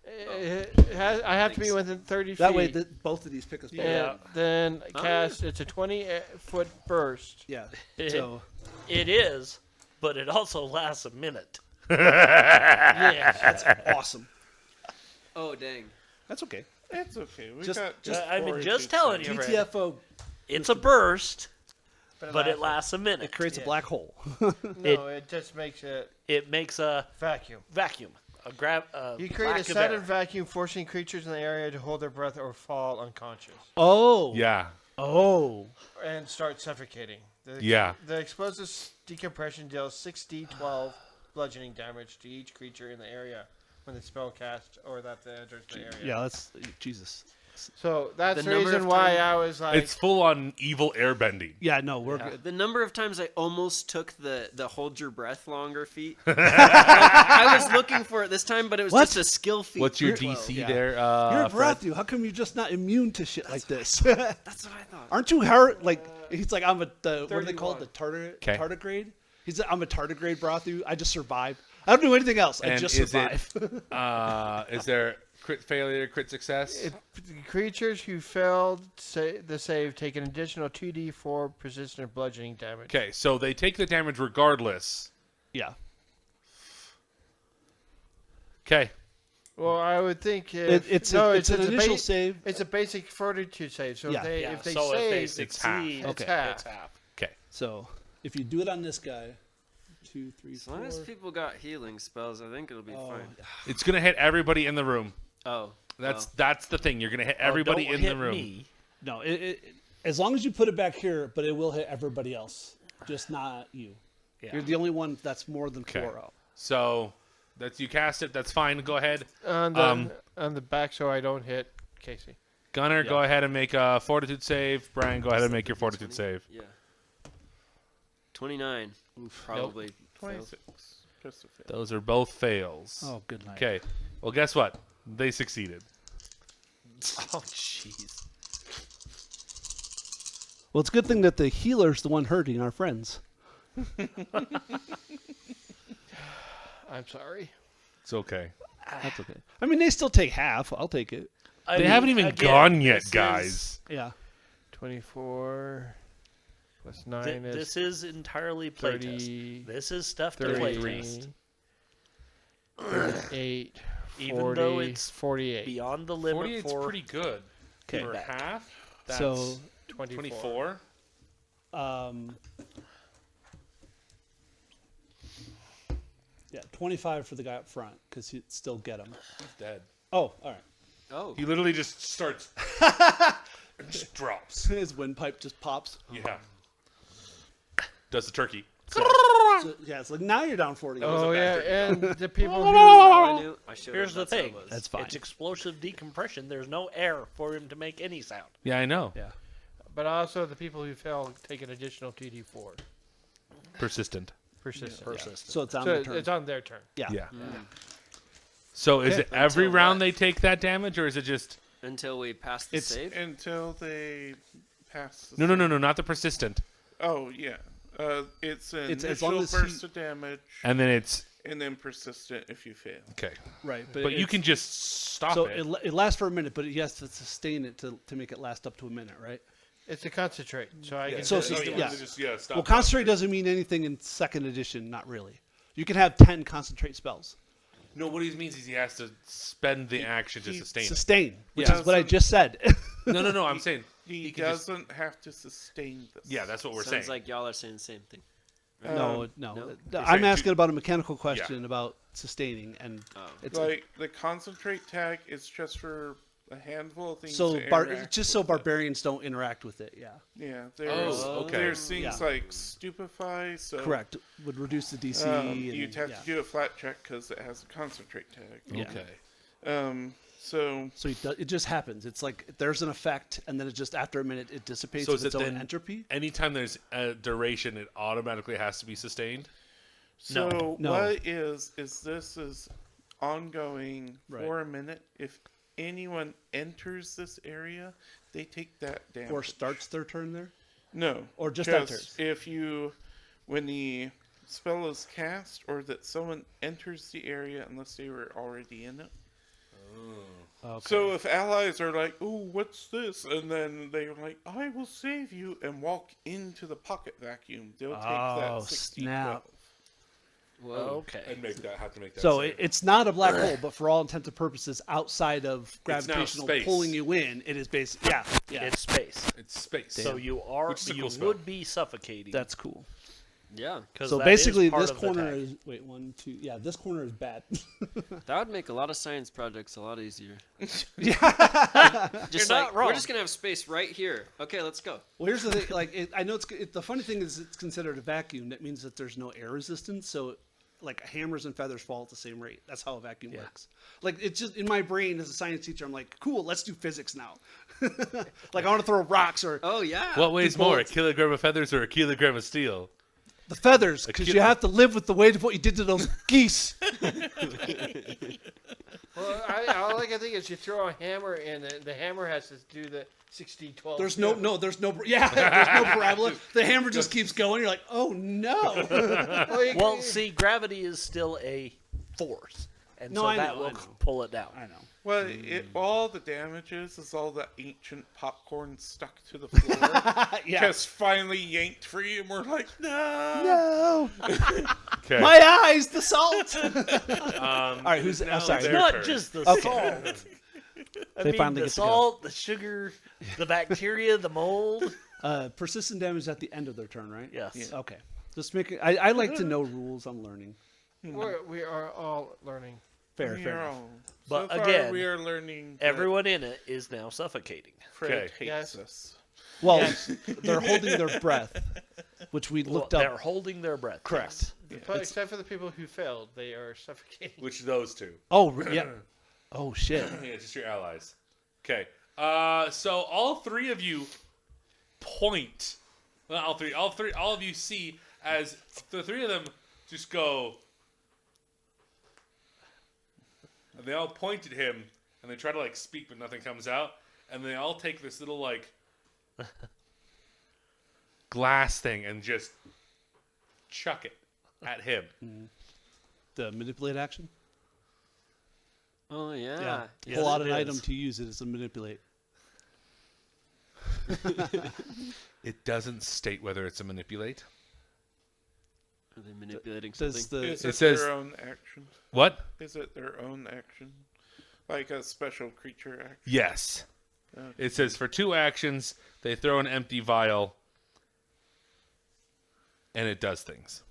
I have to be within 30 feet. That way, both of these pick us both. Yeah. Then cast. It's a 20-foot burst. Yeah. It, So it is, but it also lasts a minute. Yes. awesome. Oh dang. That's okay. It's okay. We Just- got I mean, fortitude just telling you, saves. Fred. GTFO. It's a burst, but lasts- it lasts a minute. It creates a black hole. No, it just makes it It makes a vacuum. vacuum. A grab. You create a lack of sudden air. vacuum, forcing creatures in the area to hold their breath or fall unconscious Oh. Yeah. Oh. and start suffocating. Yeah. The explosive decompression deals 6d12 bludgeoning damage to each creature in the area when the spell cast or that enters the area. Yeah. That's Jesus. So that's The the number reason of why time- I was like, It's full on evil airbending. Yeah. No, we're good. The number of times I almost took the hold your breath longer feat. I was looking for it this time, but it was What? just a skill feat. What's your for 12. DC yeah. there? You're a Fred? Brathu. How come you're just not immune to shit like this? That's what I thought. Aren't you hurt? Like he's like I'm a what do they call it? 31. The tardigrade. He's like, I'm a tardigrade Brathu. I just survive. I don't do anything else. I And just is survive. Is there crit failure, crit success? creatures who failed the save take an additional 2d4 persistent bludgeoning damage. Okay, so they take the damage regardless. yeah. Okay. Well, I would think It's an initial save. It's a basic fortitude save. So Yeah. if they so if they save, It's half. succeed, Okay. half. it's half. Okay. So if you do it on this guy, 2, 3, As long as people got healing spells, I think it'll be fine. It's gonna hit everybody in the room. Oh. That's the thing. You're gonna hit everybody Don't in the hit room. Me. No, as long as you put it back here, but it will hit everybody else, just not you. Yeah. You're the only one that's more than Okay. 4 out. So that's you cast it. That's fine. Go ahead. On the back, so I don't hit Casey. Gunner, go ahead and make a fortitude save. Brian, go ahead and make your fortitude save. Yeah. 29. Probably. fails. 26. Just a fail. Those are both fails. Oh, good night. Okay. Well, guess what? They succeeded. Oh, jeez. Well, it's a good thing that the healer's the one hurting our friends. I'm sorry. It's okay. That's okay. I mean, they still take half. I'll take it. They haven't even gone yet, guys. Yeah. 24 plus 9 is This is entirely 30, playtest. This is stuff to 33, playtest. 38, Even 40, though it's 48, beyond the limit 48's for pretty good. Okay. For half, that's So, 24. yeah, 25 for the guy up front because he'd still get him. He's dead. Oh, all right. Oh. He literally just starts. Just drops. His windpipe just pops. Yeah. Does the turkey. So, yeah, it's like now you're down 40. Oh yeah, and the people who, I knew. I showed Here's him the that's how it thing. was. That's fine. It's explosive decompression. There's no air for him to make any sound. Yeah, I know. Yeah. but also the people who fell take an additional 2d4. Persistent. Persistent. Persistent. So it's on So the turn. it's on their turn. yeah. Yeah. So is Okay. it every Until round what? they take that damage, or is it just Until we pass the It's- save. Until they pass the no, not the persistent, Oh, yeah. It's an It's as initial long as burst of damage, and then it's and then persistent if you fail. okay. Right. But you it's- can just stop So it. it lasts for a minute, but he has to sustain it to make it last up to a minute, right? It's a concentrate, so I can So just, sus- yeah. Stop. Well, concentrate doesn't mean anything in second edition, not really. You can have 10 concentrate spells. No, what he means is he has to spend the action to he- sustain it. Sustain, which Yeah. is what I just said. No. I'm saying He can just- doesn't have to sustain this. yeah, that's what we're Sounds saying. like y'all are saying the same thing. no. no. I'm saying asking to- about a mechanical question about sustaining, and Oh. it's Like the concentrate tag is just for a handful of things. so to interact just so with it. barbarians don't interact with it. Yeah, Yeah, there's okay. there's things Yeah. like stupefy. So correct. Would reduce the DC. you'd have yeah. to do a flat check because it has a concentrate tag. Yeah. Okay. So it just happens. It's like there's an effect, and then it just after a minute it dissipates So with is its it own then- entropy. Anytime there's a duration, it automatically has to be sustained. So No. what is this is ongoing Right. for a minute. If anyone enters this area, they take that damage. Or starts their turn there. No. or just enters? If you, when the spell is cast, or that someone enters the area unless they were already in it. Okay. So if allies are like, "Oh, what's this?" and then they're like, "I will save you," and walk into the pocket vacuum, they'll take Oh, that 60 snap. Whoa. Okay. And have to make that. So save. it's not a black hole, but for all intents and purposes, outside of now gravitational space. pulling you in, it is basically yeah. It's space. it's space. So you are Which is a you cool spell. would be suffocating. That's cool. Yeah. 'cause So that basically, is part this of the corner tag. is wait 1, 2. Yeah, this corner is bad. That would make a lot of science projects a lot easier. yeah. Just You're like not wrong. we're just gonna have space right here. Okay, let's go. Well, here's the thing. Like, I know the funny thing is it's considered a vacuum. That means that there's no air resistance. So, like, hammers and feathers fall at the same rate. That's how a vacuum works. Like, it's just in my brain as a science teacher. I'm like, cool. Let's do physics now. Like, I want to throw rocks or Oh yeah. what weighs more, a bullets. kilogram of feathers or a kilogram of steel? the feathers, because you have to live with the weight of what you did to those geese. well, all I can think is you throw a hammer and the hammer has to do the 60-12. There's no there's no parabola. The hammer just keeps going. You're like, oh no. Well, see, gravity is still a force, and No, so I that know, I will know. pull it down. I know. Well, all the damages is all the ancient popcorn stuck to the floor. Yeah. Just finally yanked free, and we're like, no. No. Okay. My eyes, the salt. All right, who's? now I'm sorry. their Not turn. just the Okay. salt. I They mean, finally the get to go. salt, the sugar, the bacteria, the mold. Persistent damage at the end of their turn, right? Yes. Okay. Just make it. I like to know rules. I'm learning. We are all learning. Fair We are enough. all- But so far, again, we are learning. that Everyone in it is now suffocating. Fred Okay. hates Yes. us. Well, they're holding their breath, which we looked They're up. holding their breath. Correct. Except for the people who failed, they are suffocating. Which of those two? Oh, yeah. Oh, shit. Yeah, just your allies. Okay. So all three of you point. Not all three. All of you see as the three of them just go. And they all point at him, and they try to like speak, but nothing comes out. And they all take this little like glass thing and just chuck it at him. The manipulate action? Oh yeah. Yeah. Yes, Pull out it an item is. to use it as a manipulate. It doesn't state whether it's a manipulate. Are they manipulating something? Does the Is It it says- their own action? What? Is it their own action? Like a special creature action? Yes. Okay. It says for 2 actions, they throw an empty vial, and it does things.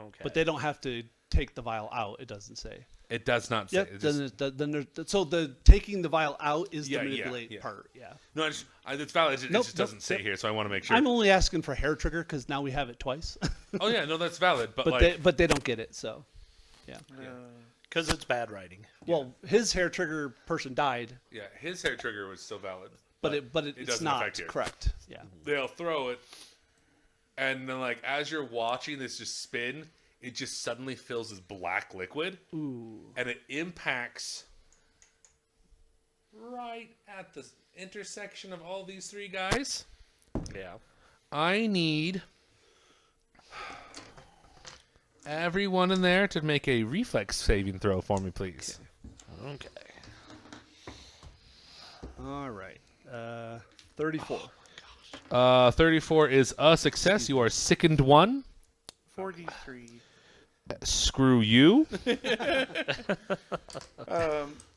Okay. but they don't have to take the vial out. It doesn't say. It does not say. Yep. It just- Then there's so the taking the vial out is Yeah, the yeah, manipulate yeah. part. Yeah. no, it's valid. It Nope, just doesn't nope, say yep. here, so I want to make sure. I'm only asking for hair trigger because now we have it twice. Oh yeah, no, that's valid. But, like, they don't get it. So Because it's bad writing. well, his hair trigger person died, yeah, his hair trigger was still valid. but it's doesn't not affect yours. correct. Yeah. They'll throw it, and then like as you're watching this just spin, it just suddenly fills with black liquid, Ooh. and it impacts right at the intersection of all these 3 guys. Yeah. I need everyone in there to make a reflex saving throw for me, please. Okay. All right. 34. 34 is a success. You are sickened 1. 43. Screw you.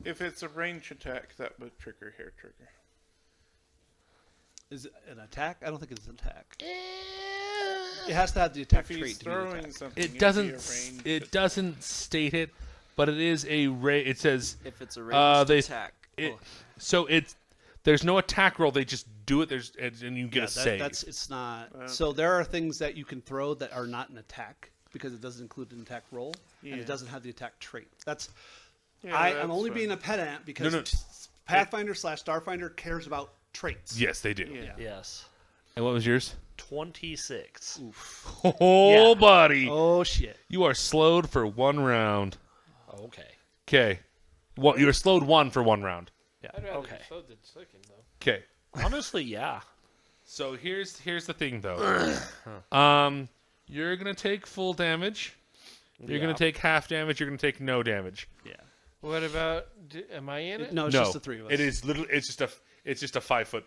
If it's a range attack, that would trigger hair trigger. Is it an attack? I don't think it's an attack. It has to have the attack If trait he's to be an throwing attack. something, It it'd doesn't. be a range It attack. doesn't state it, but it is a It says If it's a ranged they- attack. it. So it's there's no attack roll. They just do it. And you get a save. It's not. So there are things that you can throw that are not an attack because it doesn't include an attack roll and Yeah. it doesn't have the attack trait. That's Yeah, I'm that's only fine. being a pedant because No. Pathfinder / Starfinder cares about traits. Yes, they do. Yeah. Yes. And what was yours? 26. Oh, Yeah. buddy, Oh shit! you are slowed for 1 round. Okay. Okay. Well, you're slowed 1 for 1 round. I'd rather Okay. be slowed than sickened, though. Okay. Honestly, yeah. So here's the thing though. You're gonna take full damage. You're gonna Yeah. take half damage. You're gonna take no damage. Yeah. What about? Am I in it? No, it's no, just the 3 of us. it is literally. It's just a 5-foot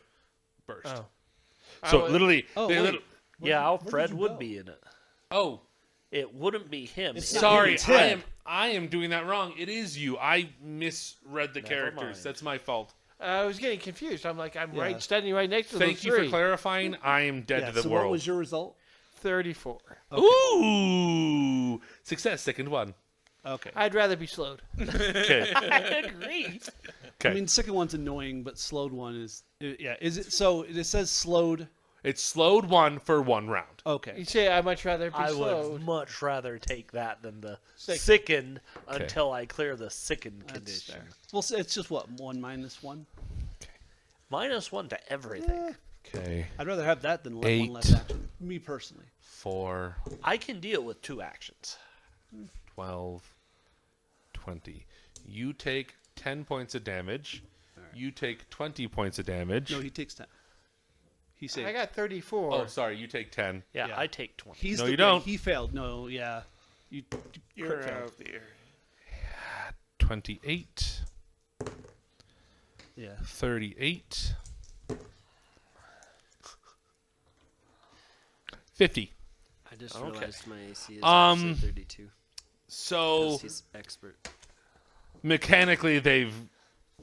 burst. Oh. So I would- literally, Oh, they wait. lit- Yeah, where did Alfred you would go? be in it. oh, It wouldn't be him. It's It not would sorry, be it's I him. am doing that wrong. It is you. I misread the Never characters. mind. That's my fault. I was getting confused. I'm like, I'm Yeah. right, standing right next to Thank those you 3. for clarifying. I am dead Yeah, to the so world. what was your result? 34. Ooh, success. Second one. Okay. I'd rather be slowed. Okay. I agree. Okay. I mean, second one's annoying, but slowed one is yeah. Is it so? It says slowed. It's slowed 1 for 1 round. Okay. You say I'd much rather be I slowed. would much rather take that than the Sickened. sickened until I clear the sickened That's condition. fair. Well, it's just what 1 minus 1. -1 to everything. Okay. I'd rather have that than let 8. 1 less action. Me personally. 4, I can deal with 2 actions. 12, 20. You take 10 points of damage. You take 20 points of damage. No, he takes 10. He saved. I got 34. Oh, sorry. You take 10. Yeah, Yeah. I take 20. He's No, the, you don't. He failed. No, yeah. You You're crit out failed. of the area. 28, Yeah. 38, 50. I just Okay. realized my AC is Um, 32. So 'Cause he's expert. mechanically,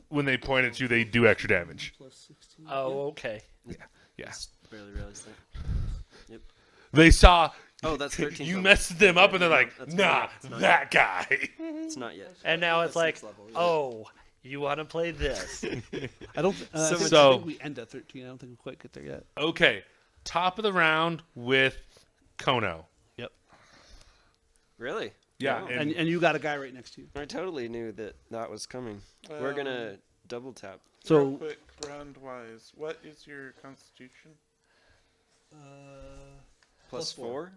when they point at you, they do extra damage. Plus 16. Oh, okay. Yeah. Just barely realized that. They saw Oh, that's 13th You level. messed them up, and they're like, That's nah, fine. It's not that guy. It's not yet. And now it's That's like, next level, yeah. oh, you want to play this? I don't. I So- think we end at 13. I don't think we quite get there yet. Okay, top of the round with Kono. Yep. Really? Yeah, Oh. And you got a guy right next to you. I totally knew that was coming. We're gonna double tap. So Real quick, round wise, what is your constitution? Plus 4?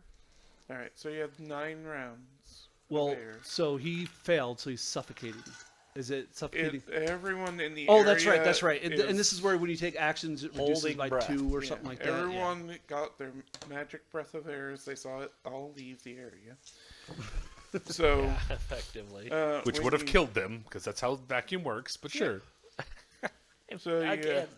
All right, so you have 9 rounds. well, of air. so he failed, so he's suffocating. Is it suffocating? Everyone in the Oh, area that's right. That's right. is- And this is where when you take actions, it reduces Holding by breath. 2 or yeah, something like that. Yeah. Everyone got their magic breath of air as they saw it all leave the area. So, Effectively. which when would have you- killed them because that's how vacuum works. But sure, So you, Again,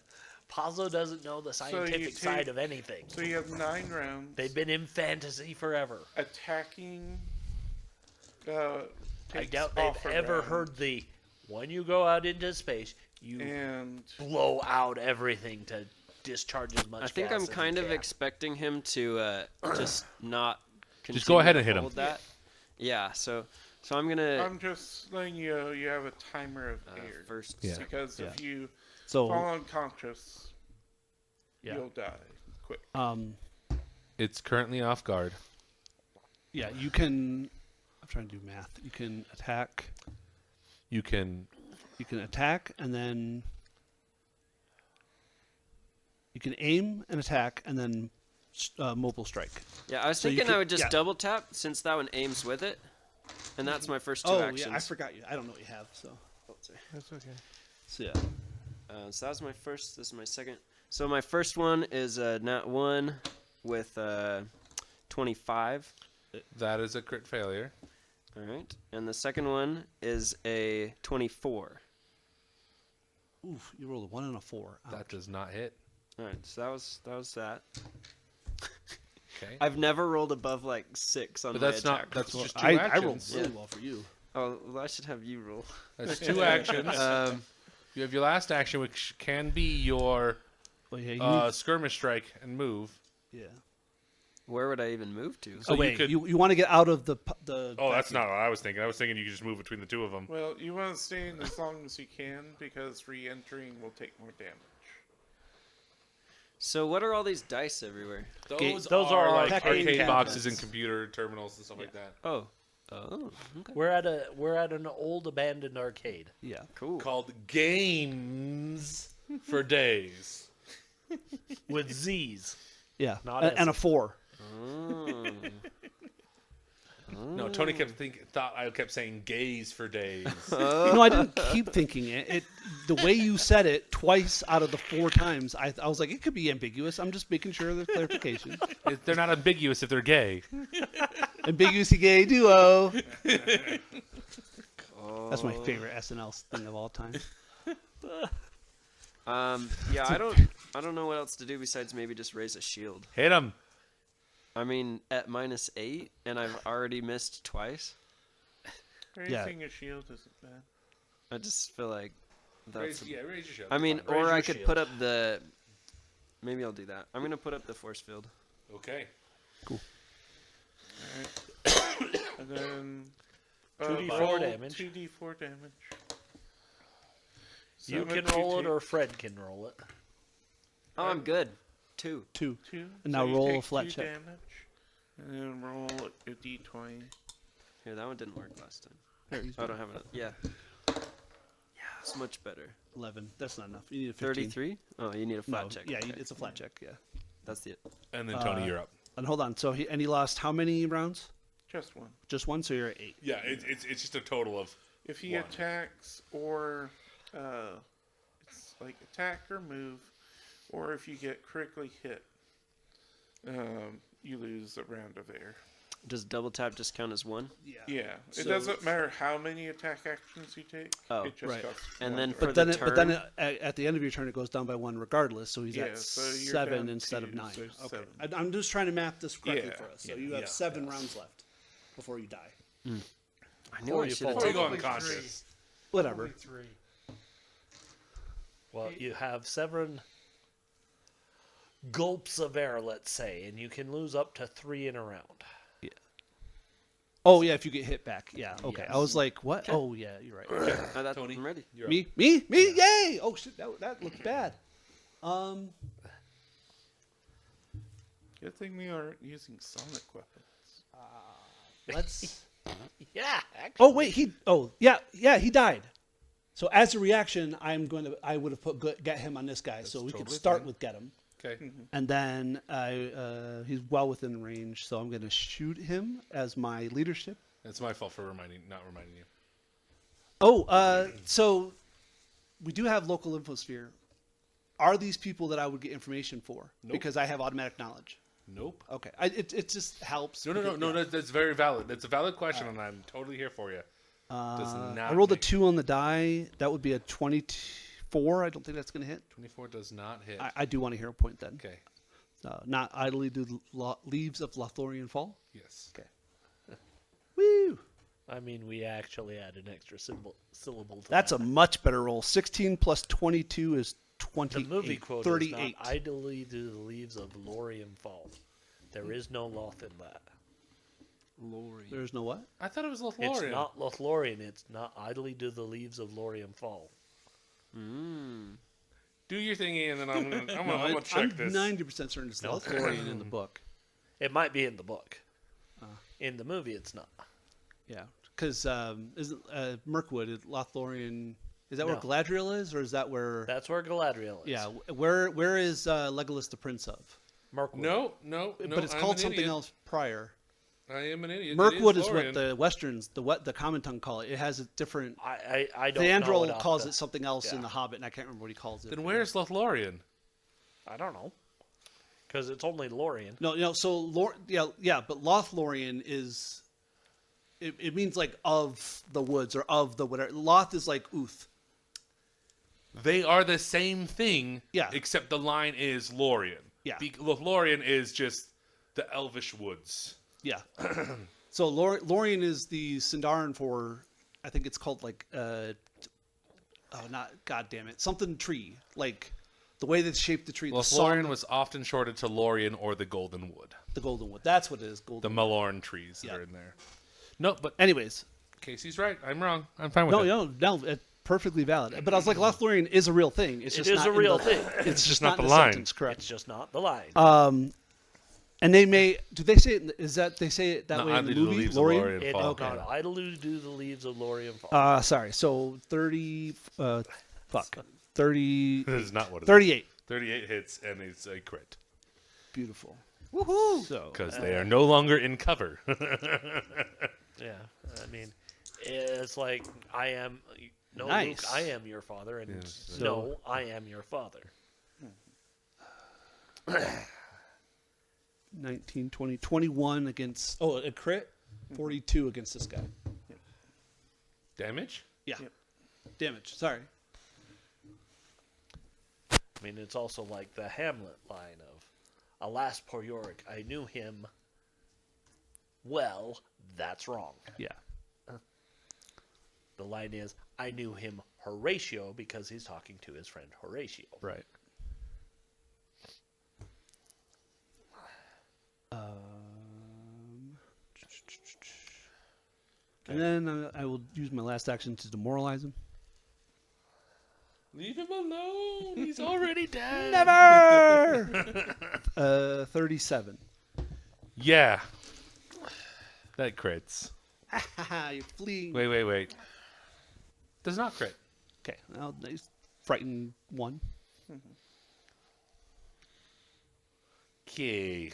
Paizo doesn't know the scientific side take- of anything. so you have 9 rounds. They've been in fantasy forever. Attacking. I Takes doubt off they've a ever round. heard the when you go out into space, you And blow out everything to discharge as much I think gas I'm as you kind of can. expecting him to just not. Just go ahead continue and hit to him. hold That. Yeah. So I'm gonna I'm just letting you know you have a timer of air. first. Yeah. Because Yeah. if you So fall unconscious, Yeah. you'll die quick. it's currently off guard. yeah, you can. I'm trying to do math. You can attack. You can You can attack and then you can aim and attack and then mobile strike. Yeah, I was So you thinking I could- would just yeah. double tap since that one aims with it, and that's my first 2 Oh actions. yeah, I forgot you. I don't know what you have. So Oh, sorry. That's okay. so yeah. So that was my first. This is my second. So my first one is nat 1 with 25. that is a crit failure. All right, and the second one is a 24. Oof, you rolled a 1 and a 4. That Ouch. does not hit. All right, so that was that. Okay, I've never rolled above like 6 on but my that's attack. not. That's just 2 I actions. rolled really Yeah. well for you. Oh, well, I should have you roll. That's 2 actions. You have your last action, which can be your Well, yeah, you skirmish strike and move. yeah. Where would I even move to? So oh wait, you could- you want to get out of the. Oh, that's not what I was thinking. I was thinking you could just move between the 2 of them. Well, you want to stay in as long as you can because re-entering will take more damage. So what are all these dice everywhere? Those are like arcade arcade boxes cabinets. and computer terminals and stuff like that. Oh, okay. We're at an old abandoned arcade. Yeah. Cool. Called Games for Days. With Z's. Yeah. Not and a S's. 4. No, Tony thought I kept saying gays for days. No, I didn't keep thinking it. The way you said it twice out of the 4 times, I was like, it could be ambiguous. I'm just making sure there's clarification. They're not ambiguous if they're gay. Ambiguously gay duo. That's my favorite SNL thing of all time. Yeah, I don't know what else to do besides maybe just raise a shield. Hit them. I mean, at -8, and I've already missed twice. Raising a shield isn't bad. I just feel like that's. Raise your shield. I mean, Fine. or your I could shield. put up the. Maybe I'll do that. I'm gonna put up the force field. Okay. And then 2d4 roll damage. 2d4 damage. So You what can do roll it take? or Fred can roll it. Oh, I'm good. 2. 2. 2. And So now you roll a take flat 2 check. damage, and then roll a d20. Here, that one didn't work last time. There, he's Oh, I don't have it. Yeah. Yeah, it's much better. 11. That's not enough. You need a 15. 33? Oh, you need a flat No, check. Yeah, Okay. it's a flat check. Yeah. That's it. And then Tony, you're up. And hold on. So he lost how many rounds? Just 1. Just 1. So you're at 8. Yeah, it's just a total of. If he 1. attacks or it's like attack or move, or if you get critically hit, you lose a round of air. Does double tap just count as 1? Yeah. Yeah, it So- doesn't matter how many attack actions you take. Oh, it just right. costs And one then to for roll. But the then, turn? at the end of your turn, it goes down by 1 regardless. So he's Yeah, at so you're 7 down instead of 2, 9. so Okay. 7. I'm just trying to map this correctly Yeah, for us. So yeah, you have yeah, 7 rounds left before you die. I knew Or I you should have fall. Before you go taken. unconscious. Whatever. 3. Well, you have 7 gulps of air, let's say, and you can lose up to 3 in a round. Oh yeah, if you get hit back. Yeah. Okay. I Yes. was like, what? Oh yeah, you're right. Tony, I'm ready. you're up. Me? Yay! Oh shit, that looked bad. Good thing we aren't using sonic weapons. Let's. Yeah. Actually. Oh wait, he died. So as a reaction, I would have get him on this guy, so we could totally start fine. with get him, Okay. and then he's well within range, so I'm going to shoot him as my leadership. It's my fault for not reminding you. Oh, so we do have local infosphere. Are these people that I would get information for? Nope. Because I have automatic knowledge. Nope. Okay, it just helps. No. because- yeah. That's very valid. That's a valid question, and I'm totally here for you. Does not I rolled a hit. 2 on the die. That would be a 24. I don't think that's going to hit. 24 does not hit. I do want a hero point then. Okay. Not idly do the leaves of Lothlorien fall. Yes. Okay. Woo! I mean, we actually add an extra syllable to That's a that. much better roll. 16 plus 22 is The 28. movie quote 38. is not idly do the leaves of Lorien fall. There is no Loth in that. Lori. There's no what? I thought it was It's Lothlorien. not Lothlorien. It's not idly do the leaves of Lorien fall. Do your thing, Ian, and I'm gonna I'm check this. 90% certain it's No. Lothlorien in the book. It might be in the book. In the movie, it's not. Yeah, because isn't Mirkwood Lothlorien? Is that where No. Galadriel is, or is that where? That's where Galadriel is. Yeah, where is Legolas the prince of? Mirkwood. No. But it's I'm called an something idiot. else prior. I am an idiot. Mirkwood It is what Lorien. the Westerns, the common tongue call it. It has a different. I don't know. Theandrel enough calls to- it something else in yeah. The Hobbit, and I can't remember what he calls it. Then where's Lothlorien? I don't know. Because it's only Lorien. No. So but Lothlorien is. It means like of the woods or of the whatever. Loth is like Uth. They are the same thing. Yeah. Except the line is Lorien. Yeah. Lothlorien is just the Elvish woods. Yeah. So Lorien is the Sindarin for, I think it's called like God damn it, something tree, like the way they shape the tree. The Lothlorien sun, was often shorted to Lorien or the Golden Wood. the golden wood. That's what it is. The Golden. Malorn trees that Yeah. are in there. No, but Anyways, Casey's right. I'm wrong. I'm fine with it. no, it's perfectly valid. But I was like, Lothlorien is a real thing. It's It just is not a in real the- thing. It's just not not the in the line. sentence, correct? It's just not the line. And they may. Do they say it? Is that they say it that Not way in the idly do the movie? leaves of Lorien? Lorien It fall. okay. Not idly do the leaves of Lorien fall. Sorry. So 30. 30. That is not what it is. 38. 38 hits, and it's a crit. Beautiful. Woohoo! So Because they are no longer in cover. Yeah, I mean, it's like I am. No, Nice. Luke, I am your father, and Yes. no, I am your father. 19, 20, 21 against. Oh, a crit. 42 against this guy. Damage? Yeah. Damage. Sorry. I mean, it's also like the Hamlet line of, "Alas, poor Yorick, I knew him well. That's wrong." Yeah. The line is, "I knew him Horatio," because he's talking to his friend Horatio. Right. And then I will use my last action to demoralize him. Leave him alone. He's already dead. Never. 37. Yeah. That crits. You're fleeing. Wait. Does not crit. Okay. Well, he's frightened one. Okay.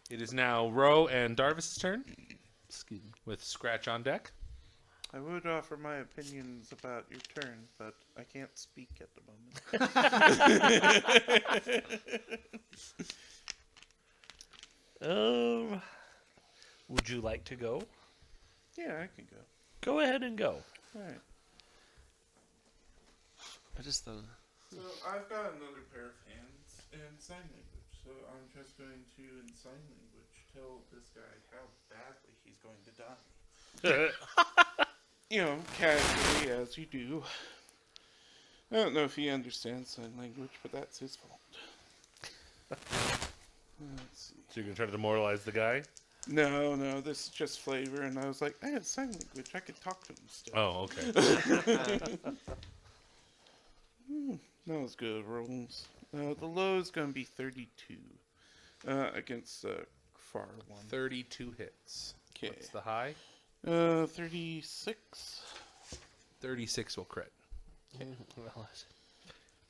It is now Ro and Darvis's turn Excuse me. with Scratch on deck. I would offer my opinions about your turn, but I can't speak at the moment. Would you like to go? Yeah, I can go. Go ahead and go. All right. I just thought. So I've got another pair of hands in sign language, so I'm just going to, in sign language, tell this guy how badly he's going to die. You know, casually, as you do. I don't know if he understands sign language, but that's his fault. Let's see. So you're going to try to demoralize the guy? No, this is just flavor. And I was like, I have sign language. I could talk to him still. Oh, okay. That was good rolls. The low is going to be 32 against the far one. 32 hits. Okay. What's the high? 36. 36 will crit.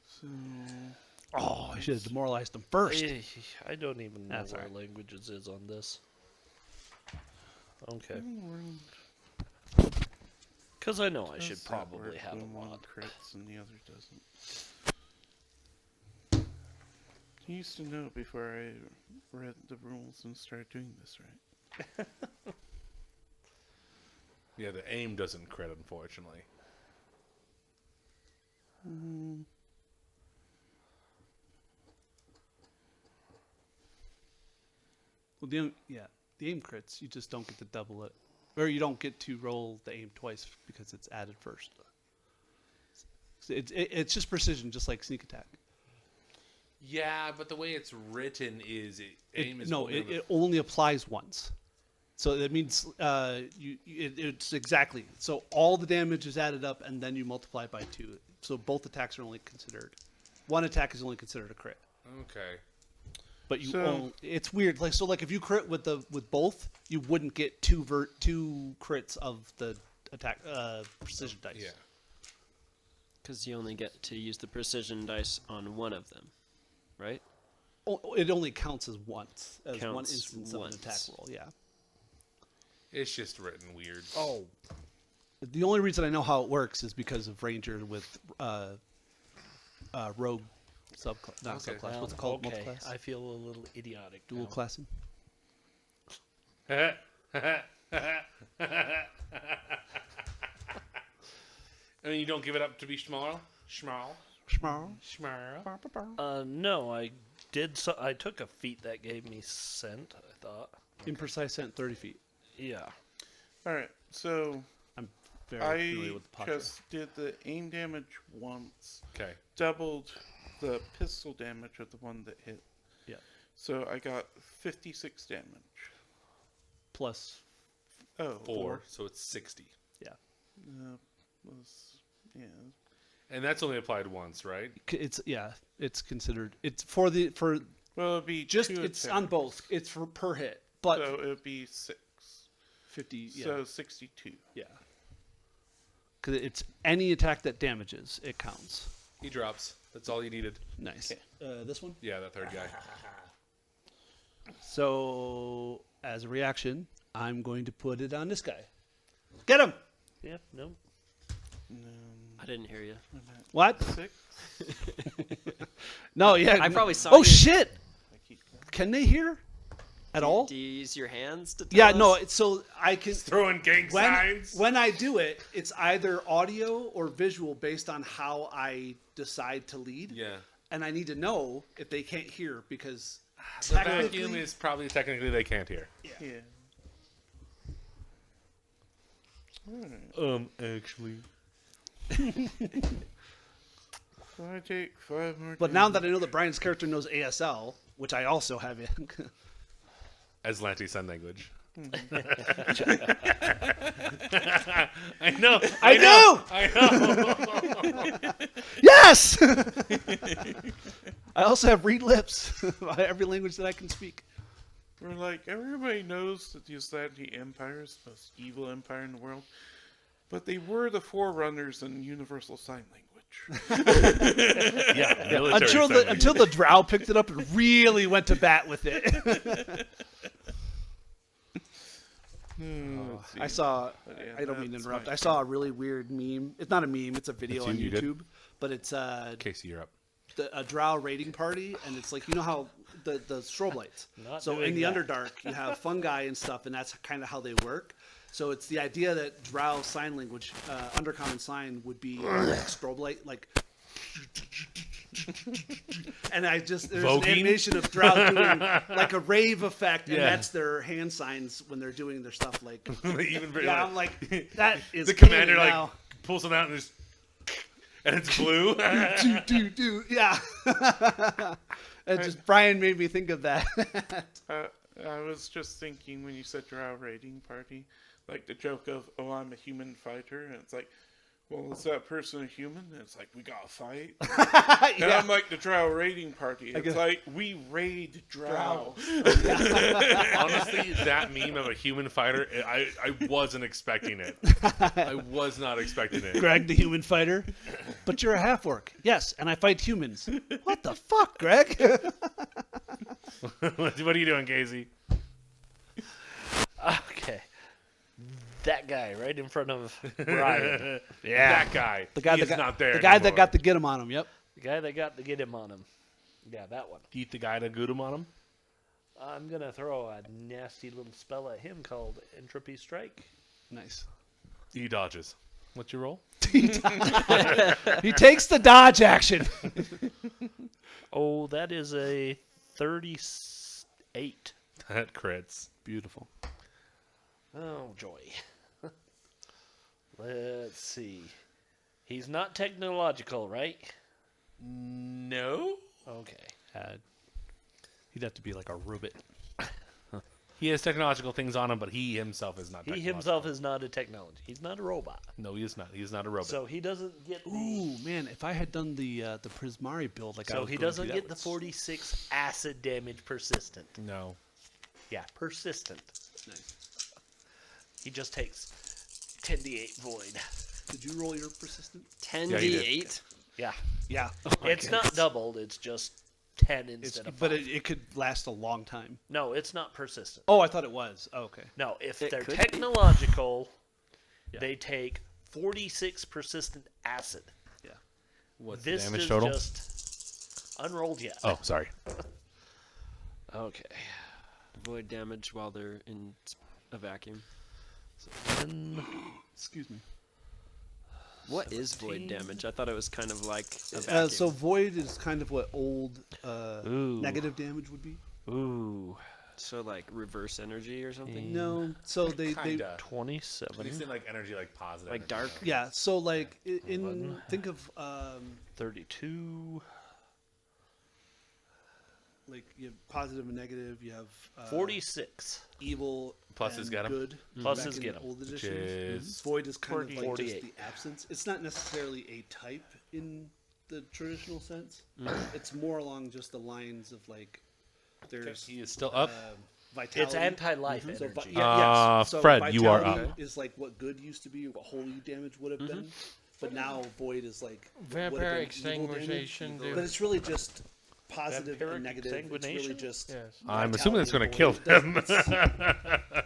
So Oh, I should have demoralized them first. I don't even know That's where alright. languages is on this. Okay. Because I know I should does that probably work have when a one lot. crits and the other doesn't. I used to know before I read the rules and started doing this, right? Yeah, the aim doesn't crit, unfortunately. Well, the aim crits. You just don't get to double it, or you don't get to roll the aim twice because it's added first. It's just precision, just like sneak attack. Yeah, but the way it's written is aim is No, only on the- it only applies once. So that means it's exactly. So all the damage is added up, and then you multiply it by 2. So both attacks are only considered. One attack is only considered a crit. Okay. But you So- it's weird. Like if you crit with both, you wouldn't get two crits of the attack precision dice. Yeah. Because you only get to use the precision dice on one of them, right? It only counts as once, as one Counts instance of an attack once. roll. Yeah. It's just written weird. Oh. The only reason I know how it works is because of Ranger with Rogue subclass. Not Okay. subclass. What's it called? Okay, Multiclass? I feel a little idiotic. Dual now. classing. I mean, you don't give it up to be Schmarl? Schmarl? Schmarl? No, I did. I took a feat that gave me scent. I thought. Imprecise scent, 30 feet. Yeah. Alright, so I'm very familiar I with the posture. just did the aim damage once, Okay. doubled the pistol damage of the one that hit. Yeah. So I got 56 damage. Plus, Oh, 4, so it's 60. yeah. Yeah. And that's only applied once, right? It's considered. It's Well, it'd be just two it's attacks. on both. It's for per hit, but So it would be 6. 50. Yeah. So 62. Yeah. Because it's any attack that damages, it counts. He drops. That's all you needed. Nice. This one. Yeah, that third guy. So as a reaction, I'm going to put it on this guy. Get him. Yeah. No. I didn't hear you. What? 6. No. Yeah. I probably saw Oh you. shit! I keep going. Can they hear? At all? Do you use your hands to tell Yeah. us? No. So I can. Throwing gang signs. When I do it, it's either audio or visual based on how I decide to lead. Yeah. And I need to know if they can't hear because The technically, vacuum is probably technically they can't hear. Yeah. Actually. So I take 5 more. But now that I know that Brian's character knows ASL, which I also have in, As Lanty sign language. I know. I know. yes. I also have read lips, every language that I can speak. We're like, everybody knows that the Atlantic Empire is the most evil empire in the world, but they were the forerunners in Universal Sign Language. Yeah. Military sign language. Until the drow picked it up and really went to bat with it. Let's see. I saw. But yeah, I don't mean to that's interrupt. my I saw a really weird meme. It's not a meme. It's a video That's on you did? YouTube. But it's Casey, you're up. a drow raiding party, and it's like, you know how the strobe lights. Not So in doing the that. Underdark, you have fungi and stuff, and that's kind of how they work. So it's the idea that drow sign language, undercommon sign, would be like strobe light, like. And there's an Voguing? animation of drow doing like a rave effect, and Yeah. that's their hand signs when they're doing their stuff. Like, Even very yeah, like- I'm like, that is the commander canon like now. pulls it out and just and it's blue. do, yeah. And just Brian made me think of that. I was just thinking when you said drow raiding party, like the joke of, oh, I'm a human fighter, and it's like, well, is that person a human? And it's like, we gotta fight. And I'm like the drow raiding party. It's like, we raid drow. Honestly, that meme of a human fighter, I wasn't expecting it. I was not expecting it. Greg, the human fighter. But you're a half-orc. Yes, and I fight humans. What the fuck, Greg? What are you doing, Casey? Okay. That guy right in front of Brian. That guy. The guy He that is got not there the guy that anymore. got the get him on him. Yep. The guy that got to get him on him. Yeah, that one. Eat the guy to good him on him. I'm going to throw a nasty little spell at him called Entropy Strike. Nice. He dodges. What's your roll? He takes the dodge action. Oh, that is a 38. That crits. Beautiful. Oh, joy. Let's see. He's not technological, right? No. Okay. He'd have to be like a Rubit. He has technological things on him, but he himself is not. He himself is not a technology. He's not a robot. No, he is not. He is not a robot. So he doesn't get the... Ooh, man, if I had done the Prismari build, like I So was he going doesn't to, get the 46 acid damage persistent. no. Yeah, persistent. Nice. He just takes 10d8 void. Did you roll your persistent? 10d8. Yeah. Yeah. It's not doubled, it's just 10 instead of 5. But it could last a long time. No, it's not persistent. Oh, I thought it was. Oh, okay. No, if It they're could be. technological, Yeah. they take 46 persistent acid. What's This the damage is total? just unrolled yet. Oh, sorry. Okay. Void damage while they're in a vacuum. 10, Excuse me. What is void 17? damage? I thought it was kind of like a vacuum. So void is kind of what old Ooh. negative damage would be. Ooh. So like reverse energy or something? No. So they Kinda. 27. He's in like energy, like positive. Like energy. dark? yeah. So like in 11. think of 32. like you have positive and negative. You have 46. evil Plus his and get 'em. good. Plus back his in get 'em. Old Which editions. is Void is kind of like 48. just the absence. It's not necessarily a type in the traditional sense. It's more along just the lines of like there's He is still up. vitality. It's anti-life So, energy. yes. So Fred, you are vitality up. is like what good used to be, what holy damage would have been, but now void is like what would've Vampire been evil damage. extinguishation, dude. But it's really just positive Vampiric and negative. It's really exsanguination? just. Yes. I'm assuming it's going to vitality kill and void. them.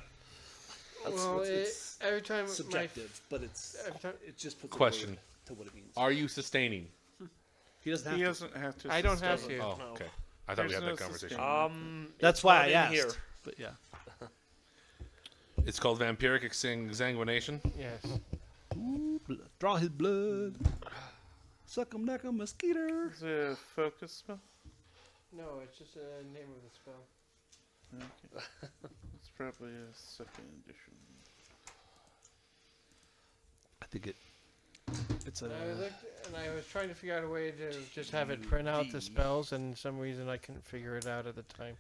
Well, it's every time subjective, but it's every time, it just puts Question. a word to what it means. Are you sustaining? He doesn't have He to. doesn't have to. I don't have sustain. to. Oh, No. okay. I thought we There's had no that conversation. sustain. That's It's why not I in asked. here. But yeah. It's called vampiric exsanguination. yes. Draw his blood. Suck him like a mosquito. Is it a focus spell? No, it's just the name of the spell. Okay. It's probably a second edition. I think it's a. And I looked, and I was trying to figure out a way to just have it print out the spells, and some reason I couldn't figure it out at the time.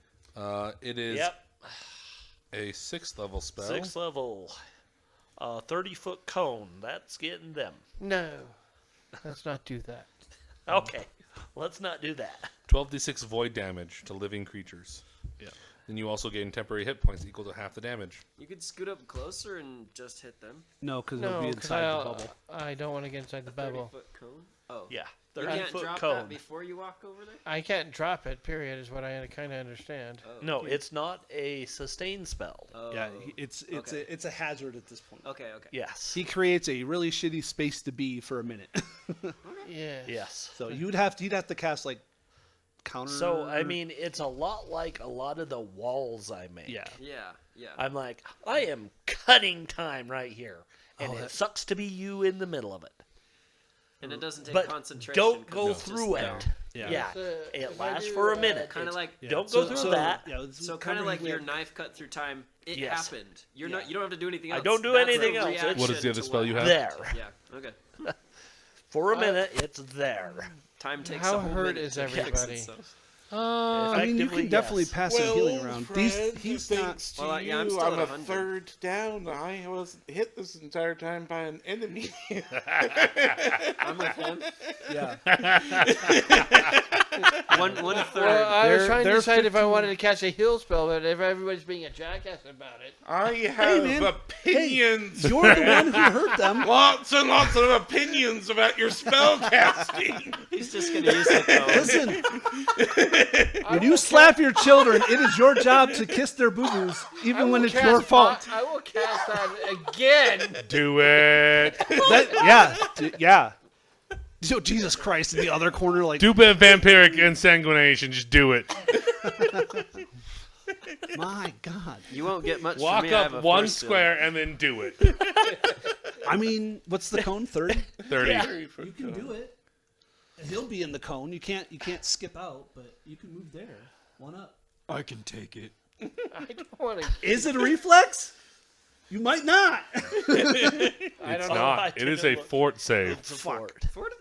It is Yep. a 6th level spell. 6th level. 30-foot cone. That's getting them. No, let's not do that. Okay. Let's not do that. 12d6 void damage to living creatures. Yeah. Then you also gain temporary hit points equal to half the damage. You could scoot up closer and just hit them. No, because it'll No, be 'cause inside the bubble. I don't want to get inside the bubble. 30-foot cone? Oh. Yeah. You can't 30-foot drop cone. that before you walk over there? I can't drop it. Period. Is what I kind of understand. Oh. No, it's not a sustain spell. Oh. Yeah, it's okay. it's a hazard at this point. Okay, okay. Yes. He creates a really shitty space to be for a minute. Yeah. Yes. So you'd have to cast like counter. So, I mean, it's a lot like a lot of the walls I make. yeah. Yeah, yeah. I'm like, I am cutting time right here. And Oh, it that- sucks to be you in the middle of it. And it doesn't take But concentration. don't 'cause go it's just through there. it. Yeah. Yeah. So It if I lasts do, for a minute. Kind of It's- like, Yeah. Don't go through that. Yeah, so kind of like your knife cut through time. It Yes. happened. You're Yeah. not. You don't have to do anything I else. don't do That's anything a else. It's- reaction What is the other to spell what you have? There. Yeah. Okay. For a minute, it's there. Time takes How a whole hurt minute is to fix everybody? itself. I mean, you Effectively, can definitely yes. pass some healing around. Friend, He's not. thanks to Well, you, yeah, I'm still I'm at a 100. third down. I was hit this entire time by an enemy. I'm with him. Yeah. One Well, third. I was trying to they're decide if I 15. wanted to catch a heal spell, but if everybody's being a jackass about it. I have man. opinions. You're the one who hurt them. Lots and lots of opinions about your spell casting. He's just gonna use the phone. Listen, when you slap your children, it is your job to kiss their boo-boos, even when it's your fault. I will cast that again. Do it. Yeah. So Jesus Christ in the other corner, like, Do bit vampiric insanguination. Just do it. my God. You won't get much Walk from me. I have up a one force field. square and then do it. I mean, what's the cone? 30? 30. You can do it. He'll be in the cone. You can't skip out, but you can move there. One up. I can take it. I don't want to. Is it a reflex? You might not. It's not. It is a fort save. It's a fort.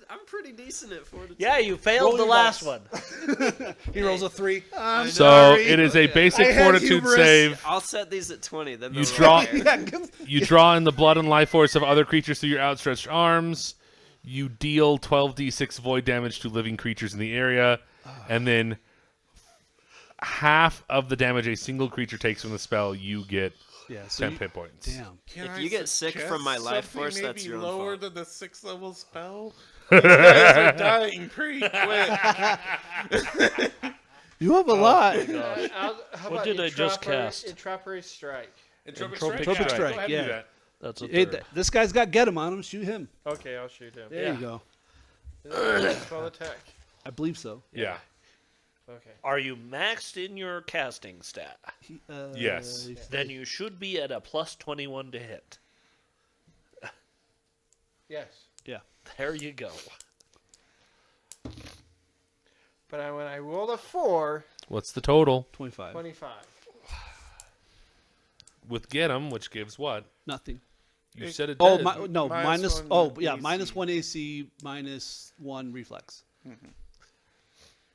I'm pretty decent at fortitude. Yeah, you failed Roll the your last dice. one. He rolls a 3. I'm So sorry. it is a basic I had fortitude hubris. save. I'll set these at 20. Then You they'll draw. roll higher. Yeah, give- You draw in the blood and life force of other creatures through your outstretched arms. You deal 12d6 void damage to living creatures in the area, and then half of the damage a single creature takes from the spell, you get yeah, so 10 hit points. Damn. Can If I you get sick suggest from my life something force, that's maybe your own lower fault. than the 6th level spell. Those guys are dying pretty quick. You have a lot. How What about did I just cast? Entropic strike. Entropic strike, yeah. That's a Hey, third. this guy's got get him on him. Shoot him. Okay, I'll shoot him. There you go. Spell attack. I believe so. Yeah. Okay. Are you maxed in your casting stat? He, Yes. Then you should be at a plus 21 to hit. Yes. There you go. But when I rolled a 4, What's the total? 25. 25. With get 'em, which gives what? Nothing. You said it Oh, did. no, Minus minus. one Oh, yeah, AC. minus 1 AC, minus 1 reflex.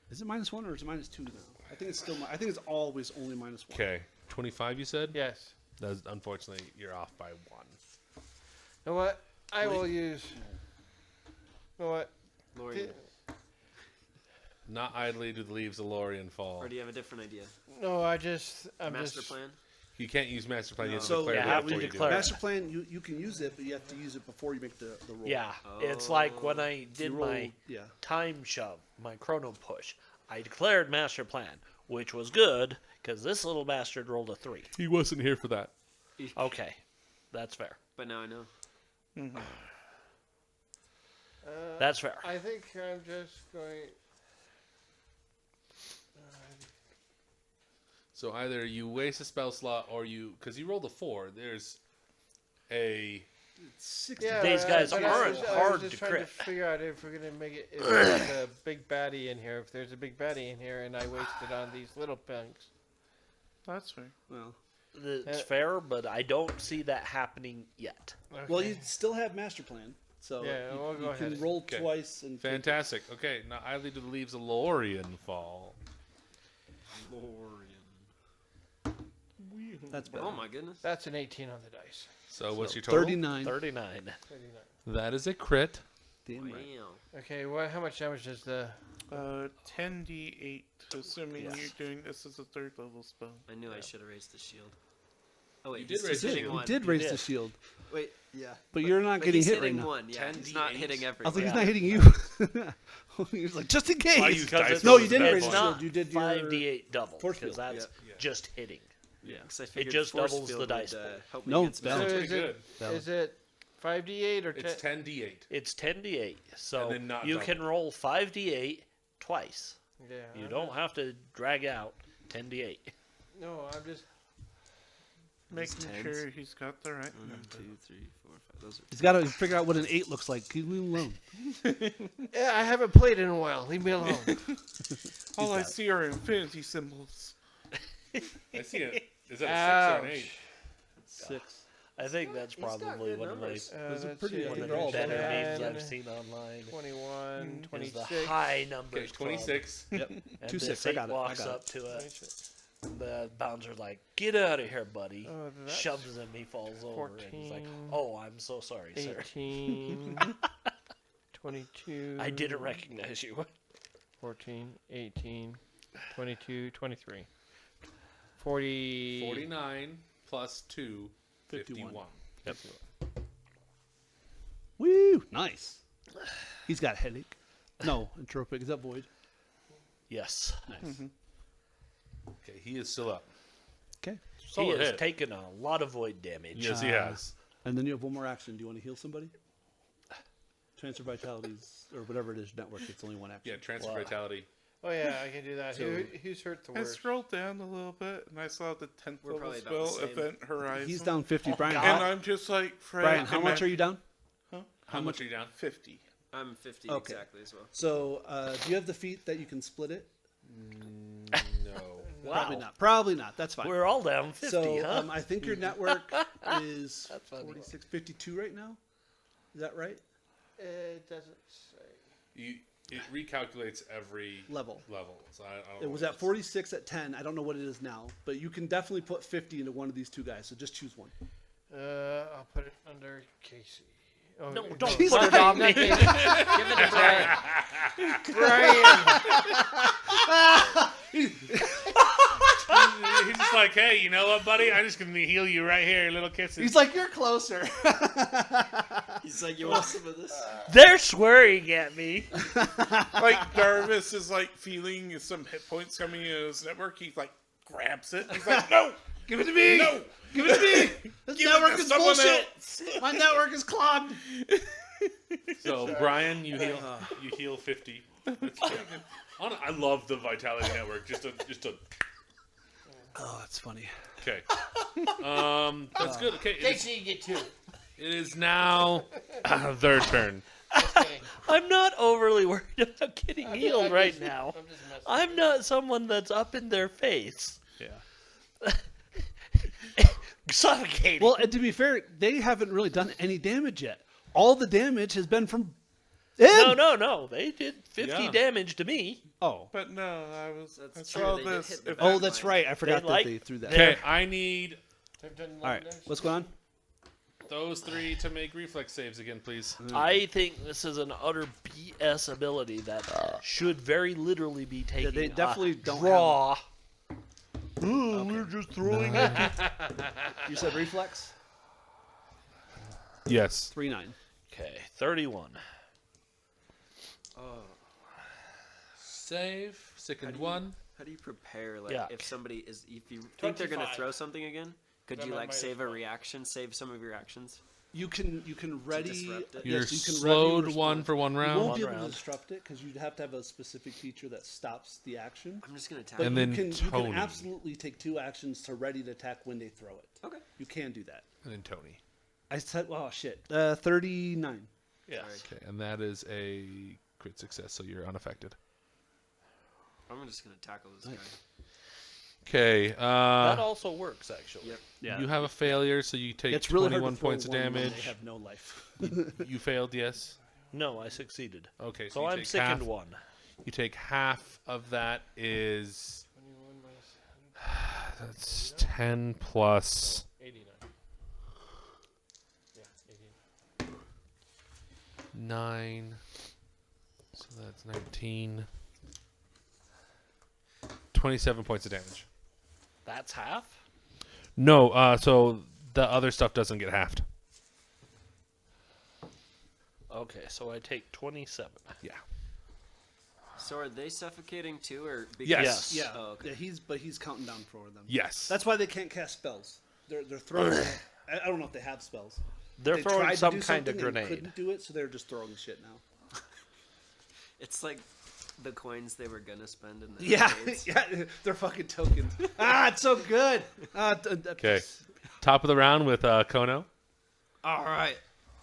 Is it minus 1 or is it minus 2 now? I think it's still. I think it's always only minus 1. Okay. 25, you said? Yes. That's, unfortunately, you're off by 1. You know what? I will use. You know what? Lori, Not idly do the leaves of Lorien fall. or do you have a different idea? No, I'm just. Master plan? You can't use master plan. You have to So declare yeah, it have before to you do declare it. it. Master plan, you can use it, but you have to use it before you make the roll. Yeah, it's like when I did You roll, my yeah. time shove, my chrono push. I declared master plan, which was good because this little bastard rolled a 3. He wasn't here for that. Okay, that's fair. But now I know. That's fair. I think I'm just going. So either you waste a spell slot or you, because you rolled a 4. There's a Yeah, These guys but aren't I was hard just to trying crit. to figure out if we're gonna make it. If there's a big baddie in here. If there's a big baddie in here, and I wasted on these little punks. That's fair. Well, It's fair, but I don't see that happening yet. Okay. well, you still have master plan, so Yeah, we'll go you ahead. can roll Okay. twice and take it. fantastic. Okay, now idly do the leaves of Lorien fall. That's better. Oh my goodness. That's an 18 on the dice. So what's your total? 39. 39. 39. That is a crit. Damn right. Wow. Okay, how much damage does the? 10d8, assuming you're doing this as a 3rd level spell. I knew I should have raised the shield. Oh wait, You he's did just raise the hitting shield. You one. did raise did. the shield, Wait, yeah. but you're not But getting he's hit right hitting now. one. Yeah, he's not 10d8. hitting I everything. was like, he's not hitting you. He was like, just in I case. used Because dice it's- No, rolls you as didn't bad raise It's the boy. shield. not You did your 5d8 double force because field. that's Yeah. just hitting. Yeah, 'cause I figured just force doubles the field dice would, pool. help me No, against Val. That's magic. pretty good. Is it 5d8 or 10? It's 10d8. It's 10d8, so And then not you double. can roll 5d8 twice. Yeah. You don't have to drag out 10d8. No, I'm just. Making tens. sure he's got the right 1, number. 2, 3, 4, 5. Those are He's got to figure out what an 8 looks like. Leave him alone. Yeah, I haven't played in a while. Leave me alone. All I see are infinity symbols. I see it. Is that a 6 or an 8? 6. I think that's He's got probably good one of my numbers. Those are let's pretty- see, I one think of they're the all better better. memes I've seen online. 21, Is 26. the high numbers. Okay, 26. Yep. And 2-6. this I eight got it. I walks got it. up to it. The bouncer's like, "Get out of here, buddy!" Oh, that's Shoves him. He falls over, and he's like, 14, "Oh, I'm so sorry, sir. 18, 22. I didn't recognize you." 14, 18, 22, 23. 40. 49 plus 2, 51. 51. Woo! Nice. He's got headache. No, entropic. Is that void? Yes, Nice. Okay, he is still up. Okay. he Solid has hit. taken a lot of void damage. Yes, he has. And then you have one more action. Do you want to heal somebody? Transfer vitalities or whatever it is. Network. It's only one action. Yeah, transfer Wow. vitality. Oh, yeah, I can do that. So- Who's hurt the I worst? scrolled down a little bit and I saw the 10th We're level probably about the spell, same. Event Horizon. He's down 50. Brian. God. And How, I'm just like, Brian, how much are you down? How much are you down? 50. I'm 50 Okay. exactly as well. So, do you have the feat that you can split it? No. Wow. Probably not. Probably not. That's fine. We're all down 50, so, huh? I think your network is That's funny. 46, 52 right now. Is that right? It doesn't say. It recalculates every Level. So I don't It know was what at 46 at 10. I don't know what it is now, but you can definitely put 50 into one of these two guys. So just choose one. I'll put it under Casey. Oh, No, no. don't He's put it like- on me. Give it to Brian. He's just like, hey, you know what, buddy? I'm just going to heal you right here, little kisses. He's like, you're closer. He's like, you want some of this? They're swearing at me. Like, Darvis is like feeling some hit points coming in his network. He like grabs it. He's like, no! Give it to me. No! Give it to me. This Give network it to is someone bullshit. else! My network is clogged. So, Brian, you heal 50. That's good. I love the Vitality Network. Just a. Oh, that's funny. Okay. That's good. Okay. Casey, you get two. It is now their turn. I'm not overly worried about getting healed right now. I'm just messing. I'm not someone that's up in their face. Yeah. Suffocating. Well, and to be fair, they haven't really done any damage yet. All the damage has been from him. No. They did 50 Yeah. damage to me. Oh. But no, I That's saw true, they did this. hit the event- Oh, that's right. I forgot They that like- they threw that. Okay, I need They've done All right. Londoners. What's going on? those 3 to make reflex saves again, please. I think this is an utter BS ability that should very literally be taking they definitely don't draw. We're just throwing it. You said reflex? Yes. 3-9. Okay, 31. Oh, Save. Sickened 1. how do you prepare? Like, Yuck. if somebody is, if you think they're gonna 25. throw something again, could Then you I like might save as a well. reaction? Save some of your actions. You can ready. disrupt it? You're yes, you can slowed ready 1 for 1 You round. won't be One able to round. disrupt it because you'd have to have a specific feature that stops the action. I'm just gonna attack. But And you then can Tony. absolutely take 2 actions to ready to attack when they throw it. Okay. You can do that. And then Tony. I said, oh shit, 39. Yes. Okay, and that is a crit success, so you're unaffected. I'm just gonna tackle this guy. Okay, That also works, actually. Yep. Yeah, you have a failure, so you take it's really hard 21 to throw points of one when damage. They have no life. You failed, yes? No, I succeeded. Okay, so So you I'm take sickened half. 1. You take half of that is 21 minus that's 10 plus 89. Yeah, 89. 9. So that's 19. 27 points of damage. That's half? No, so the other stuff doesn't get halved. Okay, so I take 27. Yeah. So are they suffocating too, or Yes. Yeah, Oh, okay. yeah, but he's counting down for them. Yes. That's why they can't cast spells. They're throwing. I don't know if they have spells. They're They throwing tried to some do kind of something and grenade. Couldn't do it, so they're just throwing shit now. It's like the coins they were gonna spend in the Yeah, arcades. yeah, they're fucking tokens. It's so good. Okay. Top of the round with Kono. All right.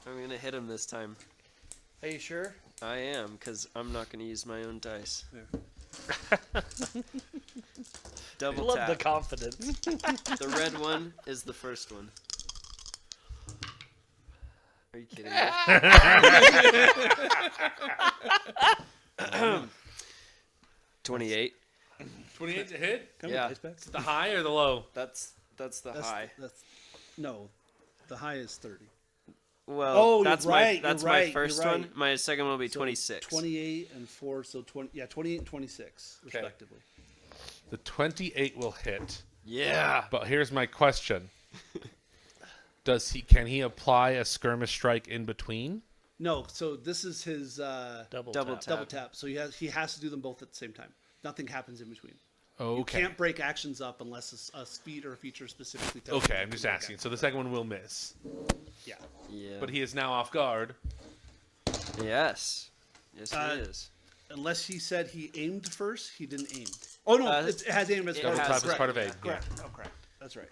I'm gonna hit him this time. Are you sure? I am, because I'm not gonna use my own dice. I Double love tap. the confidence. The red one is the first one. Are you kidding me? 28. 28 to hit? Come Yeah. on, dice back. The high or the low? That's the high. No, the high is 30. Well, Oh, that's you're my right, that's you're my right, first you're one. right. My second one will be So 26. 28 and 4, so 20. Yeah, 28 and 26, respectively. The 28 will hit. Yeah. But here's my question. Can he apply a skirmish strike in between? No, so this is his Double Double tap. tap. double tap. So he has to do them both at the same time. Nothing happens in between. Okay. You can't break actions up unless a feat or a feature specifically tells you Okay, you I'm just can break asking. actions So the up. second one will miss. Yeah. Yeah. But he is now off guard. Yes. Yes, Uh, he is. Unless he said he aimed first, he didn't aim. Oh, no, it has aim as it part of has- it. Tap is part of aim. Correct. Oh, correct. That's right.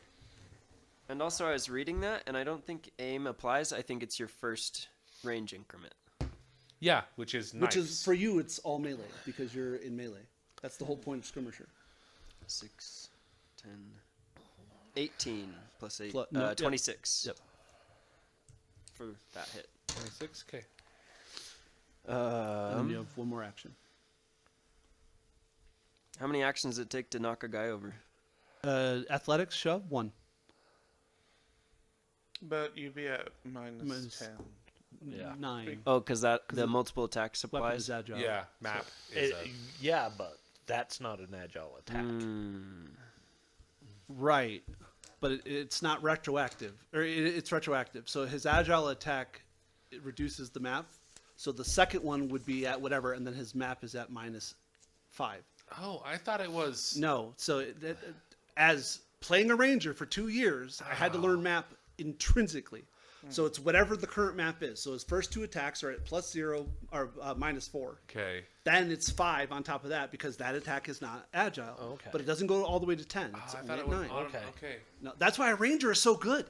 And also, I was reading that, and I don't think aim applies. I think it's your first range increment. Yeah, which is nice. Which is, for you, it's all melee because you're in melee. That's the whole point of Skirmisher. 6, 10, 18 plus 8, Plus- no, yep. 26. Yep. For that hit. 26. Okay. And then you have one more action. How many actions does it take to knock a guy over? Athletics, shove, 1. But you'd be at minus Minus- 10. Yeah. 9. Oh, because the the multiple attacks Weapon is applies. agile. Yeah, map is Yeah, but that's not an agile attack. Right. But it's not retroactive. Or it's retroactive. So his agile attack, it reduces the map. So the second one would be at whatever, and then his map is at -5. Oh, I thought it was. No. So as playing a ranger for 2 years, I had to learn map intrinsically. So it's whatever the current map is. So his first 2 attacks are at +0 or -4. Okay. Then it's 5 on top of that because that attack is not agile. Oh, okay. But it doesn't go all the way to 10. Oh, It's I only thought at it was. 9. Okay. Okay. No, that's why a ranger is so good.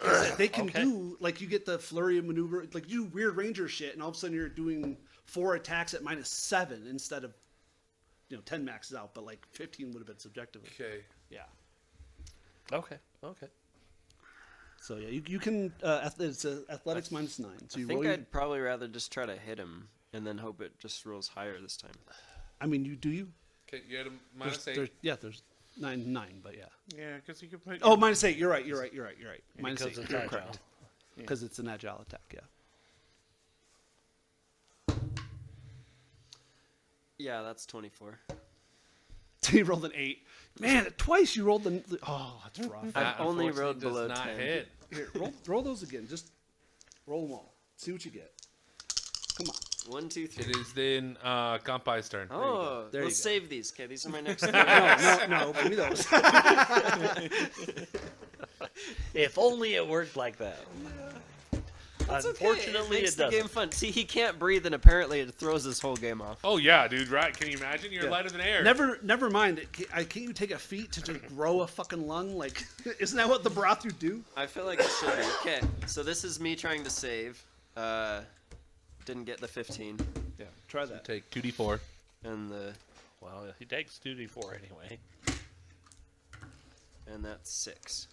Is that they can Okay. do, like, you get the flurry of maneuver, like, you do weird ranger shit, and all of a sudden you're doing 4 attacks at -7 instead of, 10 maxes out, but like 15 would have been subjectively. Okay. Yeah. Okay. Okay. So yeah, you can. It's athletics -9. So I you think roll. I'd probably rather just try to hit him and then hope it just rolls higher this time. I mean, you do you? Okay. You had a There's, -8. there's 9, but yeah. Yeah, because you could put. Oh, your- -8. You're right. -8. Because -8. it's You're agile. correct. Because it's an agile attack. Yeah. Yeah, that's 24. So you rolled an 8. Man, twice you rolled the. Oh, that's rough. That, I've only unfortunately, rolled does below not 10. hit. Here, roll those again. Just roll them all. See what you get. Come on. 1, 2, 3. It is then Gampai's turn. Oh, There you let's go. save these. Okay, these are my next. No. Give me those. If only it worked like that. Unfortunately, it makes it the doesn't. game fun. See, he can't breathe, and apparently it throws this whole game off. Oh yeah, dude. Right? Can you imagine? You're Yeah. lighter than air. Never mind. Can't you take a feat to just grow a fucking lung? Like, isn't that what the Brathu do? I feel like it should be. Okay, so this is me trying to save. Didn't get the 15, Yeah. Try that. Take 2d4. and Well, he takes 2d4 anyway. that's 6.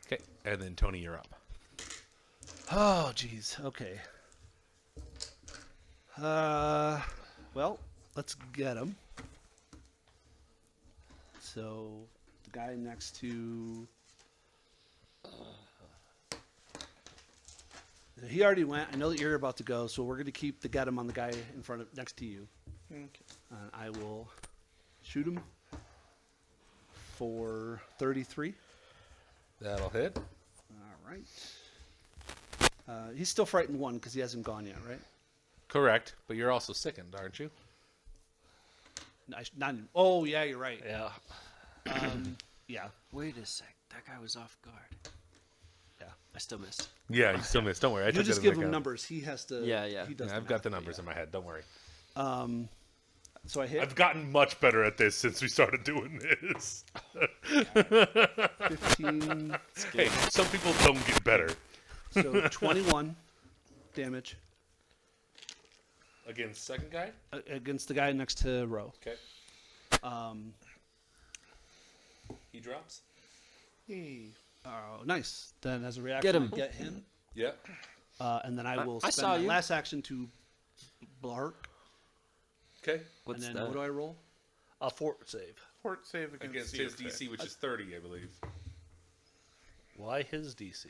Okay. And then Tony, you're up. Oh, jeez. Okay. Well, let's get him. So, the guy next to. He already went. I know that you're about to go, so we're going to keep the get him on the guy in front of next to you. Okay. I will shoot him for 33. That'll hit. All right. He's still frightened 1 because he hasn't gone yet, right? Correct. But you're also sickened, aren't you? Oh, yeah, you're right. Yeah. Yeah. Wait a sec, that guy was off guard. Yeah. I still missed. Yeah, you still missed. Don't worry. I You took just that into give him account. numbers. He has to. Yeah, yeah. He does. Yeah, I've got the numbers in my head. Don't worry. So I hit I've gotten much better at this since we started doing this. 15. Hey, some people don't get better. So 21 damage Against second guy? against the guy next to Ro. Okay. He drops? Oh, nice. Then as a reaction, Get him. I get him. Yep. and then I will I spend saw my you. last action to blark. Okay. What's and then that? what do I roll? A fort save. Fort save Against against his DC, which is 30, I believe. Why his DC?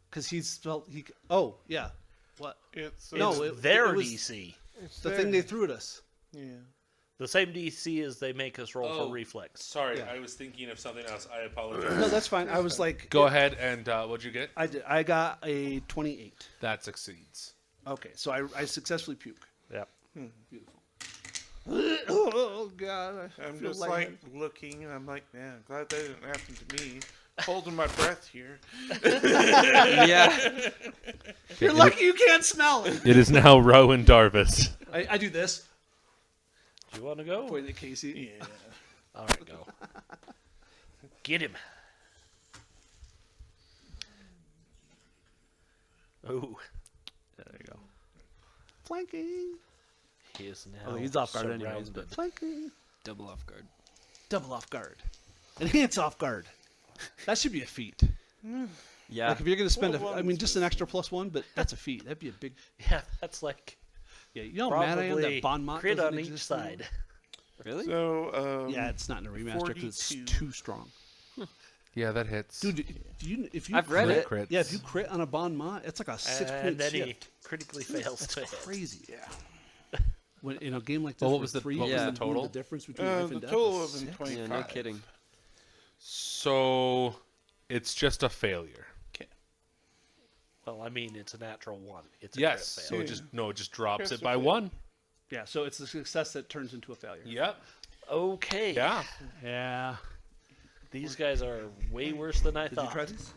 Because he's spelled he. Oh yeah, what? It's No, it's- Their it was DC. It's the there. thing they threw at us. yeah. The same DC as they make us roll Oh. for reflex. Sorry, Yeah. I was thinking of something else. I apologize. No, that's fine. I was like, Go ahead and what'd you get? I did. I got a 28. That succeeds. Okay, so I successfully puke. Yep. Beautiful. Oh god, I I'm feel just lightheaded. like looking, and I'm like, man, glad that didn't happen to me. Holding my breath here. Yeah. You're lucky you can't smell it. It is now Rowan Darvis. I do this. Do you want to go? Point at Casey. Yeah. All right, go. Get him. Ooh. There you go. Flanking. He is now. Oh, he's off guard anyways, but surrounded. flanking. Double off guard. Double off guard. Enhance off guard. That should be a feat. Yeah. Like if you're gonna spend, Well, I mean, just an extra +1, but that's a feat. That'd be a big. Yeah, that's like Yeah, you know how mad I am probably that Bon Mot crit doesn't on each exist anymore? side. Really? So, Yeah, it's not in a remaster because it's 42. too strong. Yeah, that hits. Dude, if you I've read crit, it. Crits. Yeah, if you crit on a Bon Mot, it's like a 6-point And then he shift. critically fails to hit. Crazy. Yeah. When in a game like this, Well, what where was the- three what was can the do total? The difference between life the and death. total is of sick. 25. Yeah, no kidding. So it's just a failure. Well, I mean, it's a natural one. It's a Yes. crit So fail. it just drops Just it a by fail. 1. Yeah, so it's a success that turns into a failure. Yep. Okay. Yeah. Yeah. These guys are way worse than I Did you thought. try these?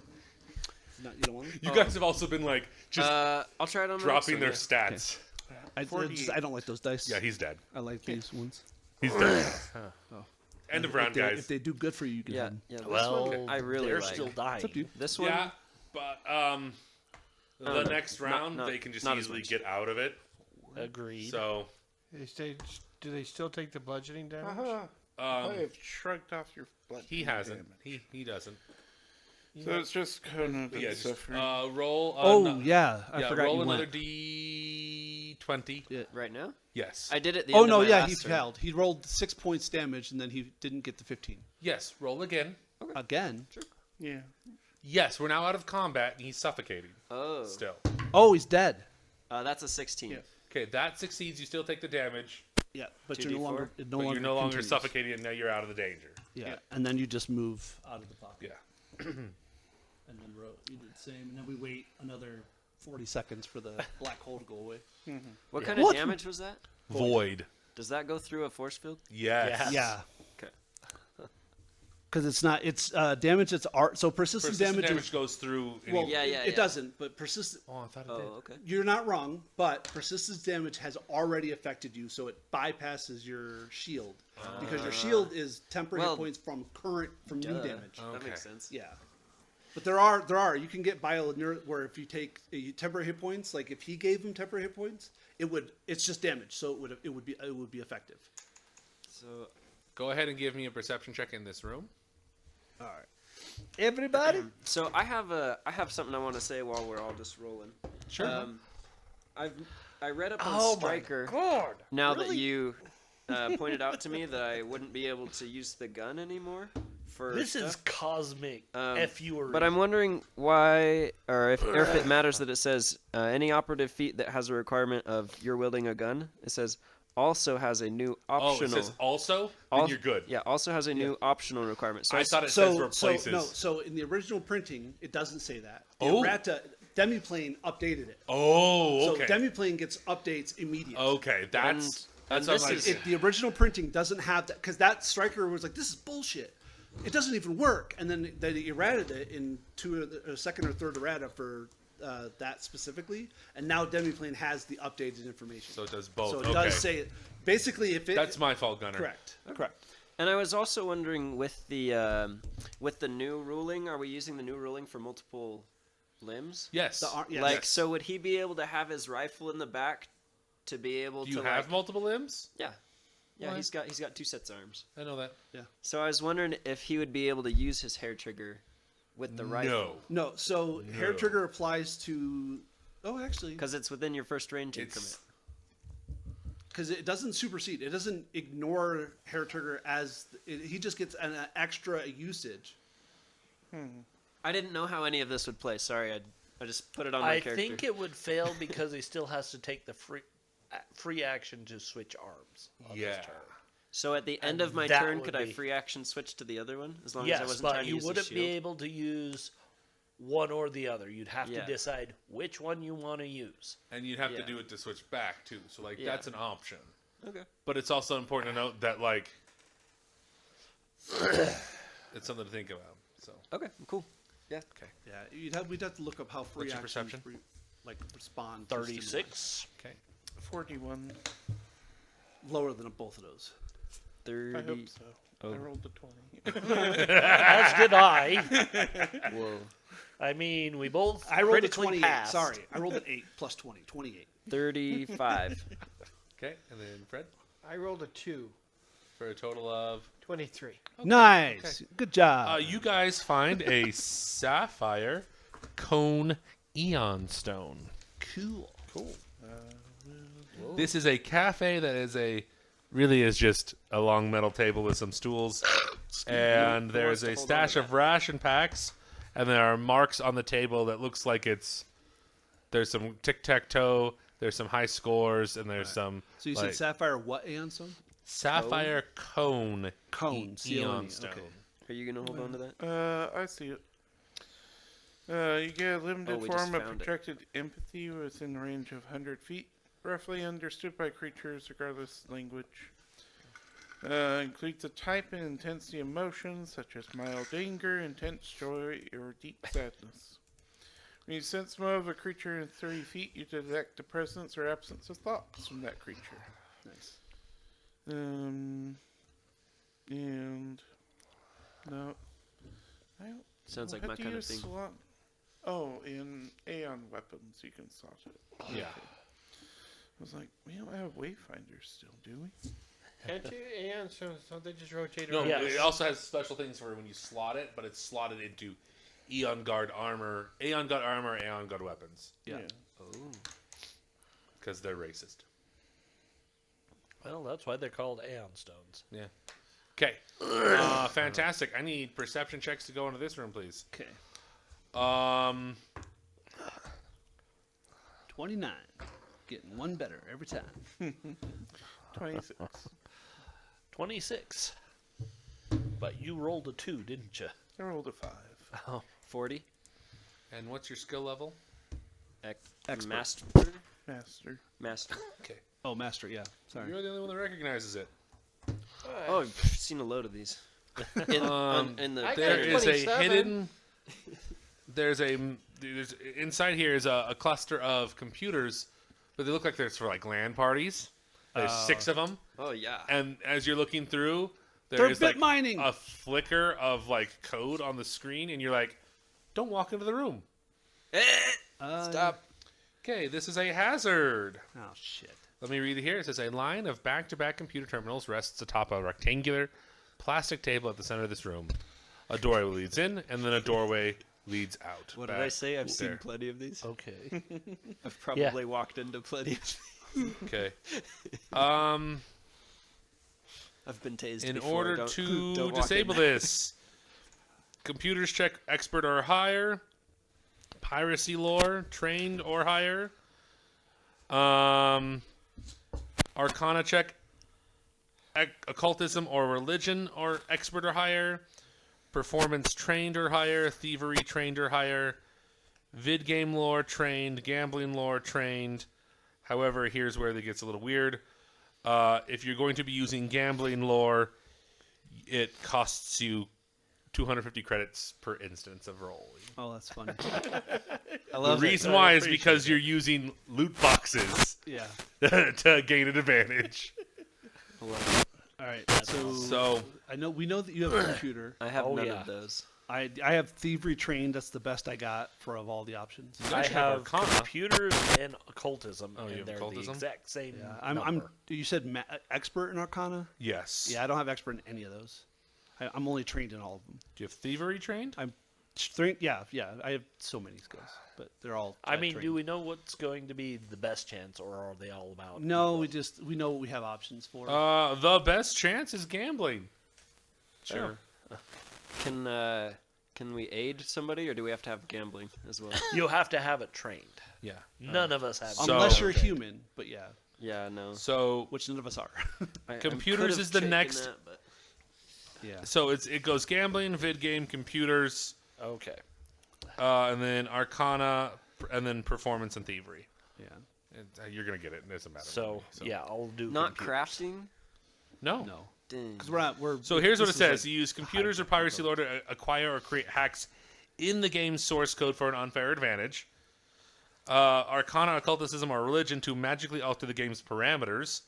No, you don't want them? You guys have also been like just I'll try it on the dropping their next one, stats. I don't like those dice. Yeah, he's dead. I like these ones. He's dead. Oh. End of If round, they, guys. if they do good for you, you can Yeah. have them. Yeah. This Well, one I really they're like. still dying. It's up to you. This one. Yeah, but the no, next round not- they can just not as easily much. get out of it. Agreed. So Do they still take the bludgeoning damage? I have shrugged off your blood. he hasn't. He doesn't. So it's just kind of Yeah, just suffering. roll. Oh, yeah. I yeah, forgot roll you another went. D20. Right now? Yes. I did it. The Oh, end no, of my yeah, last he turn. failed. He rolled 6 points damage, and then he didn't get the 15. Yes. Roll again. Again? yeah. Yes. We're now out of combat, and he's suffocating. Oh. Still. Oh, he's dead. That's a 16. Yeah. Okay, that succeeds. You still take the damage, Yeah, but 2d4? you're no longer. It no but longer you're no longer continues. suffocating, and now you're out of the danger. Yeah, and then you just move out of the pocket. Yeah. And then you do the same, and then we wait another 40 seconds for the black hole to go away. What kind of What? damage was that? Void. Does that go through a force field? Yes. Yeah. Okay. Because it's not. It's damage. It's art. So persistent, Persistent damage, damage is. goes through. Well, Yeah, yeah, it yeah. doesn't. But persistent. Oh, I thought it Oh, did. okay. You're not wrong, but persistence damage has already affected you, so it bypasses your shield because your shield is temporary Well, hit points from new Duh. damage. That Okay. makes sense. Yeah, but there are you can get bio where if you take temporary hit points, like if he gave him temporary hit points, it's just damage, so it would be effective. So Go ahead and give me a perception check in this room. All right, everybody. So I have something I want to say while we're all just rolling. Sure. I read up on Oh my Striker. god! Now that you pointed out to me that I wouldn't be able to use the gun anymore for This is stuff. cosmic Um, F-U-R-E. But I'm wondering why, or if it matters that it says any operative feat that has a requirement of you're wielding a gun. It says also has a new Oh, it optional. says also? Then al- you're good. Yeah, also has a new optional requirement. So I thought it says replaces. So in the original printing, it doesn't say that. The Oh. errata Demiplane updated it. Oh, okay. So Demiplane gets updates immediately. Okay, that's and what this I'm is- like. The original printing doesn't have that because that Striker was like, "This is bullshit. It doesn't even work." And then they errated it into a second or third errata for that specifically. And now Demiplane has the updated information. So it does both. So it okay. does say it. Basically, if it That's my fault, Gunner. correct. Correct. And I was also wondering with the new ruling, are we using the new ruling for multiple limbs? Yes. Yeah, Like, yes. so would he be able to have his rifle in the back to be able Do you to have like, multiple limbs? Yeah. Yeah, Why? he's got 2 sets of arms. I know that. So I was wondering if he would be able to use his hair trigger with the rifle. No. No, so hair trigger applies to. Oh, actually, because it's within your first range increment. It's because it doesn't supersede. It doesn't ignore hair trigger he just gets an extra usage. I didn't know how any of this would play. Sorry, I just put it on my I character. think it would fail because he still has to take the free action to switch arms. On his Yeah. turn. So at the end And of my that turn, would could I be- free action switch to the other one? As long as I Yes, wasn't but trying to you use the wouldn't be shield? able to use one or the other. You'd have Yeah. to decide which one you want to use. and you'd have to Yeah. do it to switch back too. So like Yeah. that's an option. Okay. But it's also important to note that like it's something to think about. So Okay, cool. Yeah. Yeah, we'd have to look up how free What's your actions perception? respond. to stimuli. 36. okay. 41. Lower than both of those. 30. I hope so. Oh. I rolled a 20. As did I. Whoa. I mean, we both I rolled a critically 28. passed. Sorry, I rolled an 8 plus 20. 28. 35. Okay, and then Fred I rolled a 2. for a total of 23. Nice. Good job. you guys find a sapphire cone eon stone. Cool. Cool. This is a cafe that really is just a long metal table with some stools, and there's a stash of ration packs, and there are marks on the table that looks like there's some tic-tac-toe, there's some high scores, and there's some So you like, said sapphire what Aeon stone? sapphire cone Cone. eon C-O-N-E, stone. okay. Are you going to hold on to that? I see it. You get a limited we just form of found it. projected empathy within range of 100 feet, roughly understood by creatures regardless of language. Includes a type and intensity of emotion, such as mild anger, intense joy, or deep sadness. When you sense more of a creature in 30 feet, you detect the presence or absence of thoughts from that creature. Nice. And no, I don't. Sounds like how my do kind you of thing. slot- Oh, in Aeon weapons you can slot it. Yeah. I was like, we don't have wayfinders still, do we? Can't you? And so they just rotate No, around. Yes. it also has special things for when you slot it, but it's slotted into Aeon Guard armor, Aeon Guard weapons, Yeah. because they're racist. Well, that's why they're called Aeon Stones. Yeah. Okay. Fantastic. I need perception checks to go into this room, please. Okay. 29. Getting one better every time. 26. 26. But you rolled a 2, didn't you? I rolled a 5. Oh, 40. And what's your skill level? Expert. Master. Master. Master. Okay. Oh, master, yeah. Sorry. You're the only one that recognizes it. Oh, I've seen a load of these. In the I got There is a 27. hidden. There's inside here is a cluster of computers, but they look like there's for like LAN parties. There's 6 of them, Oh yeah. and as you're looking through, They're there's bit like mining. a flicker of like code on the screen, and you're like, "Don't walk into the room." Stop. Okay, this is a hazard. Oh, shit. Let me read it here. It says a line of back-to-back computer terminals rests atop a rectangular plastic table at the center of this room. A doorway leads in, and then a doorway leads out. What did I Back say? I've seen there. plenty of these. okay. I've probably walked into plenty of these. Okay. I've been tased In before. order Don't to walk in disable there. this, computers check expert or higher, piracy lore trained or higher, arcana check occultism or religion or expert or higher, performance trained or higher, thievery trained or higher, vid game lore trained, gambling lore trained. However, here's where it gets a little weird. If you're going to be using gambling lore, it costs you 250 credits per instance of rolling. Oh, that's funny. The reason why is because you're using loot boxes Yeah. to gain an advantage. All right. So, So, we know that you have a computer. I have Oh, none yeah. of those. I have thievery trained. That's the best I got of all the options. I should have have Arcana. computers and occultism, Oh, you and have they're occultism? the exact same Yeah, I'm. number. You said expert in Arcana? yes. Yeah, I don't have expert in any of those. I'm only trained in all of them. Do you have thievery trained? I'm Strength, yeah. I have so many skills, but they're all. I mean, trained. do we know what's going to be the best chance, or are they all about? No, equal? we know what we have options for. The best chance is gambling. sure. Can we aid somebody, or do we have to have gambling as well? You have to have it trained. Yeah. None of us have. So- Unless you're trained. human, but yeah, Yeah, no. So which none of us are. I Computers could've is the taken next- that, but- yeah. it goes gambling, vid game, computers, Okay. and then arcana, and then performance and thievery. Yeah. You're gonna get it. It doesn't matter. So, yeah, I'll do. Not computers. crafting. No. No, Dang. because we're not. We're. So here's what it this is says: like you use computers or high-tech piracy code. lore to acquire or create hacks in the game's source code for an unfair advantage. Arcana, occulticism, or religion to magically alter the game's parameters.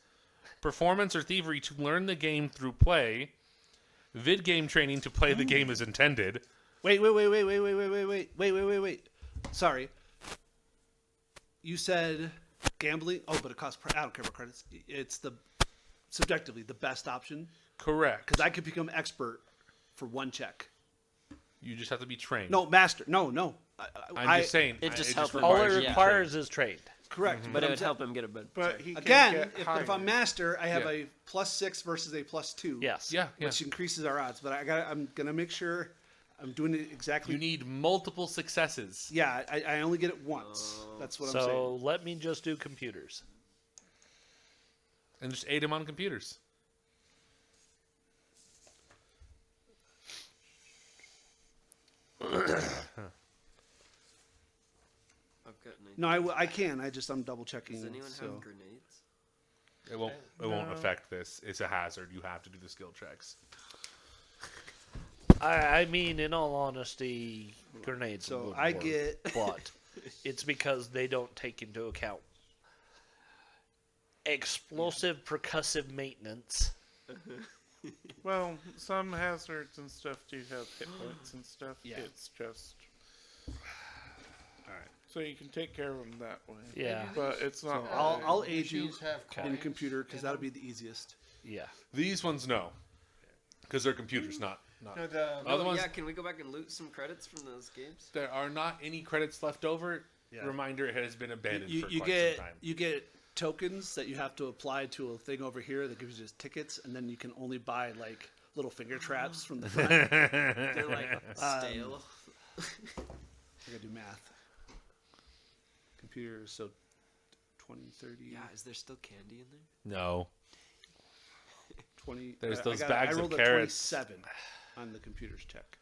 Performance or thievery to learn the game through play. Vid game training to play the game as intended. Wait. Sorry. You said gambling. Oh, but it costs. I don't care about credits. It's the subjectively the best option Correct. because I could become expert for one check. You just have to be trained. No, master. No. I'm just saying. It just it helps him. All requires it you to be requires is trained. Correct. But it I'm would sa- help him get a bed. But he can Again, get if higher. I'm master, I have Yeah. a +6 versus a +2. Yes. trained. Yeah. Which increases our odds. But I'm gonna make sure I'm doing it exactly. You need multiple successes. Yeah, I only get it once. That's what I'm So saying. let me just do computers. And just aid him on computers. I've got an No, I can. I'm double checking. Does anyone so. have grenades? It won't affect this. It's a hazard. You have to do the skill checks. I mean, in all honesty, grenades. So would I work, get- but it's because they don't take into account explosive percussive maintenance. Well, some hazards and stuff do have hit points and stuff. Yeah. It's just All right. so you can take care of them that way. Yeah. But it's not. So always. I'll aid you Machines have in coins computer because in that'll them. be the easiest. Yeah. These ones, no. Because they're computers, not. No, the, Other ones, Yeah, can we go back and loot some credits from those games? there are not any credits left over. Yeah. Reminder, it has been abandoned You, for you quite get some time. you get tokens that you have to apply to a thing over here that gives you just tickets, and then you can only buy like little finger traps from the front. They're like stale. I gotta do math. Computers, so 20, 30, Yeah, is there still candy in there? No. 20. There's I those got- bags I of rolled a carrots. 27 on the computer's check.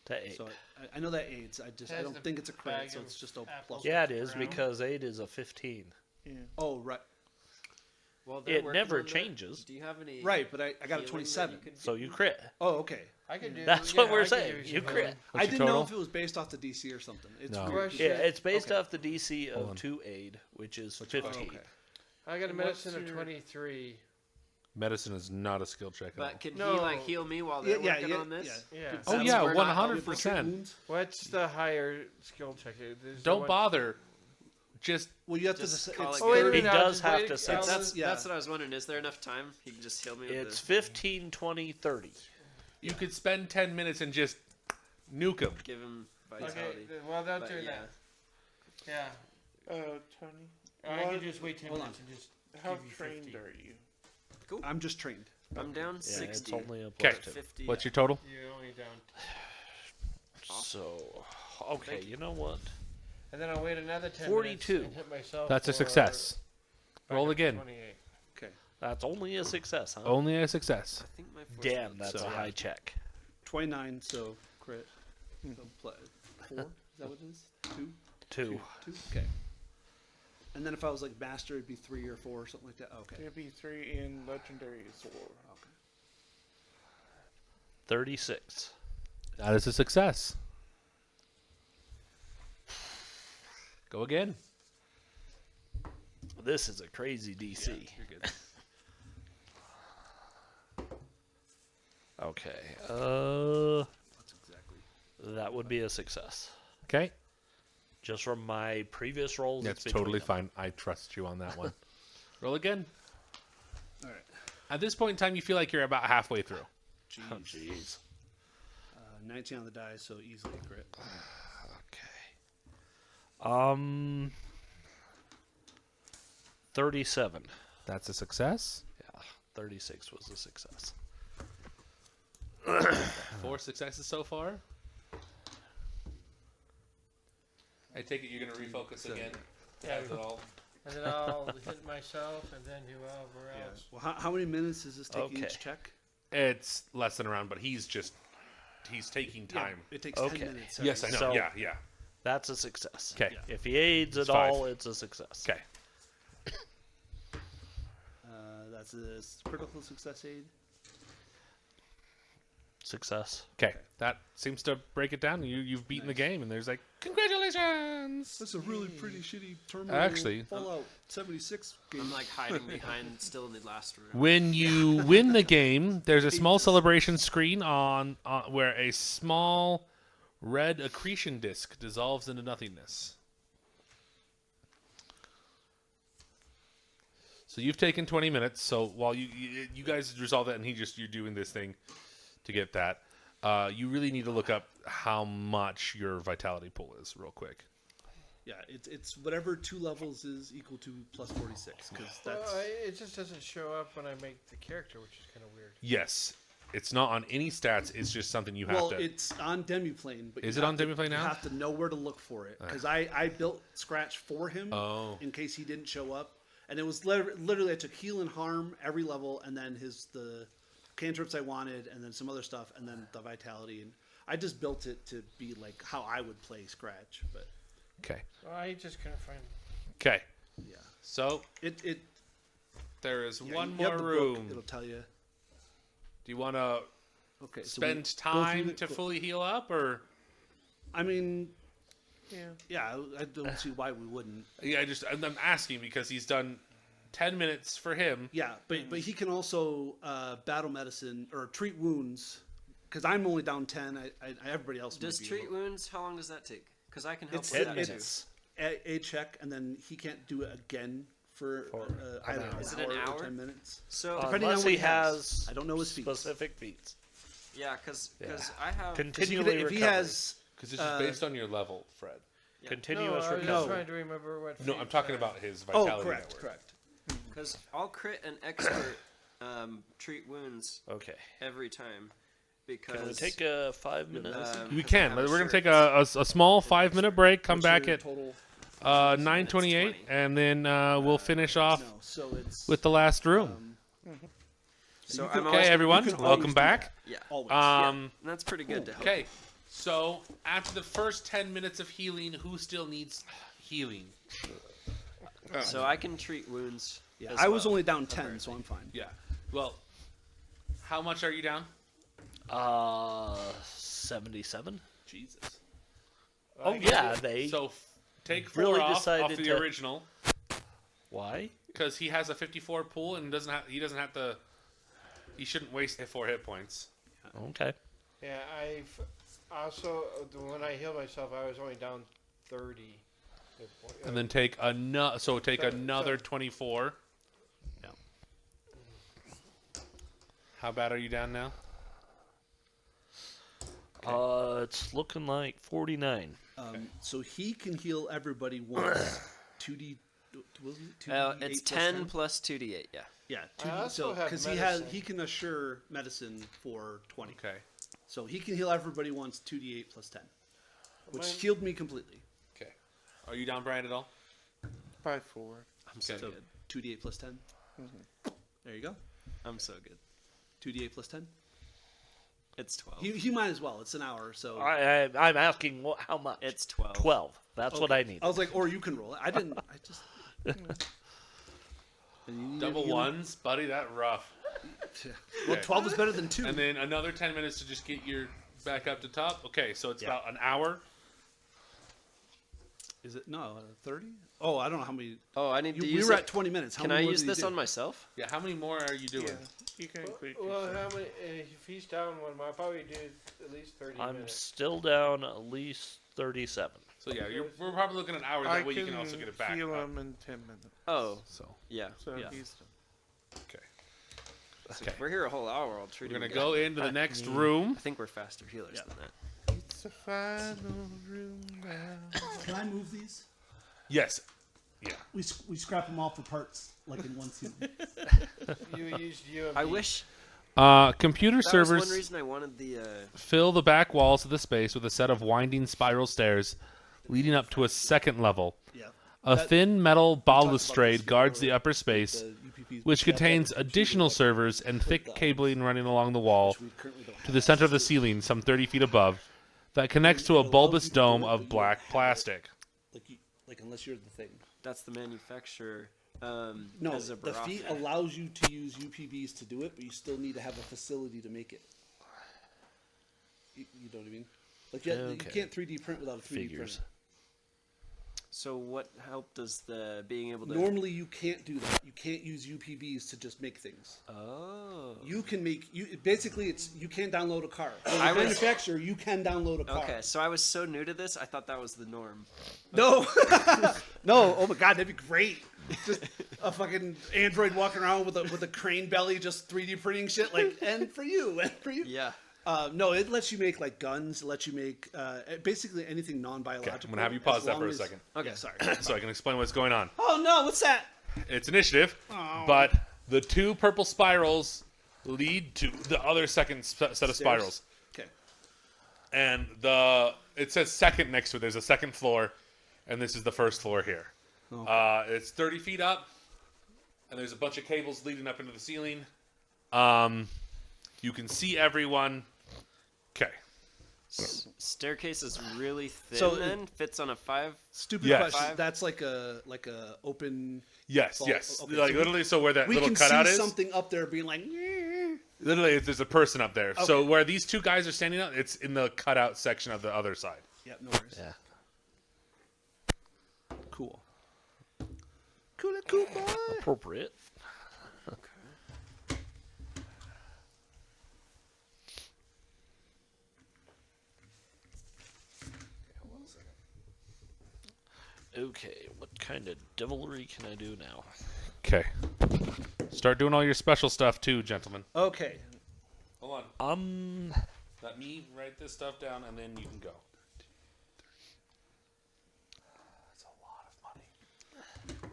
To 8. So I know that aids. I Has don't the think it's a credit, bag so of it's just a apples. plus. Yeah, it is Brown. because 8 is a 15. Yeah. Oh, right. Well, they're It working never on that. changes. Do you have any? Right, but I got a healing that 27. you could So do? you crit. Oh, okay. I could do. That's yeah, what we're I could saying. do You some crit. healing. I What's your didn't know total? if it was based off the DC or something. It's No. weird. Question. Yeah, it's based Okay. off the DC Hold of on. 2 aid, which is Oh, 15. okay. I got a And medicine what's of your- 23. Medicine is not a skill check at all. But can he No. like heal me while Yeah, they're yeah, working yeah, on this? Yeah. Oh Since yeah, we're not 100%. Wounds? What's the higher skill check? There's the Don't one- bother. Just Well, you have Just to. call It's it Oh, wait a good. He minute, I'll does just have wait- to say I'll that's- just- yeah. That's what I was wondering. Is there enough time? He can just heal me with It's the 15, 20, 30. you could spend 10 minutes and just nuke him. give him Okay, vitality. well, don't But do yeah. that. Yeah. Tony, I What- can just wait 10 Hold on. minutes and just. how give you trained 50. are you? I'm just trained. I'm down Yeah, 60. it's only a plus 2. 50. What's your total? You're only down. So, okay, you know what? And then I'll wait another 10 42. minutes and hit myself. That's a for success. back Roll up to again. 28. Okay. That's only a success, huh? Only a success. I think my force Damn, was- that's So, a yeah. high check. 29, so crit. So 4? Is that what it is? 2? 2. 2? Okay. And then if I was like master, it'd be 3 or 4 or something like that. Okay. It'd be 3 in legendary sword. Okay. 36. That is a success. Go again. This is a crazy DC. You're good. Okay. That's exactly. That would be a success. Okay. Just from my previous rolls, That's it's between totally them. fine. I trust you on that one. Roll again. All right. At this point in time, you feel like you're about halfway through. Jeez. Oh, jeez. 19 on the die, so easily a crit. Okay. 37. That's a success. Yeah, 36 was a success. 4 successes so far. I take it you're going to refocus again. Yeah. Has it all? And then I'll hit myself, and then whoever else. Well, how many minutes does this take Okay. each check? It's less than a round, but he's taking time. Yeah, it takes Okay. 10 minutes. Yes, I know. So- yeah. That's a success. Okay. If he aids It's at 5. all, it's a success. Okay. That's a critical success aid. Success. Okay. That seems to break it down. You've beaten the game, and there's like, congratulations. That's a really pretty shitty terminal. Actually- Fallout 76 game. I'm like hiding behind still in the last room. When you win the game, there's a small celebration screen on where a small red accretion disc dissolves into nothingness. So you've taken 20 minutes. So while you guys resolve that, and you're doing this thing to get that, you really need to look up how much your vitality pool is real quick. Yeah, it's whatever 2 levels is equal to plus 46, because that's... It just doesn't show up when I make the character, which is kind of weird. Yes, it's not on any stats. It's just something you have Well, to. it's on Demiplane, but Is you it have on to- Demiplane now? You have to know where to look for it, because I built Scratch for him Oh. in case he didn't show up, and it was literally I took heal and harm every level, and then the cantrips I wanted, and then some other stuff, and then the vitality, and I just built it to be like how I would play Scratch, but Okay. Well, I just couldn't find. Okay. yeah, So it there is yeah, one you have more the book, room. it'll tell you. Do you want to Okay, so spend go through time to fully heal up, or? I mean, Yeah. I don't see why we wouldn't. Yeah, I'm asking because he's done 10 minutes for him. Yeah, but he can also battle medicine or treat wounds, because I'm only down 10. Everybody else Does might be treat able- wounds? How long does that take? Because I can help It's, with that too. it's a check, and then he can't do it again for I don't know, Is it an or hour? 10 minutes. So Depending Unless on what he he has. has I don't know his feats. specific feats. yeah, because Yeah. I have. 'Cause he Continually could- if he recovery. has Because it's just based on your level, Fred. Yeah. Continuous No, I was recovery. just trying to remember what. No, I'm feats talking are. about his oh, vitality correct, network. correct. Because I'll crit and expert treat wounds Okay. every time. Because Can we take a 5 minutes? We 'cause I can. have We're a going to shirt take that's- a small 5-minute break. Come What's back your at total. 9:28, 20. and then we'll finish off No, so it's with the last room. So you I'm can- always, Okay, everyone, you can welcome always do back. yeah, always. that's pretty good to help. Okay, so after the first 10 minutes of healing, who still needs healing? So I can treat wounds. Yeah, as I was well. only down 10, so I'm fine. Yeah. Well, how much are you down? 77. Jesus. Oh yeah, they. So take 4 really off decided the to- original Why? because he has a 54 pool and doesn't have to. He shouldn't waste 4 hit points. Okay. Yeah, I've also when I healed myself, I was only down 30. And then take another. So take So- another so- 24. Yeah. How bad are you down now? It's looking like 49. So he can heal everybody once. 2d. Was it 2d8 It's plus 10 plus 2d8. Yeah. Yeah, I 2d. also So have because medicine. he can assure medicine for 20. Okay. So he can heal everybody once 2d8 plus 10, which Mine- healed me completely. Okay. Are you down, Brian, at all? By 4. I'm so So good. 2d8 plus 10. There you go. I'm so good. 2d8 plus 10. It's 12. He might as well. It's an hour, so. I'm asking how much. It's 12. 12. That's what Okay. I need. I was like, or you can roll it. I didn't. I just. And you need Double healing? ones, buddy. That rough. Well, Okay. 12 is better than 2. And then another 10 minutes to just get your back up to top. Okay, so it's about an hour. Is it no 30? Oh, I don't know how many. Oh, I need to We use were it. at 20 minutes. How Can many I more use did he this do? on myself? Yeah. How many more are you doing? Yeah, you can include Well, yourself. how many? If he's down one, I'll probably do at least 30 I'm minutes. still down at least 37. So yeah, we're probably looking at an hour. That I way you can can also get it back. heal up. him in 10 minutes. Oh, So yeah. So Yeah. he's done. okay. So if we're here a whole hour, I'll treat We're you gonna go into the next room. I think we're faster healers than that. It's a final room now. Can I move these? Yes. We scrap them all for parts, like in one season. You used UMP. I wish Computer that was servers one reason I wanted the. fill the back walls of the space with a set of winding spiral stairs leading up to a second level. Yeah. A That- thin metal talked about balustrade this guards before the upper with space, the UPPs. which We have to have contains a computer additional that servers and put thick the cabling running along the wall items, which we currently don't to have the center of the access to. ceiling, some 30 feet above, that connects to a It allows bulbous you to do dome it, of but you black don't have it. plastic. Like unless you're the thing. That's the manufacturer. No, as a the fee Barafia. allows you to use UPVs to do it, but you still need to have a facility to make it. You know what I mean? Like you Okay. can't 3D print without a 3D Figures. printer. So what help does the being able to? Normally, you can't do that. You can't use UPVs to just make things. Oh. You can make basically it's you can download a car. As I a was- manufacturer, you can download a car. Okay, so I was so new to this, I thought that was the norm. No, no. Oh my god, that'd be great. Just a fucking android walking around with a crane belly, just 3D printing shit. Like, and for you. Yeah. No, it lets you make like guns. It lets you make basically anything non-biological. Okay, I'm gonna have you pause as that for long a as- second. Okay. Yeah, sorry. So I can explain what's going on. Oh no, what's that? It's initiative, but the two purple spirals lead to the other second set of Stairs? spirals. Okay. And it says second next to it. There's a second floor, and this is the first floor here. It's 30 feet up, and there's a bunch of cables leading up into the ceiling. You can see everyone. Okay. Staircase is really thin. So, then fits on a 5. Stupid Yes. question. That's like a open. Yes, Vault. yes. Okay, Like so literally, so where that We little can cutout see is, something up there being like. "Nyeh." literally, there's a person up there. So Okay. where these two guys are standing up, it's in the cutout section of the other side. Yeah, no worries. Yeah. Cool. Cool boy. Appropriate. Okay, what kind of devilry can I do now? Okay. Start doing all your special stuff too, gentlemen. Okay. Hold on. Um, Let me write this stuff down, and then you can go. That's a lot of money.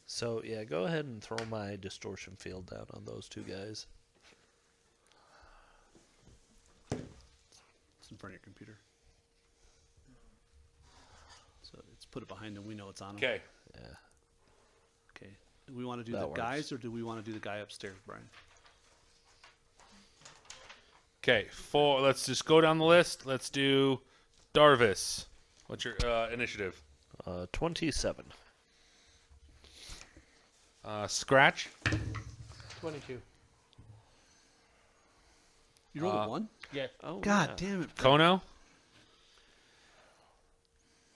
so yeah, go ahead and throw my distortion field down on those two guys. It's in front of your computer. So it's put it behind him. We know it's on him. Okay. Yeah. Okay. Do we want to do That the works. guys or do we want to do the guy upstairs, Brian? Okay. Let's just go down the list. Let's do Darvis. What's your initiative? 27. Scratch. 22. You rolled a 1? Yeah. Oh, God yeah. damn it. Kono.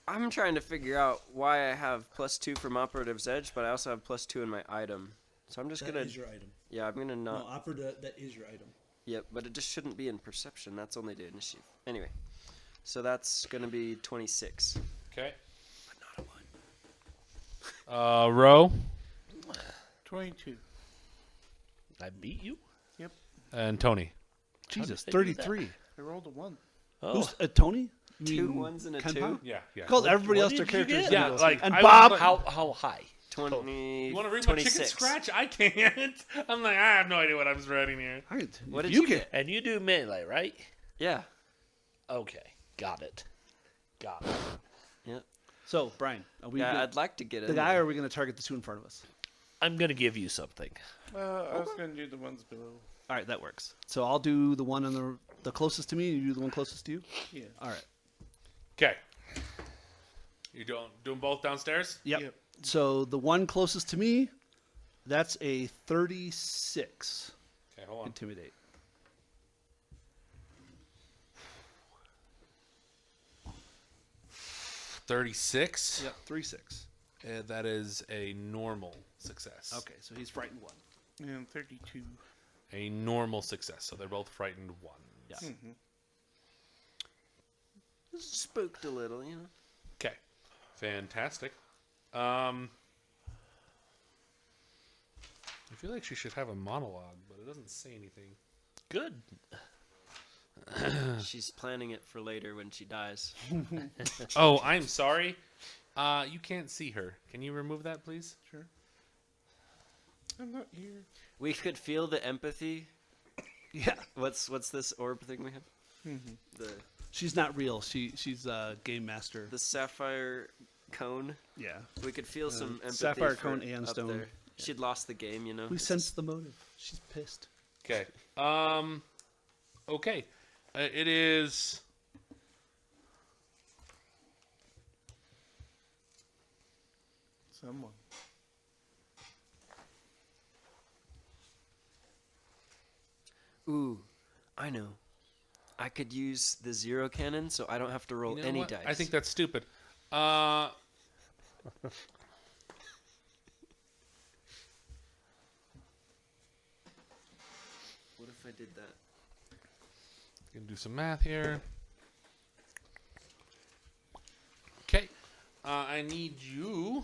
I'm trying to figure out why I have +2 from Operative's Edge, but I also have +2 in my item. So I'm just That gonna. is your item. Yeah, I'm gonna No, not. operative, that is your item. Yep, but it just shouldn't be in perception. That's only the initiative. Anyway, so that's gonna be 26. Okay. But not a 1. Row 22. I beat you? and Tony. Jesus, did they do that? 33. I rolled a 1. Oh, Who's Tony? You 2 mean 1s and a Ken 2. Pop? Yeah. Yeah. Called everybody what else their did you characters. get? Yeah. Like And I was Bob. like, how high? 20. you want to read my 26. chicken scratch? I can't. I'm like, I have no idea what I'm writing here. What did you you get? And you do melee, right? Yeah. Okay, got it. Got it. Yep. So, Brian, are we Yeah, gonna- I'd like to get it. the guy, or are we going to target the two in front of us? I'm gonna give you something. I was going to do the ones below. All right, that works. So I'll do the one on the closest to me, and you do the one closest to you? Yeah. All right. Okay. You doing both downstairs? Yep. Yep. So the one closest to me, that's a 36. Okay, hold on. Intimidate. $36. Yep, 3-6. That is a normal success. Okay, so he's frightened 1. And 32. A normal success. So they're both frightened 1. Yeah. Spooked a little, you know. Okay. Fantastic. I feel like she should have a monologue, but it doesn't say anything. Good. She's planning it for later when she dies. Oh, I'm sorry. You can't see her. Can you remove that, please? Sure. I'm not here. We could feel the empathy. Yeah. What's this orb thing we have? The She's not real. She's a game master. the sapphire cone. Yeah. We could feel some empathy. sapphire for cone and up stone. there. She'd lost the game, you know. We It's sense the motive. She's pissed. Okay. Okay. It is. Someone. Ooh, I know. I could use the zero cannon, so I don't have to roll You know any what? dice. I think that's stupid. What if I did that? Gonna do some math here. Okay. I need you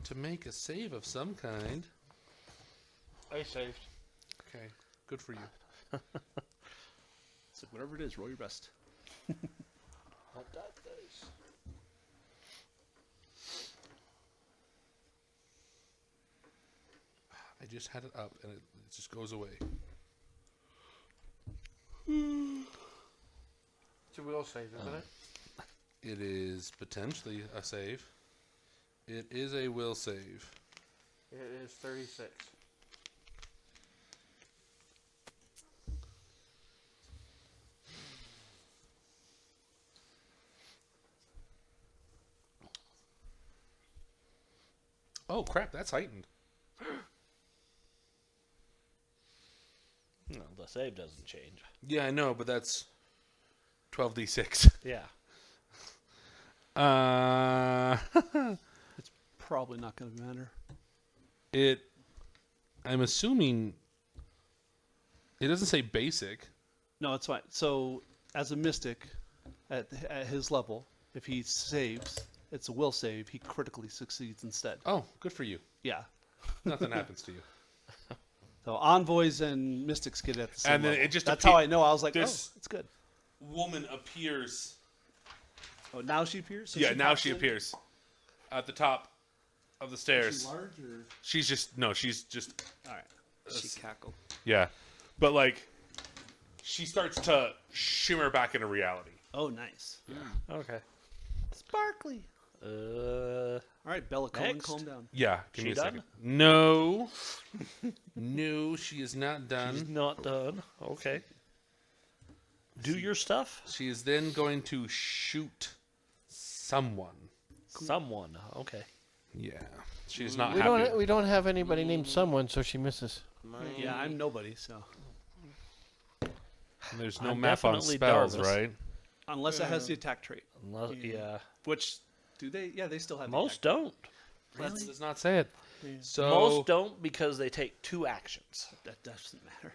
to make a save of some kind. I saved. Okay. Good for you. So whatever it is, roll your best. Not that dice. I just had it up and it just goes away. It's a will save, isn't it? It is potentially a save. It is a will save. It is 36. Oh crap, that's heightened. No, the save doesn't change. Yeah, I know, but that's 12d6. Yeah. Probably not going to matter. I'm assuming it doesn't say basic. No, it's fine. So as a mystic, at his level, if he saves, it's a will save. He critically succeeds instead. Oh, good for you. Yeah. Nothing happens to you. So envoys and mystics get it at the same And then level. it just That's how appear- I know. I was like, oh, there's- it's good. Woman appears. Oh, now she appears? So Yeah, now pops she in? appears at the top of the Is stairs. she large or? She's just All right. She cackled. yeah, but like she starts to shimmer back into reality. Oh, nice. Okay. Sparkly. Uh, All right, Bella Cohen, Next. calm down. Yeah, give She me a done? second. No, no, she is not done. she's not done. Okay. Do your stuff. She is then going to shoot someone. Someone. Okay. Yeah, she is not We happy. don't have anybody named someone, so she misses. Yeah, I'm nobody, so. There's no I'm map on definitely spells, Darvis. right? Unless it has the attack trait. Unless, yeah. Which, do they? Yeah, they still have Most the attack don't. That does not say it. So Most don't because they take 2 actions. trait. That doesn't matter.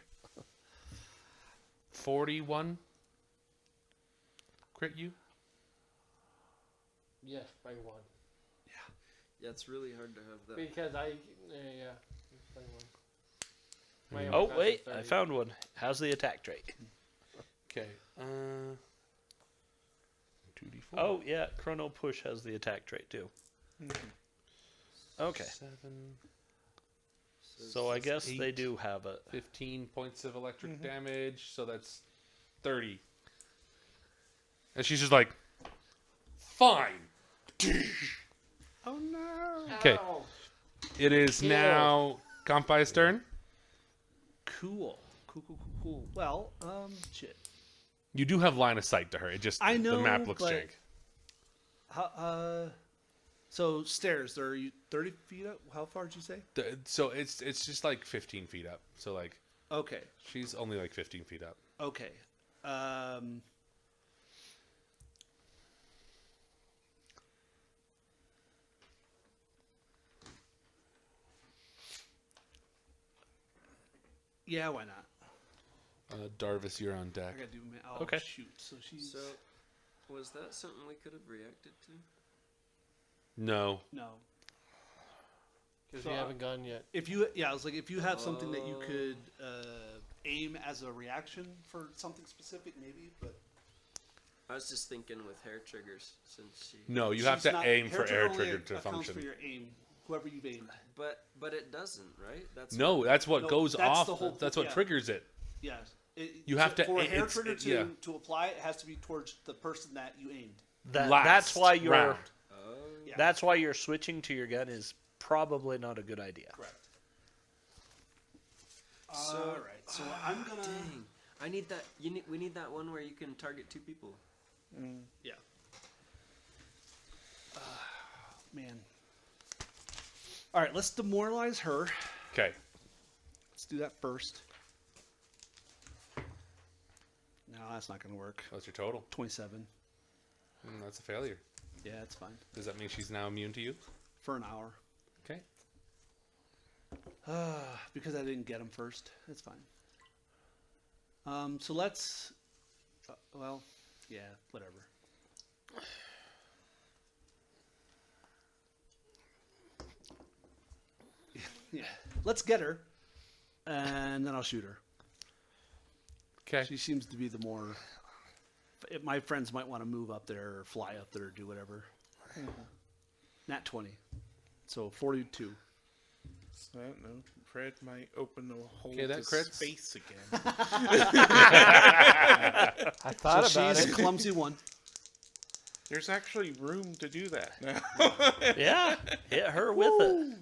41. Crit you? Yes, by one. Yeah, it's really hard to have that. Because I, yeah, by one. My Oh, armor wait. class is I 30. found one. How's the attack trait? Okay. 2d4. Oh, yeah. Chrono Push has the attack trait, too. Okay. 7, So I guess they 8. do have it. 15 points of electric damage, so that's 30. And she's just like, fine. Oh, no. Okay. It is now Kampai's turn. Cool. Cool. Well, shit. You do have line of sight to her. It just I know, the map looks but- jank. How, so stairs, they're 30 feet up? How far did you say? So it's just like 15 feet up. So like Okay. she's only like 15 feet up. Okay. Yeah, why not? Darvis, you're on deck. I gotta do oh, Okay. shoot. So she's So, was that something we could have reacted to? No. no. Because we haven't gone yet. If you, I was like, if you have something that you could aim as a reaction for something specific, maybe. But I was just thinking with hair triggers, since she. No, you have she's to not- aim for trigger air only trigger to accounts function. for your aim, whoever you've aimed. But it doesn't, right? That's No, that's what No, goes that's off. the whole That's thing, what yeah. triggers it. Yes. You have to- for a hair it's- trigger it- yeah. to apply. It has to be towards the person that you aimed. That's Last why you're. round. Yeah. That's why you're switching to your gun is probably not a good idea. Correct. So, All right. So I'm gonna. Dang. I need that. We need that one where you can target 2 people. Yeah. Man. All right. Let's demoralize her. Okay. Let's do that first. No, that's not gonna work. What's your total? 27. That's a failure. Yeah, it's fine. Does that mean she's now immune to you? For an hour. Okay. Because I didn't get him first. It's fine. So let's. Well, yeah, whatever. Yeah, let's get her, and then I'll shoot her. Okay. She seems to be the more. My friends might want to move up there or fly up there or do whatever. Nat 20. So 42. I don't know. Fred might open a hole Okay, that to crits. space again. I thought So about she's it. clumsy 1. There's actually room to do that now. Yeah, hit her with it.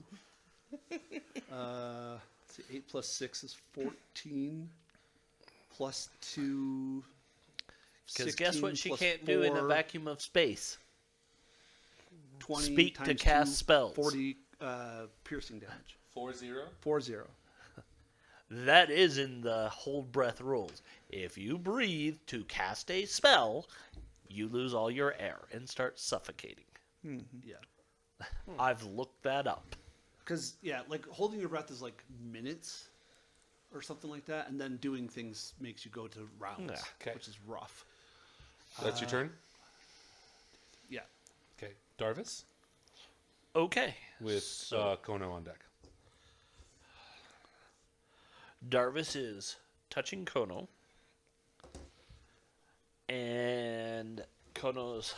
Let's see, 8 plus 6 is 14. Plus 2. Because guess what 16 she plus can't do in a 4, vacuum of space? 20 Speak to times cast 2, spells. 40 piercing damage. 4-0. 40. That is in the hold breath rules. If you breathe to cast a spell, you lose all your air and start suffocating. Yeah. I've looked that up. Because, yeah, like holding your breath is like minutes or something like that. And then doing things makes you go to rounds, Yeah. Okay. which is rough. That's your turn? Yeah. Okay. Darvis Okay. with So- Kono on deck. Darvis is touching Kono. And Kono's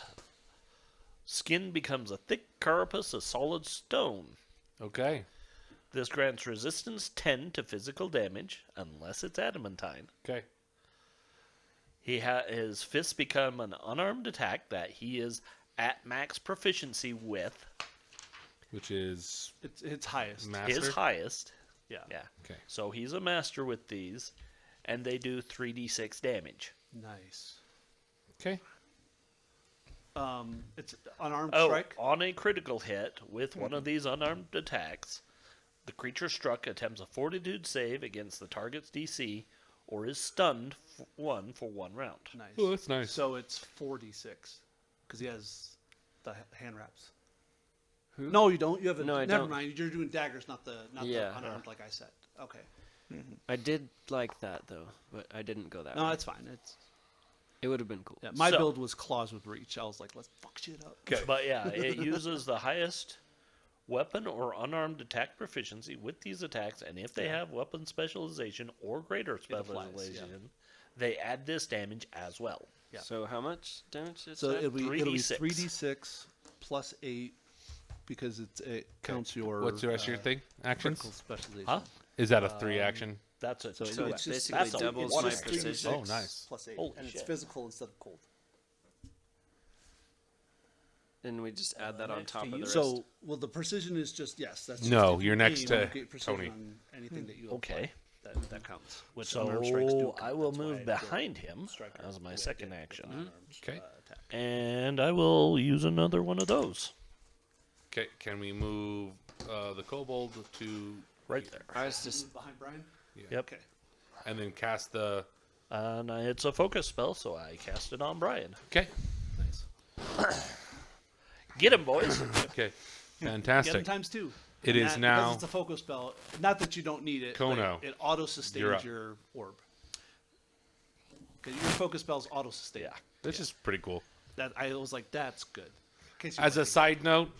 skin becomes a thick carapace of solid stone. Okay. This grants resistance 10 to physical damage, unless it's adamantine. Okay. His fists become an unarmed attack that he is at max proficiency with. Which is It's highest. master. His highest. Yeah. Yeah. Okay. So he's a master with these, and they do 3d6 damage. Nice. Okay. It's unarmed Oh, strike. on a critical hit with one of these unarmed attacks, the creature struck attempts a fortitude save against the target's DC or is stunned for 1 round. Nice. Oh, that's nice. So it's 46 because he has the hand wraps. Who? No, you don't. You have a. No, I never don't. mind. You're doing daggers, not the Yeah. unarmed like I said. Okay. I did like that though, but I didn't go that No, way. that's fine. It's It would have been cool. yeah. My So- build was claws with reach. I was like, let's fuck shit up. Okay. But yeah, it uses the highest weapon or unarmed attack proficiency with these attacks, and if they have weapon specialization or greater applies, specialization, they add this damage as well. Yeah. So how much damage did So it say? it'll be 3d6. 3d6 plus 8 because it counts your. What's the rest of your thing? Actions? Critical specialization. Huh? Is that a 3 action? That's a So So it's it just basically that's a doubles water my spell. precision. Oh, nice. Plus 8, Holy and it's shit. physical instead of cold. And we just add that on next top to of the you. rest. So, well, the precision is just yes. That's just No, if you're you next aim, to you get precision Tony. on anything that you Okay. apply. That counts. Which unarmed strikes do So count. I will That's why move I don't behind him strike as my with second with action. unarmed, Okay. attack. And I will use another one of those. Okay. Can we move the kobold to Right there. I was just Move behind Brian. Yep. Okay. and then cast the? And it's a focus spell, so I cast it on Brian. Okay. Nice. Get him, boys. Okay. Get him Fantastic. times 2. It And is that- now- because it's a focus spell. Not that you don't need it. Kono. But it auto You're sustains up. your orb. Because your focus spells auto sustain. Yeah. This is pretty cool. That I was like, that's good. In case you As a were side note,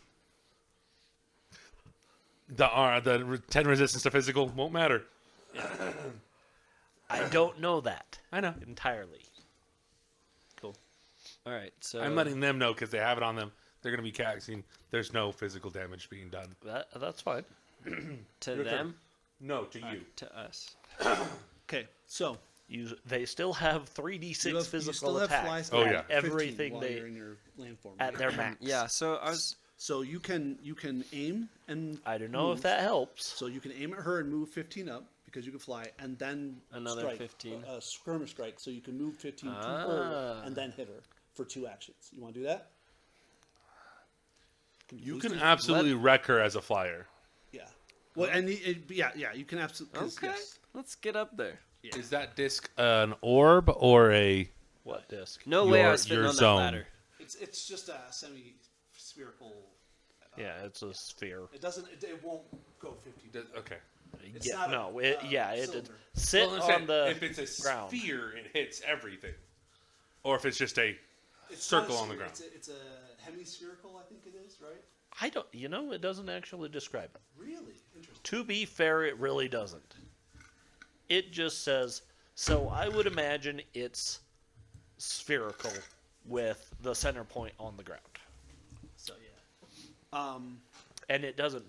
The 10 resistance to physical won't matter. I don't know that I know. entirely. All right. So I'm letting them know because they have it on them. They're going to be casting. There's no physical damage being done. That's fine. to them, No, to you. to us. Okay, so They still have 3d6 you physical still have attack. fly Oh, speed yeah. at 15 Everything while they- you're in your landform. At their max. Yeah. So I was. So you can aim and I don't know move. if that helps. So you can aim at her and move 15 up because you can fly, and then Another strike, 15. a skirmish strike. So you can move 15 to Ah. her and then hit her for 2 actions. You want to do that? You can absolutely wreck her as a flyer. Yeah. Well, and you can absolutely. Okay. Yes. Let's get up there. Is that disc an orb or a? What disc? No way I Your- was fitting your on zone. that ladder. It's just a semi-spherical. Yeah, it's a sphere. It won't go 15. Okay. It's Yeah, not no, a, it cylinder. sit Well, I'm on saying, the if it's a ground. sphere, it hits everything. Or if it's just a It's circle not a on the sphere, ground. It's a hemispherical, I think it is, right? I don't. It doesn't actually describe it. Really interesting. To be fair, it really doesn't. It just says. So I would imagine it's spherical with the center point on the ground, So yeah. and it doesn't.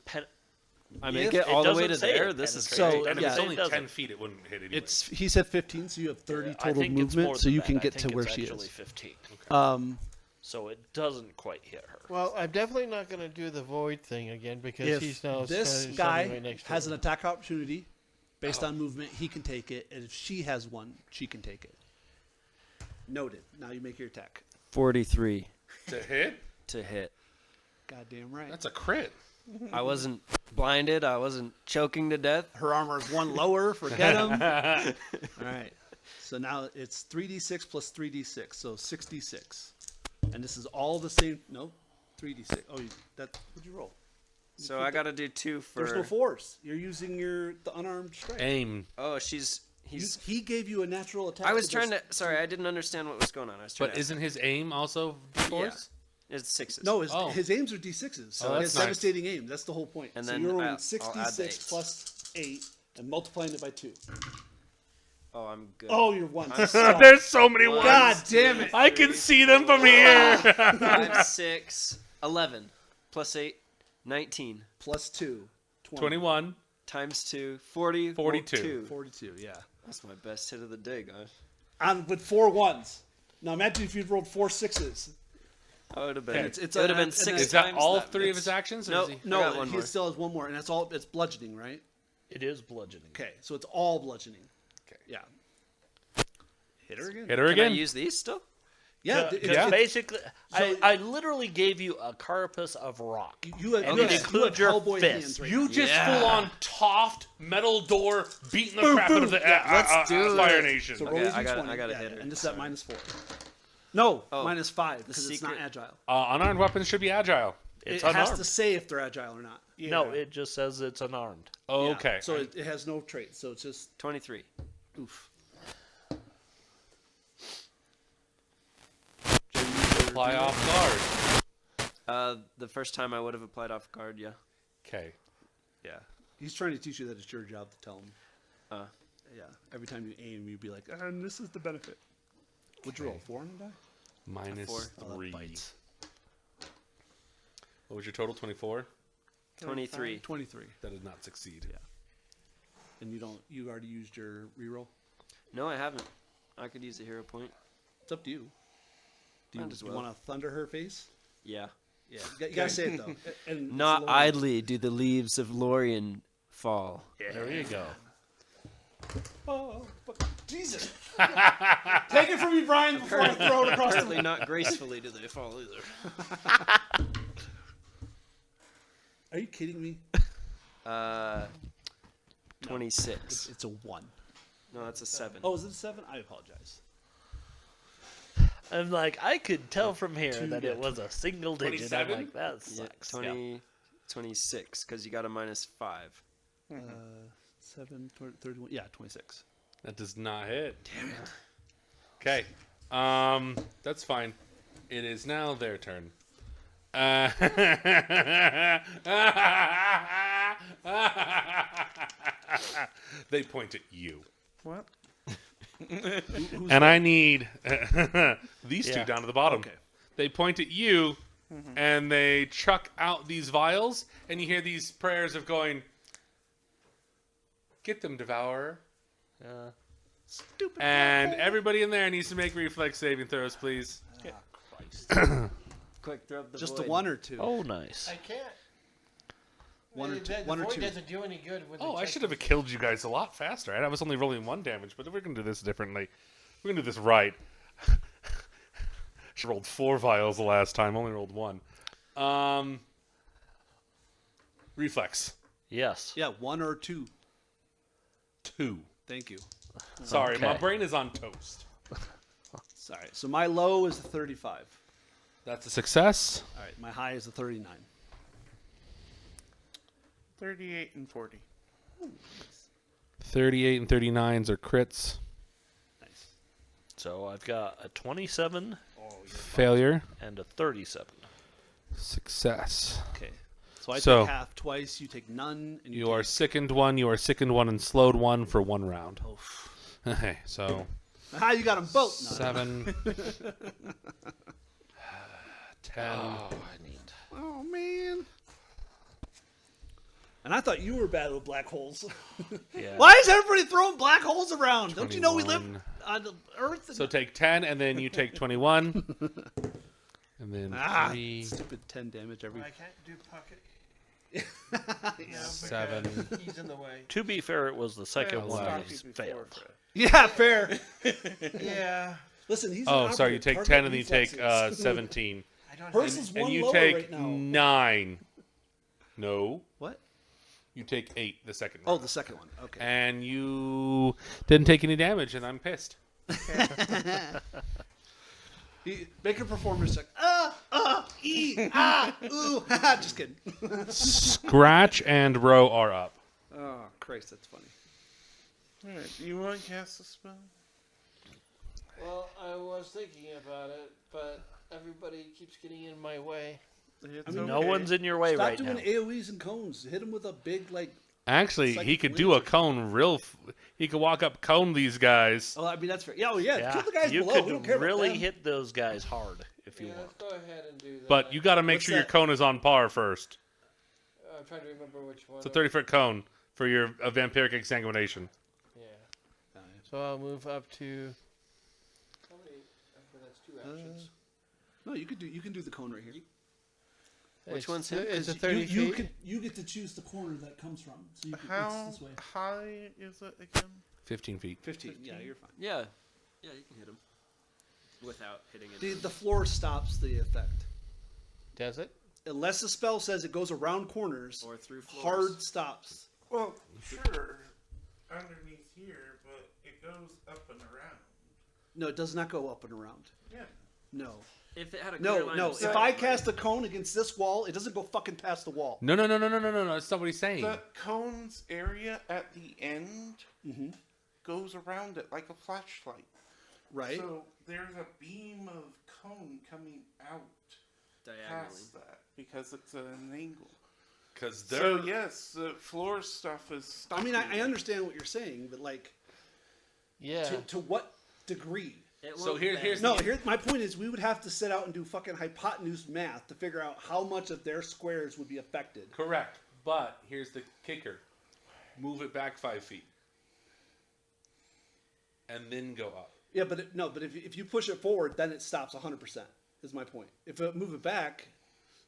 I make If it it all the way doesn't to say there. it This is penetrates. great. So, And if yeah. it's only It doesn't. 10 feet, it wouldn't hit anyway. He said 15, so you have 30 I total think it's more movement, so than you that. can I get think to where it's she actually is. 15. So it doesn't quite hit her. Well, I'm definitely not going to do the void thing again because If he's now this standing guy right next to has him. an attack opportunity based on movement, he can take it, and if she has one, she can take it. Noted. Now you make your attack. 43 To hit? to hit. Goddamn right. That's a crit. I wasn't blinded. I wasn't choking to death. Her armor is 1 lower. Forget him. All right. So now it's 3d6 plus 3d6, so 6d6. And this is all the same. No, 3d6. Oh, what'd you roll? So I got to do 2 for. There's no force. You're using the unarmed strike. Aim. Oh, he's. He gave you a natural attack. I was against- trying to. Sorry, I didn't understand what was going on. I was trying But to. isn't his aim also force? It's 6s. No, Oh. his aims are d6s. So Oh, he that's has nice. devastating aim. That's the whole point. And so then you're I'll rolling add the 66 8. plus 8 and multiplying it by 2. Oh, I'm good. Oh, you're 1. There's so many One, ones. God damn it. I can see them from here. 5, 6, 11. Plus 8, 19. Plus 2. 21. Times 2, 40. 42. 42, yeah. That's my best hit of the day, guys. With 4 1s. Now imagine if you'd rolled 4 6s. I would have been. Okay. It's it would have a- been and 6 Is that times all that. 3 of It's- his actions? Or No. is he... I got No, one he more. still has 1 more, and it's bludgeoning, right? It is bludgeoning. Okay, so it's all bludgeoning. Okay. Yeah. Hit her again. Hit her Can again. I use these still? Yeah, Yeah. Basically, So- I literally gave you a carapace of rock. you have, And you it have, includes you have your Hellboy fist. hands right You now. just Yeah. full on toffed metal door, beating the crap out of the Let's do Fire it. Nation. So Okay, roll I a gotta- d20. I gotta Yeah, hit her. And this is at -4. No, Oh, -5 because it's not secret- agile. Unarmed weapons should be agile. It's It has unarmed. to say if they're agile or not. No, it just says it's unarmed. Oh, Yeah, okay. So it has no traits. So it's just 23. oof. Fly off guard. The first time I would have applied off guard, yeah. Okay. Yeah. He's trying to teach you that it's your job to tell him. Uh, Yeah. Every time you aim, you'd be like, and this is the benefit. What'd you roll? 4 on the die? Minus 4. Oh, that 3. bites. What was your total? 24? 23. 23. That did not succeed. Yeah. And you already used your reroll? No, I haven't. I could use a hero point. It's up to you. Do you, Might as you well. want to thunder her face? Yeah. Yeah. You gotta say it though. And it's Not low. idly do the leaves of Lorien fall. There you go. Oh, but Jesus! Take it from me, Brian, before I throw it across the Apparently not gracefully do they fall either. Are you kidding me? 26. It's a 1. No, that's a 7. Oh, is it a 7? I apologize. I'm like, I could tell from here Two, that yeah, it was a single digit. I'm 27? like, that Yeah, sucks. 26, because you got a -5. 7, 31. Yeah, 26. That does not hit. Damn it. Okay. That's fine. It is now their turn. They point at you. What? And I need these two Yeah. down to the bottom. Okay. They point at you, and they chuck out these vials, and you hear these prayers of going, "Get them, Devourer." Stupid. And everybody in there needs to make reflex saving throws, please. Quick, throw up the Just void. the one or two. Oh, nice. I can't. One or two. The One or void two. doesn't do any good. When Oh, they I check should have the- killed you guys a lot faster. I was only rolling 1 damage, but we're going to do this differently. We're going to do this right. She rolled 4 vials the last time, only rolled 1. Reflex. Yes. Yeah, 1 or 2. 2. Thank you. Sorry, my Okay. brain is on toast. Sorry. So my low is a 35. That's a success. All right. My high is a 39. 38 and 40. 38 and 39s are crits. Nice. So I've got a 27 Failure. and a 37. Success. Okay. So I So- take half twice. You take none. And You are sickened 1, you are sickened 1, and slowed 1 for 1 round. Okay, so You got them both. No. 7, 10. I need. Oh man. And I thought you were bad with black holes. Yeah. Why is everybody throwing black holes around? Don't you know we live 21. on the Earth? And... So take 10, and then you take 21. And then 3, Stupid 10 damage every. I can't do pocket. 7. He's in the way. To be fair, it was the second Yeah, one that stocky was before, failed. Fred. Yeah, fair. Yeah. Listen, he's. Oh, an sorry, you operative. take Target 10, and then you take reflexes. 17. I don't Hers have is And one you lower take right now. 9. No. What? You take 8 the second Oh, round. the second one. Okay. And you didn't take any damage, and I'm pissed. Make a performance check. Ooh, just kidding. Scratch and Row are up. Oh, Christ, that's funny. Alright, you want to cast a spell? Well, I was thinking about it, but everybody keeps getting in my way. It's mean, No okay. one's in your way Stop right doing now. AoEs and cones. Hit him with a big, like. Actually, It's like he could do a wings or cone real. He could walk up cone these guys. Oh, I mean, that's fair. Yeah, oh, yeah. Yeah, Kill the guys you below. We don't could care really about them. hit those guys hard if you Yeah, want. let's go ahead and do that. But you got to make What's sure your that? cone is on par first. I'm trying to remember which one. It's a 30-foot cone for your vampiric exsanguination. Yeah. So I'll move up to. How many? That's 2 actions. No, you can do the cone right here. Which one's him? It's a You- 30 You feet. you get to choose the corner that comes from. So you can, How it's this way. high is it again? 15 feet. 15. Yeah, you're fine. Yeah. Yeah, you can hit him. Without hitting it. The floor stops the effect. Does it? Unless the spell says it goes around corners, Or through floors. hard stops. Well, sure, underneath here, but it goes up and around. No, it does not go up and around. Yeah. No. If it had a No, clear line no. of If sight, I right? cast a cone against this wall, it doesn't go fucking past the wall. No. That's not what he's saying. The cone's area at the end goes around it like a flashlight. Right? So there's a beam of cone coming out diagonally. past that because it's at an angle. Because So yes, the floor stuff is I stopping. mean, I understand what you're saying, but like, Yeah. to what degree? It So won't here's bend. No, here my point is we would have to sit out and do fucking hypotenuse math to figure out how much of their squares would be affected. Correct. But here's the kicker. Move it back 5 feet. And then go up. Yeah, but if you push it forward, then it stops 100%. Is my point. If it move it back,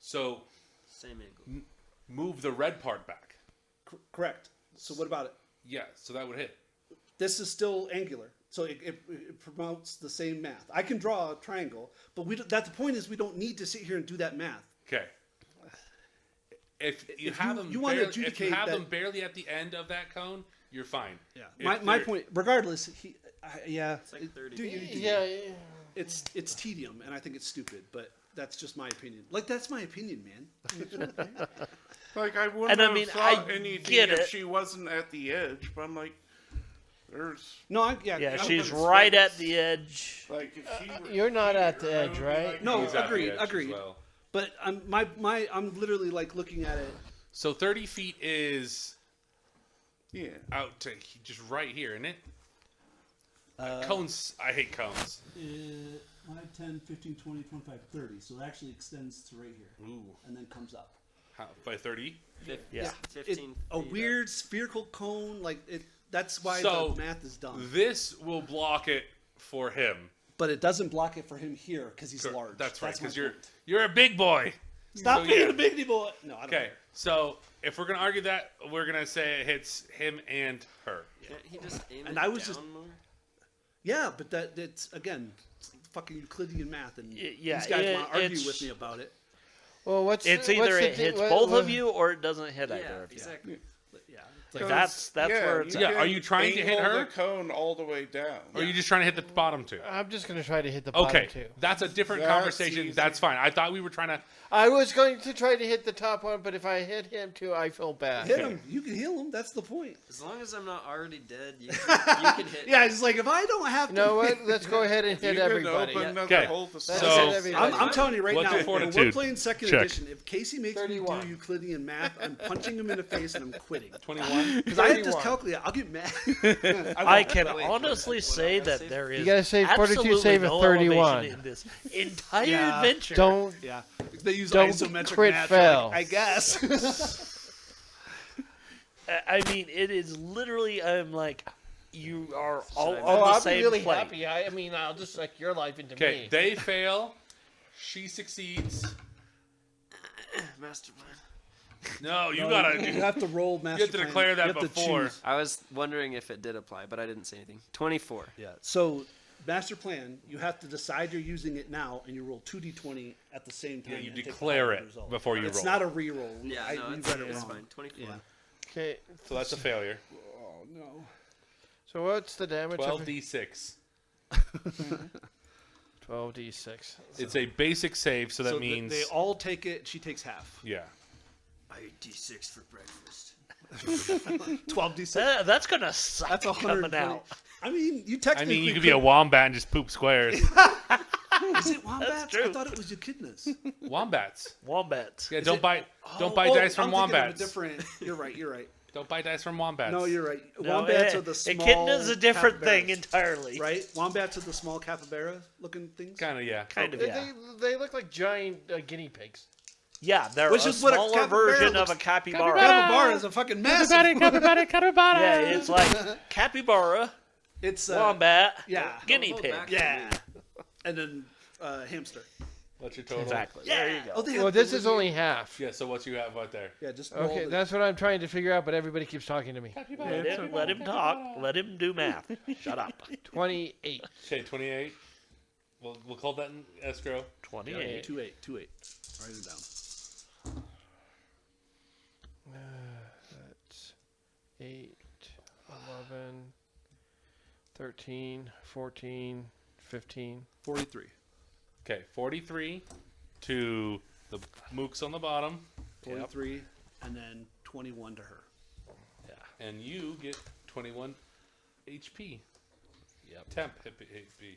So Same angle. move the red part back. correct. So what about it? Yeah, so that would hit. This is still angular, so it promotes the same math. I can draw a triangle, but the point is we don't need to sit here and do that math. Okay. If you If have you- them, you wanna barely, if you adjudicate have that- them barely at the end of that cone, you're fine. Yeah. If My they're- point, regardless, yeah, It's like 30 do you, feet. do you. Yeah. It's tedium, and I think it's stupid, but that's just my opinion. Like that's my opinion, man. Like I wouldn't And I have mean, thought I anything get if it. she wasn't at the edge. But I'm like, there's No, Yeah, I'm- she's I'm- right at the edge. like if she were You're not at the here, I edge, would be right? like, No, He's at the agreed, edge as agreed. well. But I'm literally like looking at it. So 30 feet is Yeah. out to just right here, isn't it? Cones. I hate cones. 5, 10, 15, 20, 25, 30. So it actually extends to right here. Ooh. And then comes up. How, by 30? Yeah. 15 A feet weird spherical cone, like it. That's why So, the math is done. This will block it for him. But it doesn't block it for him here because he's large. That's right, my because you're point. you're a big boy. Stop so, being yeah. a biggity boy. No, I don't Okay, care. so if we're gonna argue that, we're gonna say it hits him and her. Can't he just aim And it I was down just- more? Yeah, but that's again fucking Euclidean math, and yeah, these guys want to argue it's- with me about it. Well, what's It's what's either the it di- hits what- both what- of you or it doesn't hit either Yeah, of you. exactly. But yeah, Like that's where it's Yeah, at. are you trying to hit angle her? the cone all the way down? Or are you just trying to hit the bottom two? I'm just gonna try to hit the bottom Okay, two. that's a different That's conversation. easy. That's fine. I thought we were trying to. I was going to try to hit the top one, but if I hit him too, I feel bad. hit him. You can heal him. That's the point. As long as I'm not already dead, you can hit. Yeah, it's like if I don't have You to. know what? Let's go ahead and You hit can everybody. open another Okay. hole to Let's So- hit hit everybody. I'm telling you right What's now, your when we're fortitude? playing second Check. edition, if Casey makes me 31. do Euclidean math, I'm punching him in the face and I'm quitting. 21. Because I have to 31. calculate. I'll get mad. I can Wait, honestly what say am I that saving? there is gotta save fortitude absolutely save of no 31. elevation in this entire Yeah. adventure. Don't. Yeah, they use Don't isometric crit math. fail. I guess. I mean, it is literally. I'm like, you are all I- on Oh, the I'll same be really plane. happy. I mean, I'll just suck your life into Okay, me. they fail. She succeeds. Master plan. No, you No, gotta. You have to roll master. You have to plan. declare that You have to before. choose. I was wondering if it did apply, but I didn't say anything. 24. Yeah. So, master plan, you have to decide you're using it now, and you roll 2d20 at the same time. Yeah, you and take the declare higher it result. before you It's roll. not a reroll. Yeah, I, no, we it's, read it it's wrong. fine. 24. Yeah. Okay. So that's a failure. Oh no. So what's the damage? 12d6. 12d6. It's a basic save, so that So means. they all take it. She takes half. Yeah. I ate D6 for breakfast. 12d6. That's gonna suck. That's coming 120. out. I mean, you I technically. mean, you could be a wombat and just poop squares. Is it wombats? I true. thought it was echidnas. Wombats. Wombats. Yeah, Is don't it- buy. Don't buy dice from I'm thinking of a wombats. different. You're right. You're right. Don't buy dice from wombats. No, you're right. No, Wombats are the small. echidna's a different thing capybaras, entirely. right? Wombats are the small capybara looking things. Kind of, yeah. Kind of, They, yeah. they look like giant guinea pigs. Yeah, they're Which a is what a smaller capybara version of looks- a capybara. Capybara is a fucking massive. Yeah, it's like capybara, It's wombat, yeah. guinea Hold pig. back. Yeah. And then hamster. What's your total? Exactly. There you go. Oh, they have Well, this is Bolivian- only half. Yeah. So what you have right there? Yeah, just roll Okay, the- that's what I'm trying to figure out, but everybody keeps talking to me. Let him talk. Let him do math. Shut up. 28. Okay, 28. We'll call that in escrow. 28. 2-8. Write it down. That's 8, 11, 13, 14, 15. 43. Okay, 43 to the mooks on the bottom, 43, and then 21 to her. and you get 21 HP. Yep. Temp HP.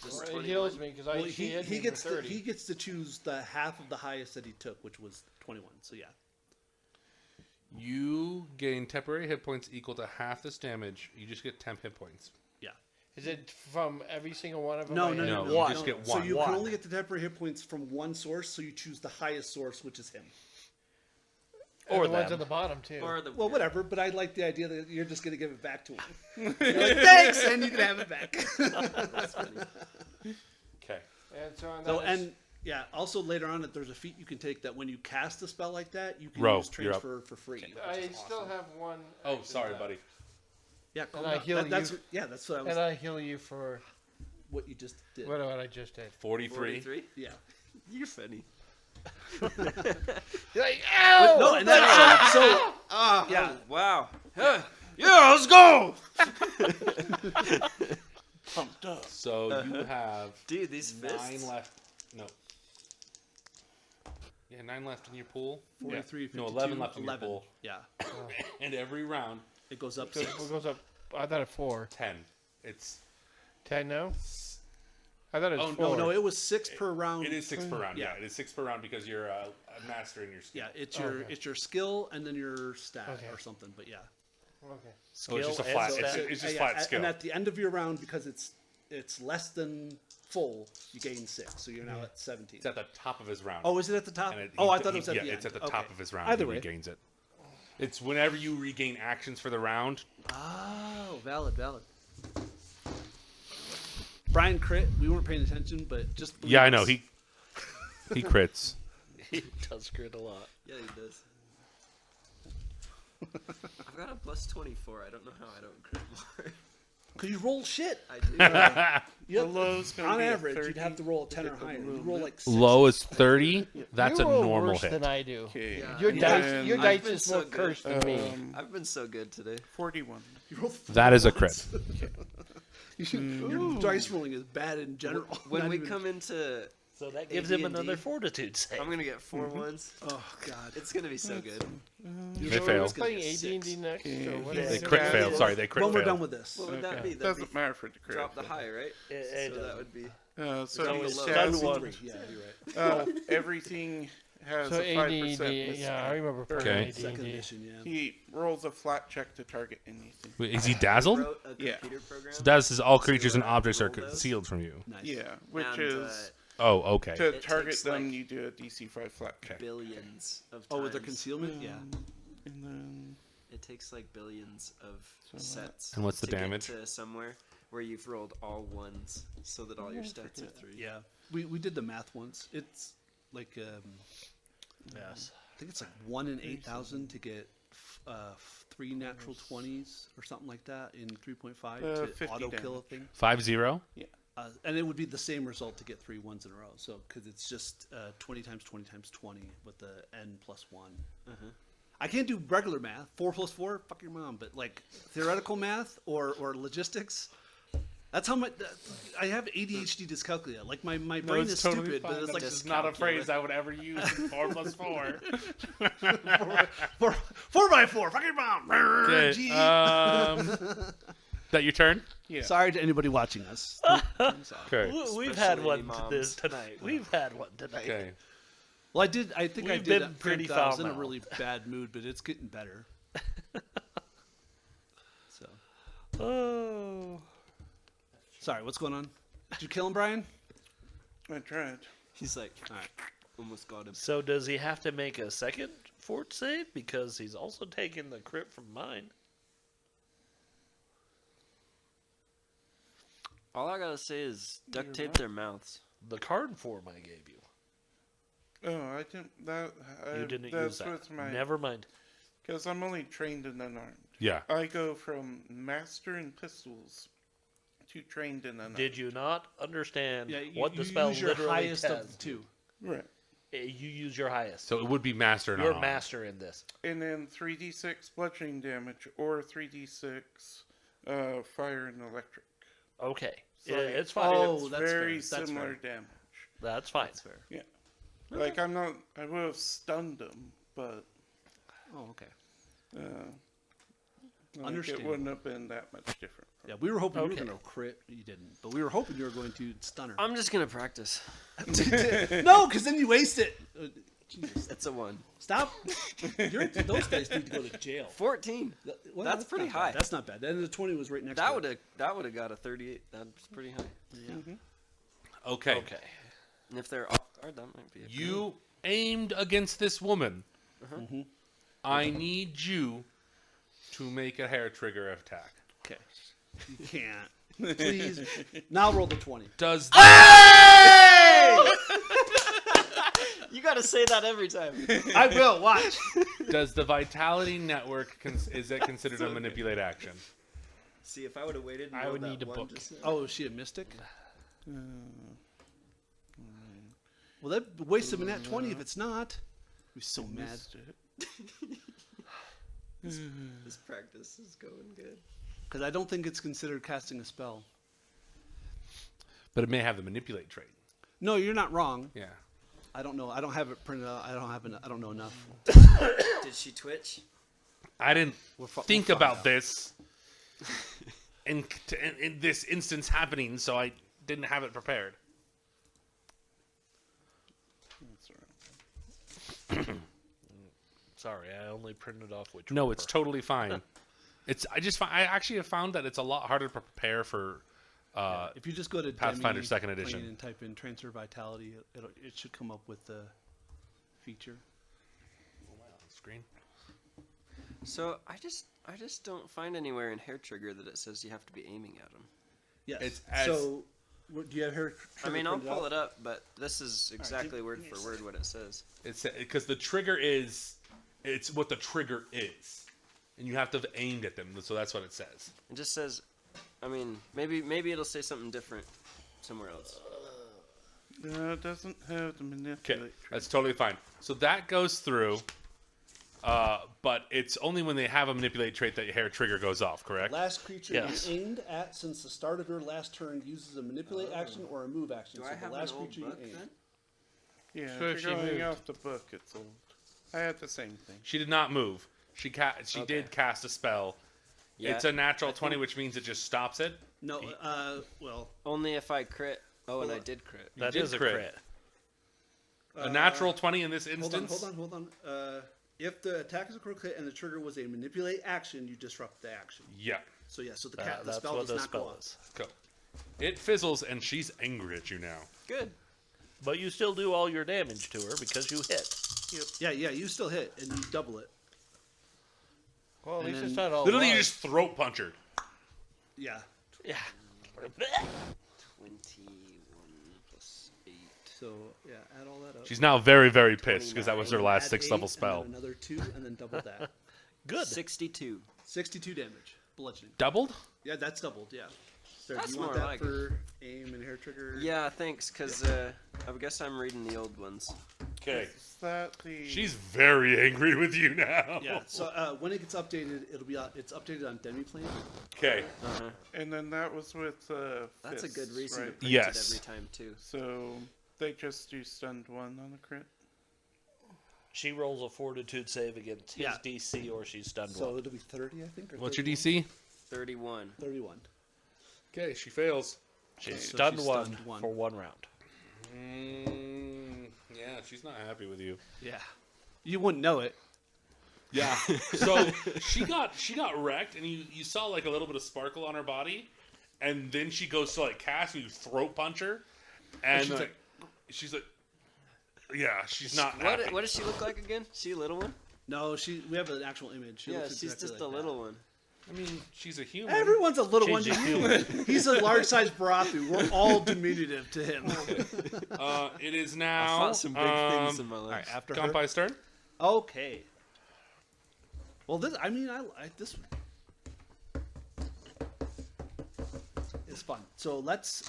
This is It 21. heals me because Well, she hit he me gets for to, 30. he gets to choose the half of the highest that he took, which was 21. So yeah. You gain temporary hit points equal to half this damage. You just get temp hit points. Is it from every single one of them? No, I no, hit? no, No, no. you just get So one. you One. can only get the temporary hit points from one source. So you choose the highest source, which is him. And Or the ones them. at the bottom too. Or the, Well, whatever. But I like the idea that you're just going to give it back to him. You're like, thanks, and you can have it back. That's funny. Okay. And so, on So that is- and yeah, also later on, that there's a feat you can take that when you cast a spell like that, you can Ro, use you're up. transfer for free. which I is still awesome. have one. Oh, action sorry, left. buddy. Yeah, calm I down. heal That's you. yeah, that's what I was. And I heal you for What you just did. what I just did. 43. 43? Yeah. You're funny. You're like, ow! No, and that's so. Yeah. Wow. Yeah, let's go! Pumped up. So you have Dude, these 9 fists. left. No. Yeah, 9 left in your pool. 43, 52, No, 11 left in your 11. pool. Yeah, And every round, it goes up. It goes up. I thought at 4. 10. It's 10 now? I thought it was Oh, 4. No, it was 6 per round. It is 6 per round. Yeah, Yeah. it is 6 per round because you're a master in your skill. Yeah, it's Okay. your skill and then your stat Okay. or something. But yeah, Okay. So it's just a Skill flat. and It's, stat. it's just Yeah, flat skill. And at the end of your round, because it's less than full, you gain 6, so you're now at 17. It's at the top of his round. Oh, is it at the top? And it- Oh, he- I thought he- it was at yeah, the end. it's at the Okay. top of his round. Either he way. regains it. It's whenever you regain actions for the round. Oh, valid. Brian crit. We weren't paying attention, but just believe Yeah, I know us. he crits. He does crit a lot. Yeah, he does. I've got a plus 24. I don't know how I don't crit more. Cause you roll shit. I do. You The low's gonna on be a average, you'd 30 have to roll a 10 or hit the higher. You room. roll like 6. Low is 30. That's you a roll normal worse hit. than I do. Okay. Yeah. Your And dice, then your I've dice been is so more good. cursed than me. I've been so good today. 41. You roll That is a crit. Your dice rolling is bad in general. When Not we even- come into, So that gives him AD&D. another fortitude save. I'm gonna get 4 ones. Oh God. It's gonna be so good. They fail. It's gonna Playing be a AD&D 6. next. Okay. Or what They is They it? crit Yeah. fail. Sorry, they crit When we're fail. done with this. What would that Okay. be? That'd Doesn't be matter for the crit. drop the high, right? It So that does. would be. So So he it's low. done stabs one. Yeah, you're right. everything has So a 5% AD&D, miss. yeah, I remember playing Okay. Second AD&D. edition, yeah. He rolls a flat check to target anything. Wait, is he dazzled? Wrote a Yeah. computer program. So that says all creatures and To, objects are roll those? concealed from you. Nice. Yeah, which and, is Oh, okay. to it target takes, them. like, You do a DC 5 flat check. billions of times. Oh, with their concealment, yeah. And then It takes like billions of sets. And what's the to get damage? to somewhere where you've rolled all ones, so that all your stats are 3. Yeah. We did the math once. It's like Yes. I think it's like 1 in 8,000 to get 3 natural 20s or something like that in 3.5 to 50 auto kill a damage. thing. 5-0. And it would be the same result to get 3 ones in a row. So because it's just 20 times 20 times 20 with the n plus 1. I can't do regular math. 4 plus 4, fuck your mom. But like theoretical math or logistics. That's how much I have ADHD dyscalculia. Like my brain is stupid, but it's like This is not a phrase I would ever use in 4 plus 4. 4 by 4. Fuck your mom. Okay. Gee. That your turn? yeah. Sorry to anybody watching us. Okay. We've had Especially one moms. this tonight. We've had one tonight. Okay. Well, I think I We've did. been pretty I was in a foul-mouthed. really bad mood, but it's getting better. So, Oh. sorry. What's going on? Did you kill him, Brian? I tried. He's like, all right, almost got him. So does he have to make a second fort save because he's also taking the crit from mine? All I gotta say is duct tape their mouths. The card form I gave you. Oh, I didn't. You didn't that's use that. what's my. Never mind. Because I'm only trained and unarmed. Yeah. I go from master in pistols to trained and unarmed. Did you not understand Yeah. what the spell use your literally highest says? of the 2. Right. You use your highest. So it would be master and You're unarmed. master in this. And then 3d6 bludgeoning damage or 3d6 fire and electric. Okay. So Yeah, it's fine. Oh, it's that's very fair. That's similar fair. damage. That's fine. That's fair. Yeah. Like I'm not. I would have stunned him, but Oh, okay. like, it Understandable. wouldn't have been that much different. Yeah, we were hoping you Okay. were going to crit. You didn't, but we were hoping you were going to stun her. I'm just gonna practice. No, because then you waste it. Jesus, It's a 1. stop. Those guys need to go to jail. 14. Well, That's pretty not bad. high. That's not bad. Then the 20 was right next. That to would it. have got a 38. That's pretty high. Okay. Okay. And if they're off guard, that might be. You aimed against this woman. I need you to make a hair trigger attack. Okay. You can't. Please. Now roll the 20. Does You gotta say that every time. I will. Watch. does the vitality network is that considered a manipulate action? See, if I would have waited, and I rolled would that need to 1 book. just now- Oh, is she a mystic? Well, that wastes him in that 20 if it's not. We're so mad. Missed it. This practice is going good. Because I don't think it's considered casting a spell. But it may have the manipulate trait. No, you're not wrong. Yeah. I don't know. I don't have it printed out. I don't know enough. Did she twitch? I didn't We'll think find about out. this in this instance happening, so I didn't have it prepared. Sorry, I only printed off which. No, it's totally fine. I actually have found that it's a lot harder to prepare for. If you just go to Pathfinder Demi Second Edition. Plane and type in transfer vitality, it should come up with the feature. Screen. So I just don't find anywhere in Hair Trigger that it says you have to be aiming at them. Yes. It's as- So, do you have her? I mean, I'll pull it up, but this is exactly word for word what it says. It's because the trigger it's what the trigger is, and you have to have aimed at them. So that's what it says. It just says, I mean, maybe it'll say something different somewhere else. No, it doesn't have the manipulate. Okay, trait. that's totally fine. So that goes through, but it's only when they have a manipulate trait that hair trigger goes off. Correct? Last creature Yes. you aimed at since the start of your last turn uses a manipulate action or a move action. Do so I the have last an old creature book you aimed. then? Yeah, So if she you're going moved. off the book, it's old. I had the same thing. She did not move. She did cast a spell. Yeah, It's a natural I 20, think- which means it just stops it. No, well, Only if I crit. Oh, and I Hold on. did crit. That did is a crit. crit. A natural 20 in this hold instance. on. If the attack is a crit and the trigger was a manipulate action, you disrupt the action. Yeah. So yeah, so the That's spell what does the not go spell off. is. Go. It fizzles, and she's angry at you now. Good. But you still do all your damage to her because you hit. Yeah, you still hit and you double it. Well, at And least it's then- not all. Literally, you one. just throat punch her. Yeah. Yeah. 21 plus 8. So yeah, add all that up. She's now very, very pissed because that was her last Add 6th level 8, spell. And then another 2, and then double that. Good. 62. 62 damage, bludgeoning. Doubled? Yeah, that's doubled. Yeah. So That's do you want more that like for aim and hair trigger? Yeah, thanks, because I guess I'm reading the old ones. Okay. Is that the... She's very angry with you now. Yeah. So when it gets updated, it's updated on Demiplane. Okay. And then that was with That's a good fists, reason to right? print Yes. it every time, too. So they just do stunned 1 on the crit? She rolls a fortitude save against his Yeah. DC or she's stunned So one. it'll be 30, I think. Or What's your 31? DC? 31. 31. Okay, she fails. She's so stunned, she's one stunned 1. for 1 round. Yeah, she's not happy with you. Yeah. You wouldn't know it. Yeah. So she got wrecked, and you saw like a little bit of sparkle on her body, and then she goes to like cast, and you throat punch her, and she's like, yeah, she's not happy. What does she look like again? She a little one? No, we have an actual image. She Yeah, looks she's exactly just like a that. little one. I mean, she's a human. Everyone's a little one She's to a you. He's a large-sized Barathu. We're all diminutive to him. It is I now. fought some big things in my life. All right, after her. Gunpie's turn. Okay. Well, I like this. It's fun. So let's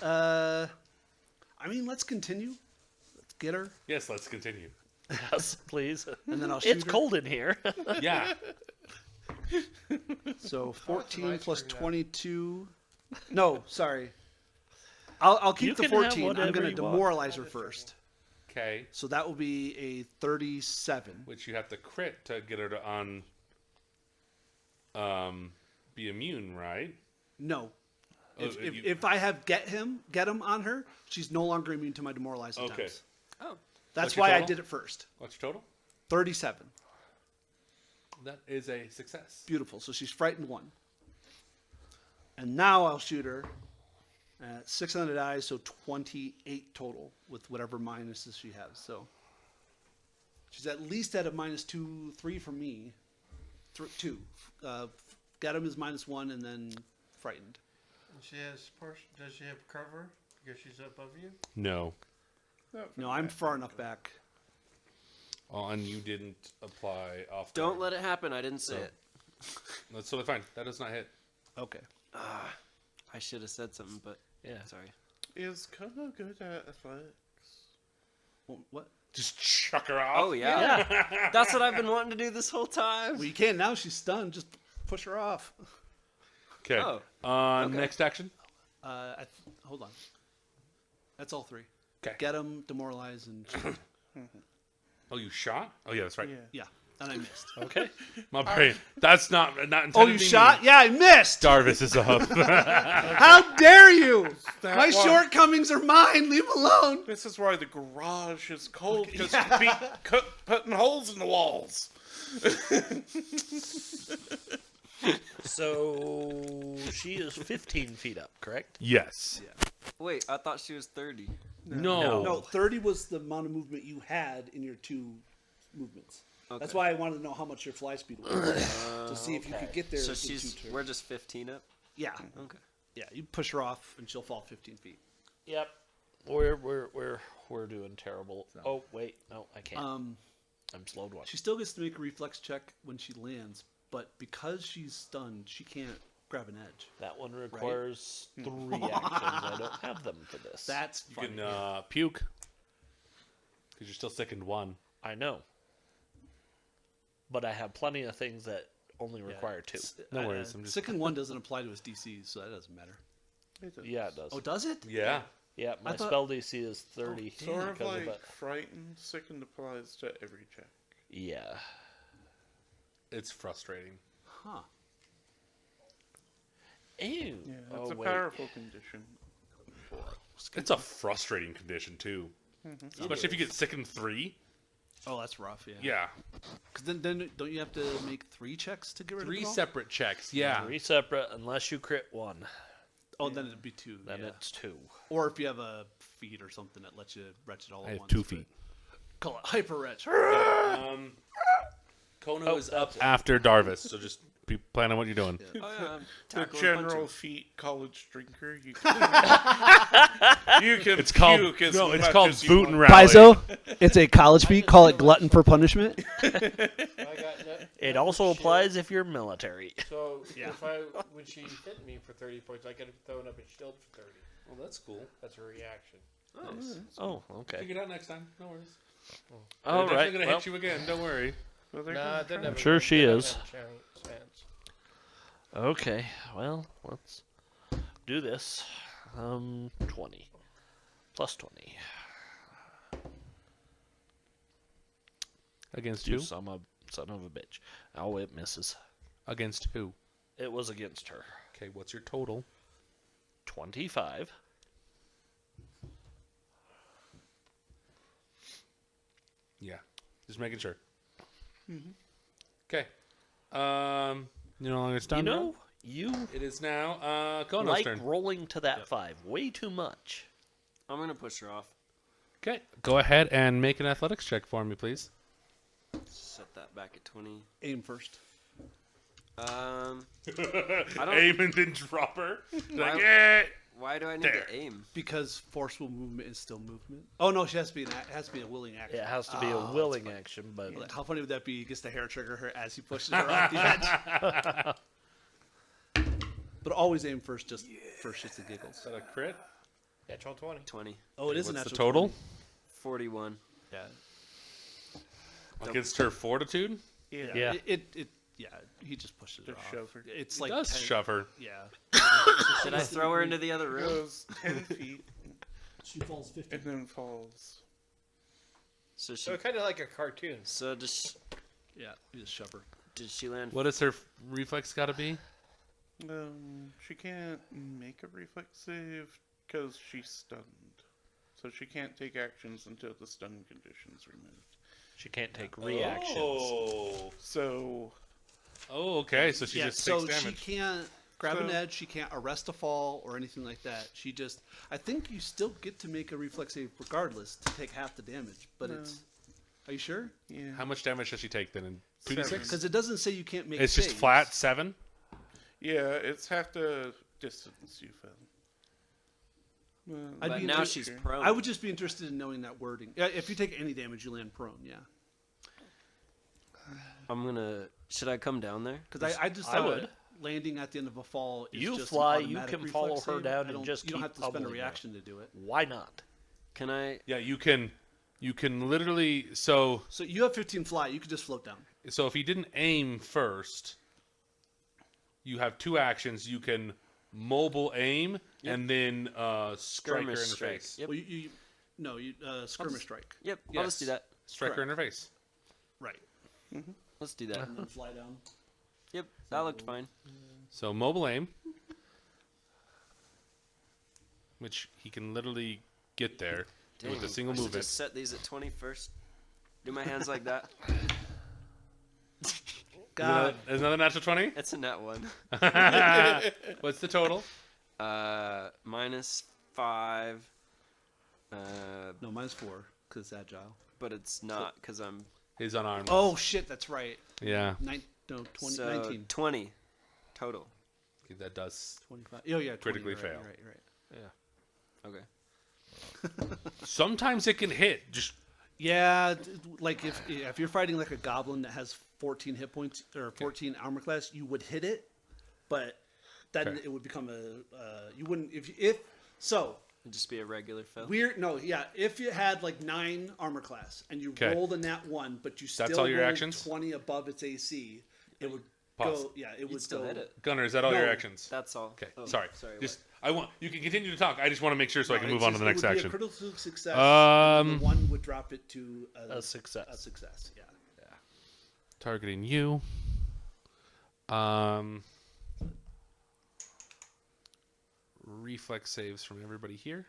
continue. Let's get her, Yes, let's continue. Yes, please. and then I'll shoot It's her. cold in here. Yeah. So Oh, it's 14 nice plus for that. 22. No, sorry. I'll You keep the can have 14. I'm whatever going to you want. demoralize her first. Okay. So that will be a 37. Which you have to crit to get her to be immune, right? No. Oh, If I have get him on her, she's no longer immune to my demoralizing Okay. times. Oh. That's What's your why I total? did it first. What's your total? 37. That is a success. Beautiful. So she's frightened 1. And now I'll shoot her at 6 on the die, so 28 total with whatever minuses she has. So she's at least at a -2, 3 for me. 2. Get him is -1 and then frightened. She has does she have cover because she's above you? No. No, I'm far enough back. Oh, and you didn't apply off. Don't let it happen. I didn't say it. That's totally fine. That does not hit. Okay. I should have said something, but Yeah. sorry. Is Kono good at athletics? Well, what? Just chuck her off. Oh, yeah. That's what I've been wanting to do this whole time. Well, you can't now. She's stunned. Just push her off. Okay. Oh, okay. Next action. Hold on. That's all 3. 'Kay. Get him, demoralize, and shoot. Oh, you shot? Oh, yeah, that's right. Yeah. Yeah. and I missed. Okay. My brain. That's not intended Oh, to you be shot? mean. Yeah, I missed. Darvis is up. How dare you? That My one. shortcomings are mine. Leave alone. This is why the garage is cold, because you be putting holes in the walls. So she is 15 feet up, correct? Yes. Wait, I thought she was 30. No. No, 30 was the amount of movement you had in your 2 movements. That's Okay. why I wanted to know how much your fly speed was to see if you could get there. So in 2 turns. we're just 15 up. Yeah, Okay. yeah. You push her off and she'll fall 15 feet. Yep. We're doing terrible. Oh wait, no, I can't. I'm slowed one. She still gets to make a reflex check when she lands, but because she's stunned, she can't grab an edge. That one requires 3 actions. I don't have them for this. That's You funny. can puke. Because you're still sickened 1. I know. But I have plenty of things that only require 2. No worries, I'm just- Sicken 1 doesn't apply to his DCs, so that doesn't matter. Yeah, it does. Oh, does it? Yeah. Yeah, my thought- spell DC is 30. Sort of because like it. frightened, sickened applies to every check. Yeah. It's frustrating. Huh. Ew. Yeah, Oh, it's a wait. powerful condition. It's a frustrating condition, too. Especially if you get sickened 3. Oh, that's rough. Yeah. Yeah. Because then don't you have to make 3 checks to get rid 3 of it all? separate checks. Yeah. 3 separate unless you crit 1. Oh, then it'd be 2. Then yeah. it's 2. Or if you have a feat or something that lets you retch it all I at have once. 2 but- feet. Call it hyper retch. Kono is up after Darvis, so just be plan on what you're doing. Oh, yeah, I'm The tackling general punching. feat college drinker. You can, you can It's called puke as no. It's much called as you boot and want. rally. Paizo, it's a college feat. Call it glutton for punishment. I got no, It also applies if you're military. So Yeah. when she hit me for 30 points, I could have thrown up a shield for 30. Well, that's cool. That's a reaction. Oh, okay. Figure it out next time. No worries. All They're right. definitely gonna Well, hit you again. Don't worry. Well, they're Nah, gonna they're try. never sure gonna she get out is. that chance. okay. Well, let's do this. 20 plus 20. Against You who? son of a bitch. Oh, it misses. Against who? It was against her. Okay, what's your total? 25. Yeah, just making sure. Okay. You no longer stunned. You now? know, you It is now Kono's like turn. rolling to that 5 way too much. I'm gonna push her off. Okay, go ahead and make an athletics check for me, please. Set that back at 20. Aim first. I don't. Aim and then drop her. Like, Why- eh. Why do I need There. to aim? Because forceful movement is still movement. Oh no, she has to be it has to be a willing action. It has to be a willing action, but Like, how funny would that be? He gets the hair trigger her as he pushes her off the edge. But always aim first, just for shits and giggles. Is that a crit? Natural 20. 20. Oh, it is a What's the natural total? 20. 41. Yeah. Against her fortitude? Yeah. Yeah, he just pushes her Just off. shove her. It's He like does 10 shove her. Yeah. Did I throw her into the other room? Goes 10 feet She falls 50. and then falls. So she. So kind of like a cartoon. So does Yeah, you just shove her. did she land? What is her reflex got to be? She can't make a reflex save because she's stunned. So she can't take actions until the stun condition's removed. she can't take reactions. So Oh, okay. So she yeah, just so takes she damage. can't grab an So- edge, she can't arrest a fall or anything like that. She just I think you still get to make a reflex save regardless to take half the damage, but No. it's Are you sure? yeah, How much damage does she take then? In 2d6? Seven. Because it doesn't say you can't make It's just saves. flat 7? yeah, it's half the distance you fell. Well, I'd But be now interested- she's prone. I would just be interested in knowing that wording. Yeah, if you take any damage, you land prone. Yeah, I'm gonna. Should I come down there? because I just I thought would. landing at the end of a fall. Is You just fly, an you automatic can follow reflex her save. down I and don't- just you don't keep have to spend a pummeling her. reaction to do it. Why not? Can I? Yeah, you can literally so So you have 15 fly. You could just float down. if you didn't aim first, you have 2 actions. You can mobile aim and then strike her in the strike. face. Yep. Well, you skirmish strike. Yep. I'll just do that. Strike her in her face. Right. Let's do that. and then fly down. Yep, that looked fine. So mobile aim, which he can literally get there with a single I should movement. just set these at 20 first. Do my hands like that. God. Is another natural 20? It's a net one. What's the total? -5. No, mine's 4 because it's agile. But it's not because I'm. He's unarmed. Oh shit, that's right. Yeah. 20, So 19, 20 total. Okay, that does 25. Oh yeah, 20, critically you're fail. Right, right. Okay. Sometimes it can hit. Just Yeah, like if you're fighting like a goblin that has 14 hit points or 14 armor class, you would hit it, but then Okay. it would become you wouldn't if so. It'd just be a regular fail. If you had like 9 armor class and you Okay. rolled a nat 1, but you still That's all your rolled actions? 20 above its AC, it would Pause. go. Yeah, it You'd would still go. hit it. Gunner, is that all your No. actions? That's all. Okay. Oh, Sorry. Sorry. Just you can continue to talk. I just want to make sure so I can move on to the next It would action. be a critical success. And the 1 would drop it to A success. A success. Yeah. Targeting you. Reflex saves from everybody here.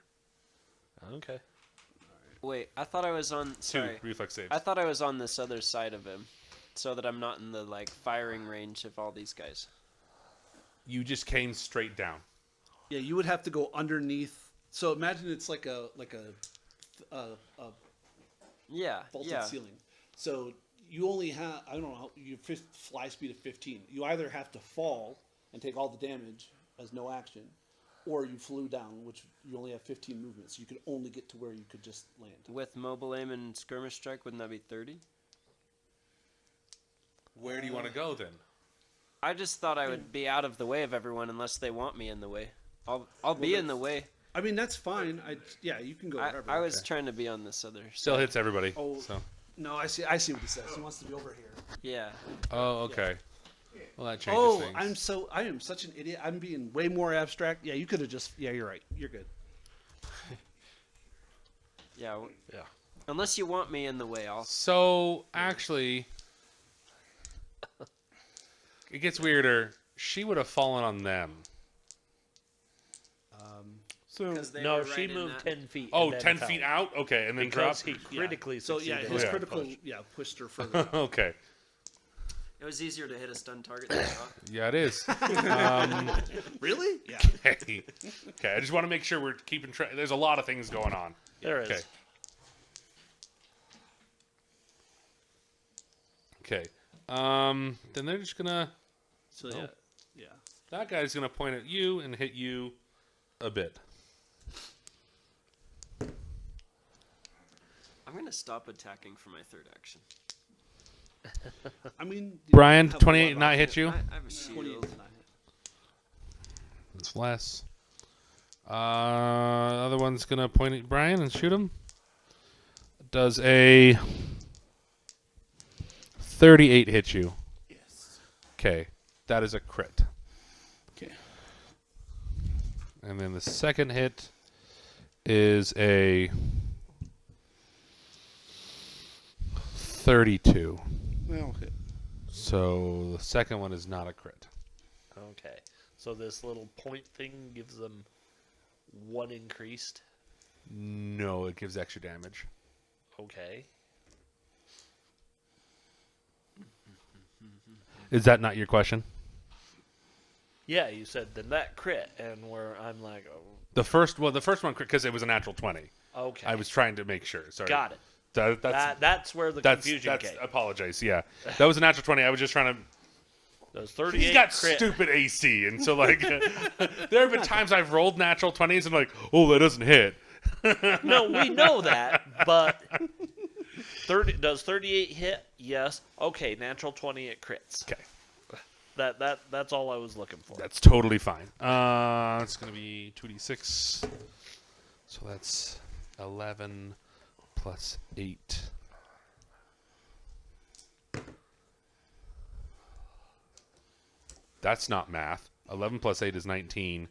Okay. Wait, I thought I was on. 2 Sorry. reflex saves. I thought I was on this other side of him, so that I'm not in the like firing range of all these guys. You just came straight down. Yeah, you would have to go underneath. So imagine it's like a Yeah. vaulted Yeah. ceiling. So you only have you fly speed of 15. You either have to fall and take all the damage as no action, or you flew down, which you only have 15 movements. You could only get to where you could just land. With mobile aim and skirmish strike, wouldn't that be 30? Where do you want to go then? I just thought I would be out of the way of everyone unless they want me in the way. I'll be in the way. I mean, that's fine. You can go wherever. I was trying to be on this other Still side. hits everybody. Oh. So. No, I see what he says. He wants to be over here. Yeah. Oh, okay. Well, that changes Oh, things. I am such an idiot. I'm being way more abstract. Yeah, you could have just. Yeah, you're right. You're good. Yeah. Yeah. Unless you want me in the way, I'll. So, actually, it gets weirder. She would have fallen on them. So No, she moved 10 feet. Oh, and 10 then feet fell. out? Okay, and then Because dropped? he critically So yeah, succeeded. his Yeah. critical pushed her further. Out. Okay. It was easier to hit a stun target than I thought. Yeah, it is. Really? Yeah. Okay. Okay, I just want to make sure we're keeping track. There's a lot of things going on. There is. Okay. Okay. Then they're just gonna. So Oh. yeah. That guy's gonna point at you and hit you a bit. I'm gonna stop attacking for my third action. I mean, Brian, have a 28 lot not of hit you. I have a 28 shield. is not hit. It's less. Other one's gonna point at Brian and shoot him. Does a 38 hit you? Yes. Okay, that is a crit. Okay. And then the second hit is a 32. Well, hit. So the second one is not a crit. Okay. So this little point thing gives them 1 increased. No, it gives extra damage. Okay. Is that not your question? Yeah, you said then that crit, and where I'm like, oh, The first one crit because it was a natural 20. okay. I was trying to make sure. Sorry. Got it. That's Where the that's confusion came. apologize. Yeah, that was a natural 20. I was just trying to. Those 38 He's got crit. stupid AC, and so like, there have been times I've rolled natural 20s and like, oh, that doesn't hit. No, we know that, but does 38 hit? Yes. Okay, natural 20 it crits. Okay, That's all I was looking for. that's totally fine. It's gonna be 2d6, so that's 11 plus 8. That's not math. 11 plus 8 is 19.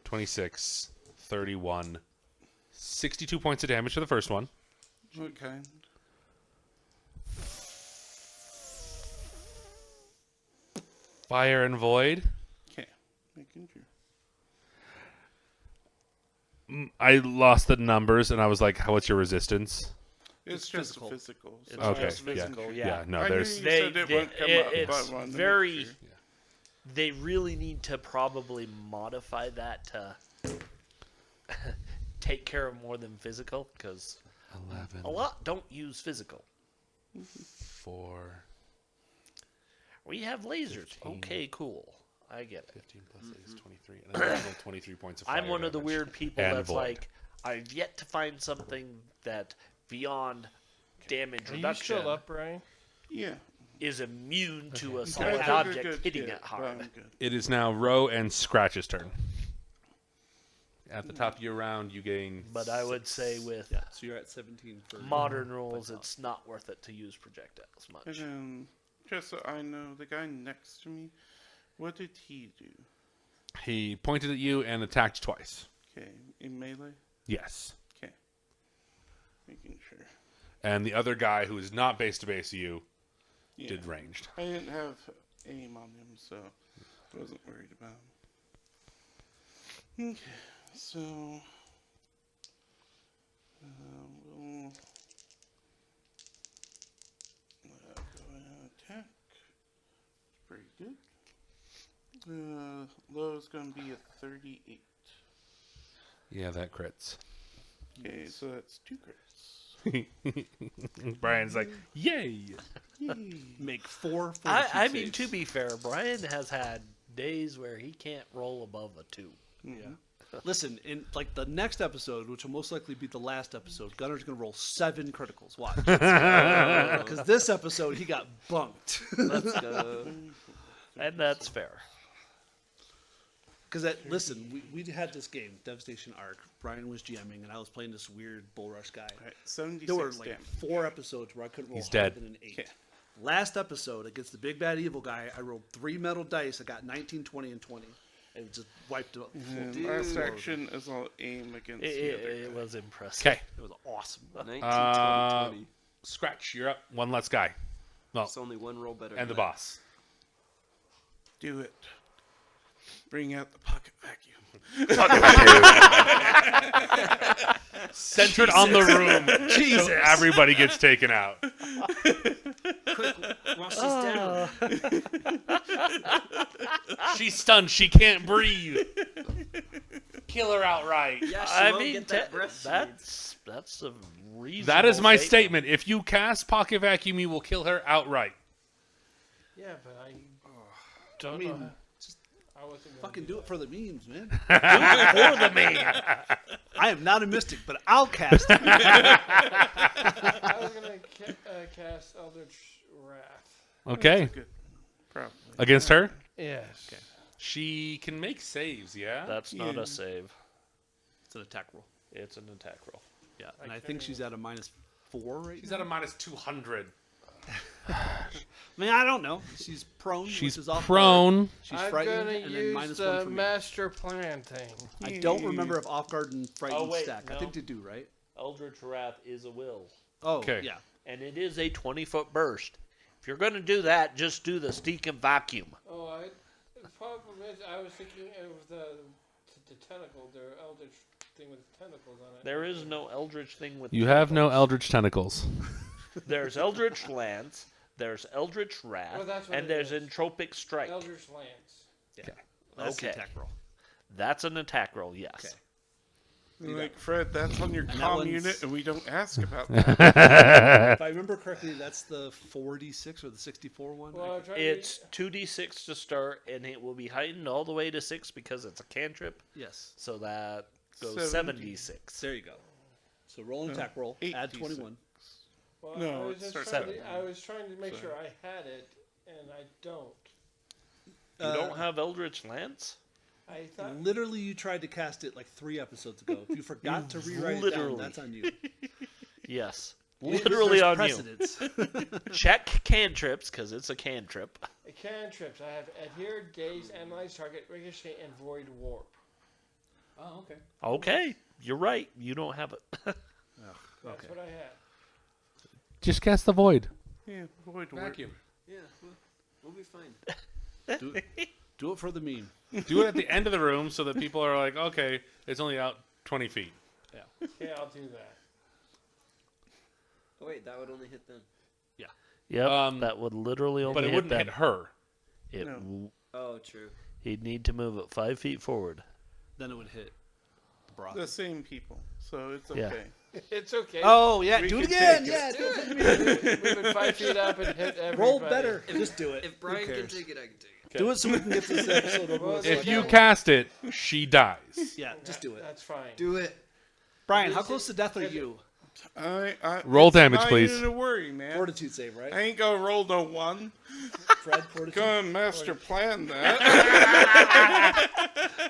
26, 31, 62 points of damage to the first one. what kind? Fire and void. Okay. Making sure. I lost the numbers, and I was like, "What's your resistance?" It's Just just physical. physical. It's Okay, just yeah. physical, Yeah, no, I there's. knew you said it wouldn't come up, but I it's wanted to make very. sure. They really need to probably modify that to take care of more than physical, because 11, a lot don't use physical. 4, We have lasers. 15. Okay, cool. I get it. 15 plus 8 is 23. And then level 23 points of fire I'm one of the damage. weird people And that's void. like, I've yet to find something that beyond damage Are you reduction still up, Brian? Yeah. is immune to a Okay. solid Good, object good, hitting good. it hard. I'm good. It is now Row and Scratch's turn. At the top of your round, you gain. But I would say with Yeah, so you're at 17 for modern rules, it's not worth it to use projectiles And much. then, just so I know, the guy next to me, what did he do? He pointed at you and attacked twice. Okay, in melee? Yes. Okay. Making sure. And the other guy, who is not base to base you, Yeah. did ranged. I didn't have aim on him, so I wasn't worried about him. Okay, so we'll go and attack. Pretty good. Low is going to be a 38. Yeah, that crits. Okay, so that's 2 crits. Brian's like, yay! make 4 I mean, to be fair, Brian has had days where he can't roll above a 2. Listen, in like the next episode, which will most likely be the last episode, Gunner's gonna roll 7 criticals. Watch, because this episode he got bunked. Let's go. And that's fair. Because listen, we had this game, Devastation Arc. Brian was GMing, and I was playing this weird bull rush guy. Alright, 76 There were like damage. 4 episodes where I couldn't roll He's higher dead. than an 8. Okay. Last episode against the big bad evil guy, I rolled 3 metal dice. I got 19, 20, and 20. And it just wiped it up. And last action is I'll aim against the other It guy. was impressive. Okay. It was awesome. 19, 20, Uh, 20. Scratch, you're up. One less guy. Well, It's only one roll better. and the than boss. Do it. Bring out the pocket vacuum. Centered on the room. Jesus. So everybody gets taken out. While she's down. She's stunned. She can't breathe. Kill her outright. Yeah, she I won't mean, get that breath she needs. that's a reasonable That is my statement. If you cast Pocket Vacuum, you will kill her outright. Yeah, but I don't I mean, know. I wasn't gonna Fucking do it for the memes, man. For the man. I am not a mystic, but I'll cast it. I was gonna cast Eldritch Wrath. Okay. Good. Probably. Against her? Yes. She can make saves, yeah? That's not Yeah. a save. It's an attack roll. It's an attack roll. Yeah, and I think she's at a -4 right She's now. at a -200. I mean, I don't know. She's prone. She's which is off prone. guard. She's I'm frightened, gonna and then use -1 the for me. master plan thing. I don't remember if off guard and frightened Oh, wait, stack. I no. think they do, right? Eldritch Wrath is a will. Oh, Okay. yeah. And it is a 20-foot burst. If you're going to do that, just do the steak and vacuum. Oh, the problem is I was thinking of the tentacle, the Eldritch thing with tentacles on it. There is no Eldritch thing with You have no tentacles. Eldritch tentacles. There's Eldritch Lance, there's Eldritch Wrath, Well, that's what and it there's is. Entropic Strike. Eldritch Lance. That's the Okay. attack roll. That's an attack roll, yes. Okay. Like, Fred, that's on your that comm one's- unit, and we don't ask about that. If I remember correctly, that's the 46 or the 64 one. Well, I'm trying It's 2d6 to start, and it will be heightened all the way to 6 because it's a cantrip. Yes. So that goes 7d6. There you go. So roll an No, attack roll. 8d6. Add 21. Well, No, I was it just starts trying at to, I was trying to make sure I had it, and I don't. You don't have Eldritch Lance? I thought Literally, you tried to cast it like 3 episodes ago. If you forgot to rewrite it down, literally. that's on you. Yes. There's Literally on precedence. you. Check cantrips, because it's a cantrip. cantrips. I have adhere, daze, analyze, target, ricochet, and void warp. Oh, okay. Okay, you're right. You don't have it. That's Okay. what I had. Just cast the void. Yeah, void work. Vacuum. Yeah, we'll be fine. Do it for the meme. Do it at the end of the room so that people are like, okay, it's only out 20 feet. Yeah, I'll do that. Oh, wait, that would only hit them. Yep, that would literally only But it hit wouldn't them. hit her. It, No. Oh, true. He'd need to move it 5 feet forward. Then it would hit the broth. The same people, so it's Yeah. okay. It's okay. Oh yeah, We do it can again. take it. Yeah, do it for the meme. Move it 5 feet up and hit everybody. Roll better. Just do it. If Brian Who can cares? take it, I can take it. Do it so we can get this episode over Well, with. if If you cast it, she dies. Yeah, just do it. That's fine. Do it. Brian, how close to death are you? Roll it's damage, not please. even a worry, man. Fortitude save, right? I ain't gonna roll no 1. Fred, fortitude. Gonna master plan that.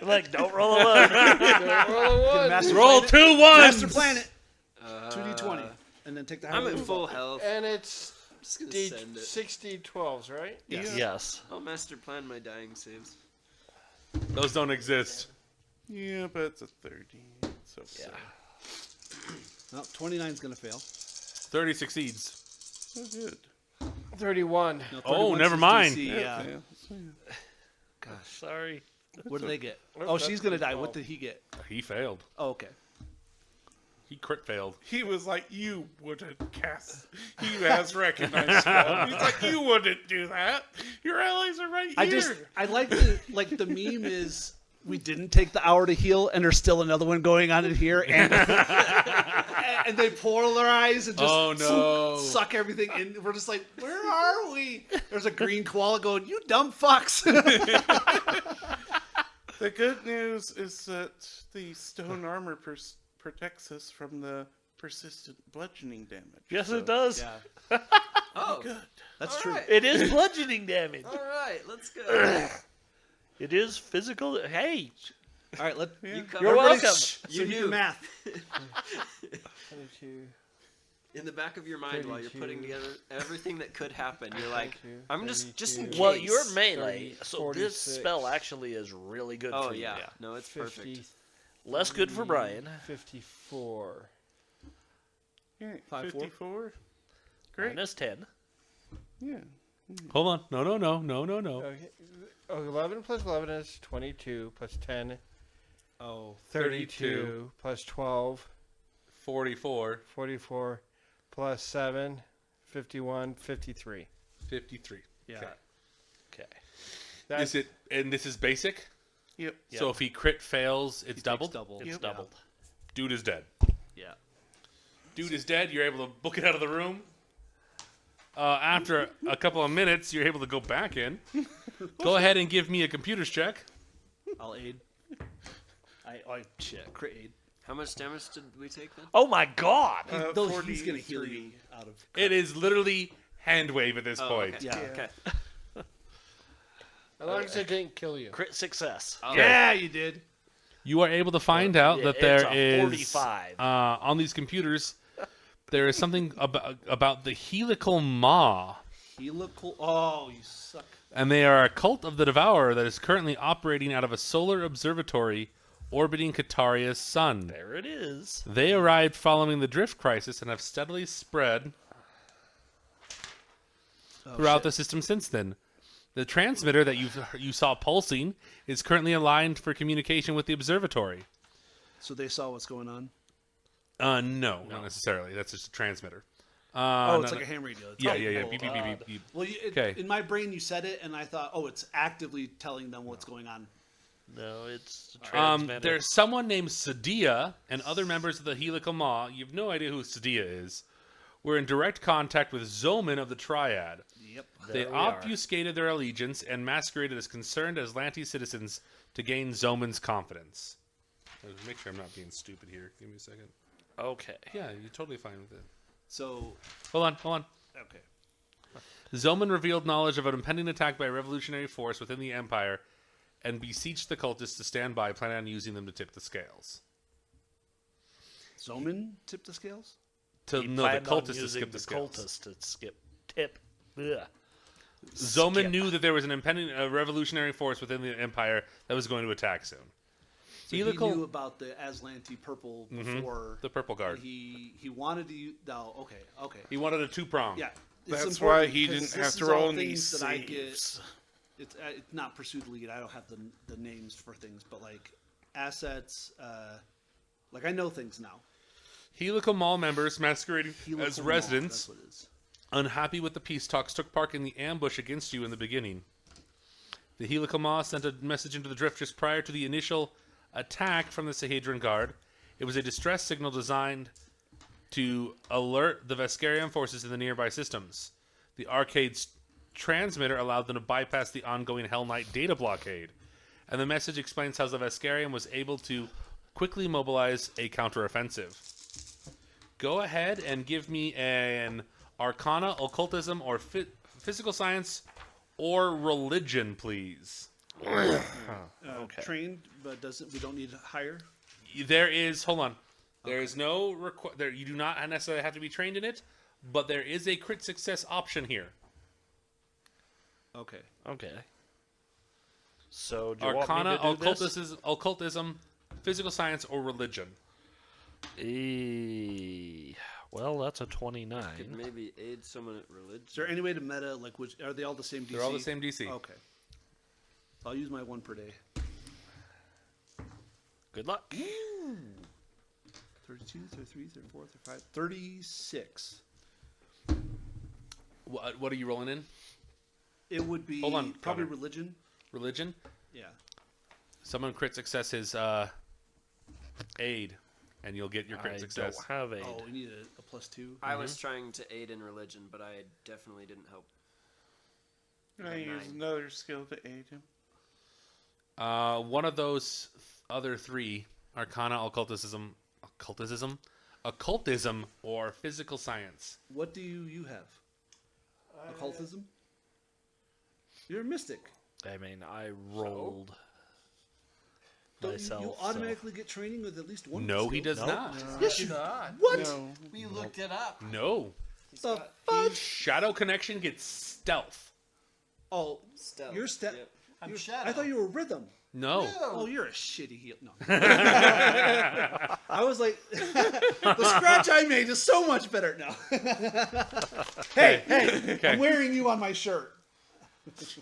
Like, don't roll a one. Roll a one. Master Roll Planet. 2 ones. Master Planet. 2d20, and then take the. I'm at full health. And it's Just gonna D send it. 60 12s, right? Yes. I'll master plan my dying saves. Those don't exist. Yeah, but it's a 30. So Yeah. No, 29's gonna fail. 30 succeeds. so good. 31. No, Oh, 31's never his mind. DC, yeah. Sorry. What did they get? Nope, Oh, that's she's gonna pretty die. What cool. did he get? He failed. Oh, okay. He crit failed. He was like, you wouldn't cast. He has recognized spell. He's like, you wouldn't do that. Your allies are right here. I like the meme is we didn't take the hour to heal, and there's still another one going on in here, and and they polarize and just Oh, no. suck everything in. We're just like, where are we? There's a green koala going, you dumb fucks. The good news is that the stone armor protects us from the persistent bludgeoning damage. Yes, So, it does. Yeah, Oh, Good. that's all true. right. It is bludgeoning damage. All right, let's go. It is physical. Hey, All right, You covered You're it. welcome. So You you knew. do math. 22. In the back of your mind, while you're putting 32. together everything that could happen, you're like, 32, I'm just in 32. case. well, you're melee, 30, so this 46. spell actually is really good Oh for you. yeah. No, it's perfect. 50, Less good for Brian. 54. Yeah, 5-4. 54. Great. Minus 10. Yeah. Hold on. No. Okay. Oh, 11 plus 11 is 22, plus 10, Oh, 32, plus 12, 44. 44, plus 7, 51, 53. 53. yeah. Okay. Okay. That's This is basic? Yep. So if he crit fails, it's He doubled? takes double. It's Yep. doubled. Dude is dead. Yeah. Dude is dead. You're able to book it out of the room. After a couple of minutes, you're able to go back in. Go ahead and give me a computer's check. I'll aid. Shit, crit aid. How much damage did we take then? Oh my god! Though he's gonna heal 43. you out of. It is literally hand wave at this Oh, point. okay. Yeah. Okay. as long as it didn't kill you. Crit success. Oh, Yeah, you did. You are able to find out that it's there a is 45. on these computers. There is something about the helical maw, Helical. Oh, you suck. and they are a cult of the Devourer that is currently operating out of a solar observatory orbiting Kataria's sun. There it is. They arrived following the drift crisis and have steadily spread throughout the system since then. The transmitter that you saw pulsing is currently aligned for communication with the observatory. So they saw what's going on. No, not necessarily. That's just a transmitter. Oh, it's no, like a ham radio. It's Yeah, like- yeah, yeah. oh, Beep, beep, beep, beep, beep. Well, Okay. in my brain, you said it, and I thought, oh, it's actively telling them what's going on. No, it's a transmitter. There's someone named Sadia and other members of the Helical Maw. You have no idea who Sadia is. We're in direct contact with Xioman of the Triad. Yep. They There we are. obfuscated their allegiance and masqueraded as concerned Aslanti citizens to gain Xioman's confidence. Make sure I'm not being stupid here. Give me a second. Okay. Yeah, you're totally fine with it. So, Hold on. okay. Xioman revealed knowledge of an impending attack by a revolutionary force within the Empire and beseeched the cultists to stand by, planning on using them to tip the scales. Zoman tipped the scales? The He planned on cultists to using skip the scales. cultists to skip tip. Ugh. Xioman Skip. knew that there was an impending revolutionary force within the Empire that was going to attack soon. So Helical- he knew about the Aslanti purple before. The Purple Guard. and he wanted to use. No, okay. He wanted a two-prong. Yeah. it's That's important why he because didn't this have to is all roll things these that I get. saves. it's not pursued lead. I don't have the names for things, but like assets. Like I know things now. Helical Mall members masquerading Helical as Mall, residents, That's what it is. unhappy with the peace talks, took part in the ambush against you in the beginning. The Helical Maw sent a message into the drift just prior to the initial attack from the Sahedron Guard. It was a distress signal designed to alert the Veskarian forces in the nearby systems. The arcade's transmitter allowed them to bypass the ongoing Hell Knight data blockade. And the message explains how the Veskarian was able to quickly mobilize a counteroffensive. Go ahead and give me an Arcana, Occultism, or Physical Science, or Religion, please. Trained, but we don't need higher. There is, hold on. There is no you do not necessarily have to be trained in it, but there is a crit success option here. Okay. Okay. So do you Arcana, want me to do this? occultism, Physical Science, or Religion. Well, that's a 29. Could maybe aid someone at religion. Is there any way to meta like which are they all the same DC? They're all the same DC. Okay. I'll use my 1 per day. Good luck. 32, 33, 34, 35, 36. What are you rolling in? It would be Hold on, probably Connor. religion. Religion? Yeah. Someone crit success his aid, and you'll get your crit I success. don't have aid. Oh, we need a +2. I was trying to aid in religion, but I definitely didn't help. Can I use 9. another skill to aid him? One of those other 3, Arcana, Occultism, or Physical Science. What do you have? Occultism? You're a mystic. I mean, I rolled Don't myself. you so- automatically get training with at least one? No, he skill? does not. Yes, you not. What? No. We looked it up. No. The fuck? Shadow Connection gets stealth. Oh, Stealth. you're step. Yep. I'm shadow. I thought you were rhythm. No. Oh, you're a shitty heel. No. I was like, the scratch I made is so much better now. Hey, Okay. I'm wearing you on my shirt. It's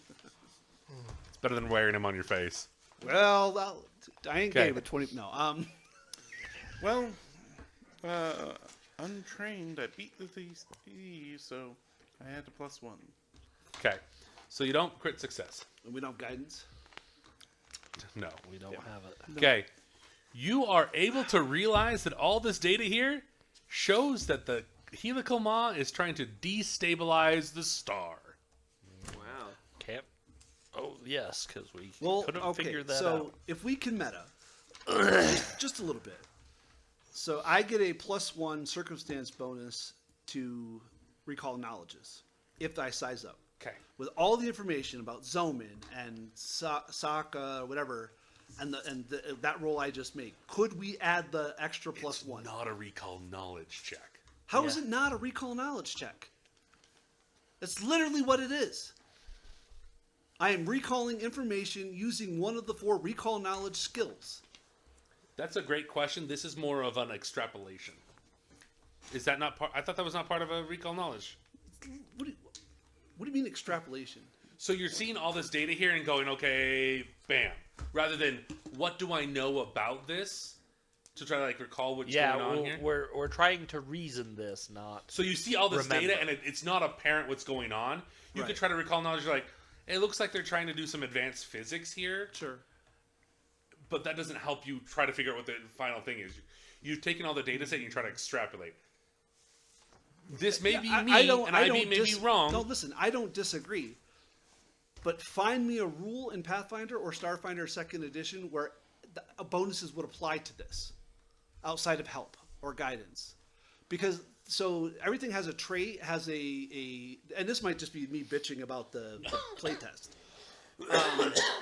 better than wearing him on your face. Well, I ain't Okay. gay with 20. No. Well, untrained, I beat the DC, so I had a +1. Okay. So you don't crit success. We don't have guidance. No. We don't have it. Okay. You are able to realize that all this data here shows that the Helical Maw is trying to destabilize the star. Wow. Can't. Oh, yes, because we Well, couldn't okay. figure that So out. if we can meta, just a little bit. So I get a +1 circumstance bonus to recall knowledges if I size up. Okay. With all the information about Xioman and Sokka, whatever, and that roll I just made, could we add the extra +1? Not a recall knowledge check. How is it not a recall knowledge check? That's literally what it is. I am recalling information using one of the 4 recall knowledge skills. That's a great question. This is more of an extrapolation. Is that not part? I thought that was not part of a recall knowledge. What do you mean extrapolation? So you're seeing all this data here and going, okay, bam. Rather than, what do I know about this? To try to like recall what's Yeah, going on here. we're trying to reason this, not. So you see all this Remember. data and it's not apparent what's going on. You Right. could try to recall knowledge. You're like, it looks like they're trying to do some advanced physics here, Sure. but that doesn't help you try to figure out what the final thing is. You've taken all the data set and you try to extrapolate. This may be me, and I may be wrong. No, listen, I don't disagree. But find me a rule in Pathfinder or Starfinder 2nd Edition where bonuses would apply to this, outside of help or guidance, because so everything has a trait, has a and this might just be me bitching about the playtest.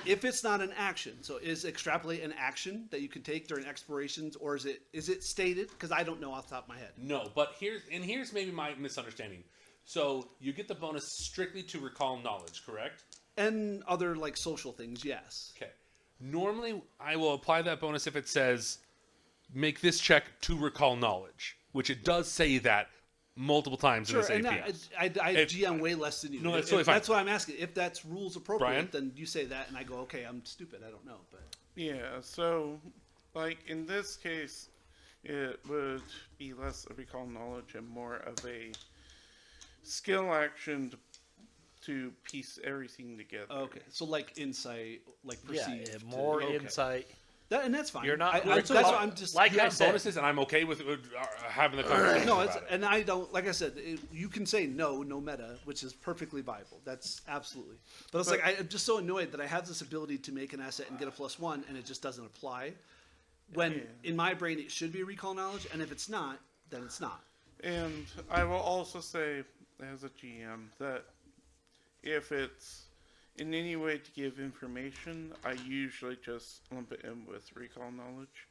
If it's not an action, so is extrapolate an action that you can take during explorations, or is it stated? Because I don't know off the top of my head. No, but here's maybe my misunderstanding. So you get the bonus strictly to recall knowledge, correct? And other like social things, yes. Okay. Normally, I will apply that bonus if it says, make this check to recall knowledge, which it does say that multiple times Sure, in and this AP. I If- GM way less than you. No, that's If- totally fine. That's what I'm asking. If that's rules appropriate, Brian? then you say that, and I go, okay, I'm stupid. I don't know, but Yeah, so, like, in this case, it would be less of recall knowledge and more of a skill action to piece everything together. okay. So like insight, like Yeah, perceive. more okay. insight. And that's fine. You're not- That's Well, what I'm just like You I have said, bonuses, and I'm okay with having the conversation No, about it. and I don't. Like I said, you can say no meta, which is perfectly viable. That's absolutely. But it's like I'm just so annoyed that I have this ability to make an asset and get a +1, and it just doesn't apply. When Yeah. in my brain it should be recall knowledge, and if it's not, then it's not. And I will also say, as a GM, that if it's in any way to give information, I usually just lump it in with recall knowledge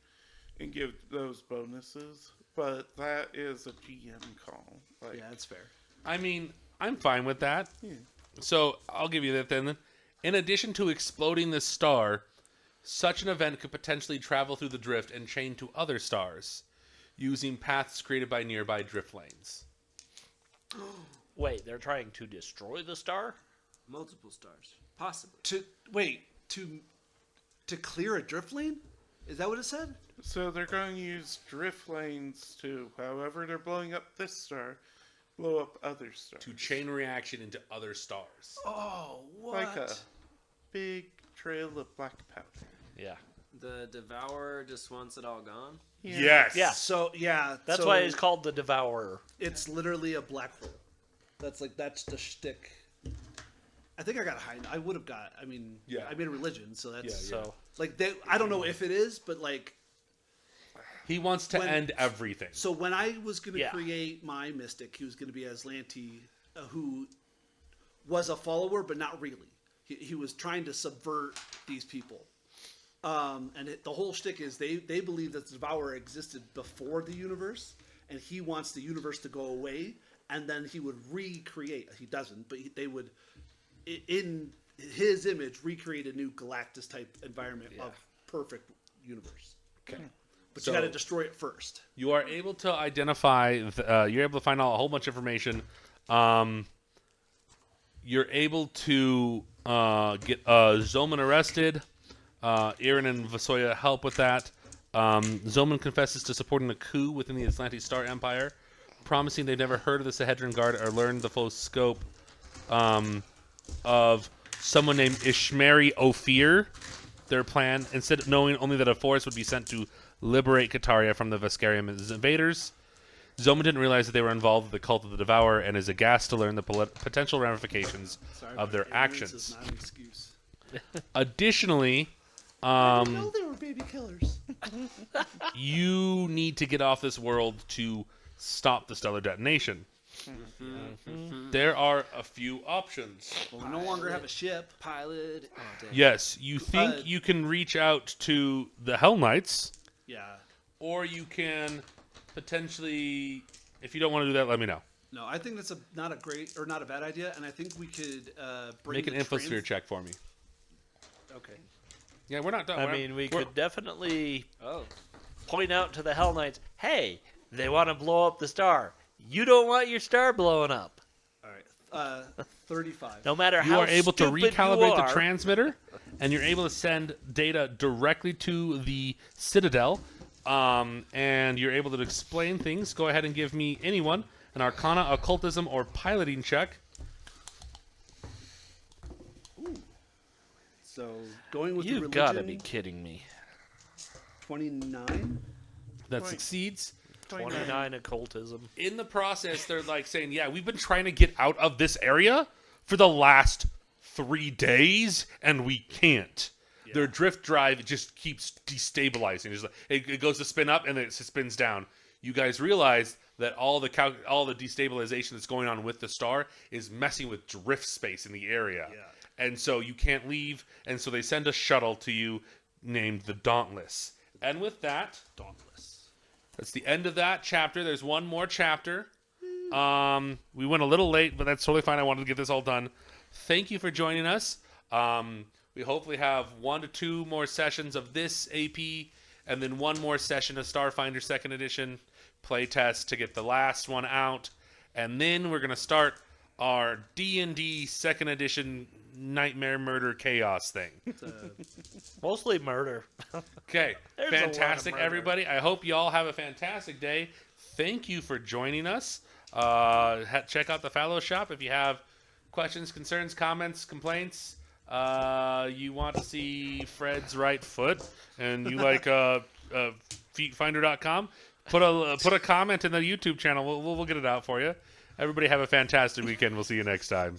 and give those bonuses. But that is a GM call. Like, Yeah, that's fair. I mean, I'm fine with that. Yeah. So I'll give you that then. In addition to exploding this star, such an event could potentially travel through the drift and chain to other stars, using paths created by nearby drift lanes. Wait, they're trying to destroy the star? Multiple stars, possibly. To clear a drift lane? Is that what it said? So they're going to use drift lanes to, however they're blowing up this star, blow up other stars. To chain reaction into other stars. Oh, what? Like a big trail of black powder. Yeah. The Devourer just wants it all gone. Yes. Yeah. So yeah, That's so why it's called the Devourer. it's literally a black hole. That's the shtick. I think I got a high. I would have got. I mean, Yeah. I made a religion, so that's Yeah, So like they. I don't know if it is, but like He wants to When- end everything. so when I was going to Yeah. create my mystic, he was going to be Aslanti, who was a follower, but not really. He was trying to subvert these people. The whole shtick is they believe that the Devourer existed before the universe, and he wants the universe to go away, and then he would recreate. He doesn't, but they would, in his image, recreate a new Galactus type environment of perfect universe. Okay. But So- you got to destroy it first. You are able to identify. You're able to find out a whole bunch of information. You're able to get Xioman arrested. Aaron and Vasoya help with that. Xioman confesses to supporting the coup within the Atlantic Star Empire, promising they've never heard of the Sahedron Guard or learned the full scope of someone named Ishmeri Ophir. Their plan, instead of knowing only that a force would be sent to liberate Kataria from the Veskarium invaders. Xioman didn't realize that they were involved with the cult of the Devourer and is aghast to learn the potential ramifications Sorry, of their but ignorance is actions. not an excuse. Additionally, I didn't know they were baby killers. you need to get off this world to stop the stellar detonation. There are a few options. Well, we no longer have a ship. Pilot. Oh, damn. Yes, you think Uh, you can reach out to the Hell Knights, Yeah. or you can potentially, if you don't want to do that, let me know. No, I think that's not a great or not a bad idea, and I think we could bring Make an the infosphere check for me. Okay. Yeah, we're not done. I We're- mean, we we're- could definitely Oh. point out to the Hell Knights, hey, they want to blow up the star. You don't want your star blowing up. All right. 35. No matter You how are able to stupid you recalibrate the are. transmitter, and you're able to send data directly to the Citadel, and you're able to explain things. Go ahead and give me anyone an Arcana, Occultism, or Piloting check. So going with the You've religion, got to be kidding me. 29. That Right. succeeds. 29 occultism. In the process, they're like saying, yeah, we've been trying to get out of this area for the last 3 days, and we can't. Their drift drive just keeps destabilizing. It's like, it goes to spin up, and then it spins down. You guys realize that all the destabilization that's going on with the star is messing with drift space in the area. Yeah. And so you can't leave, and so they send a shuttle to you named the Dauntless. And with that, Dauntless. that's the end of that chapter. There's one more chapter. We went a little late, but that's totally fine. I wanted to get this all done. Thank you for joining us. We hopefully have 1 to 2 more sessions of this AP, and then 1 more session of Starfinder 2nd Edition playtest to get the last one out. and then we're gonna start our D&D Second Edition Nightmare Murder Chaos thing. Mostly murder. Okay, There's a lot of fantastic, murder. everybody. I hope you all have a fantastic day. Thank you for joining us. Check out the Fallow Shop if you have questions, concerns, comments, complaints. You want to see Fred's right foot, and you like feetfinder.com. Put a comment in the YouTube channel. We'll get it out for you. Everybody have a fantastic weekend. We'll see you next time.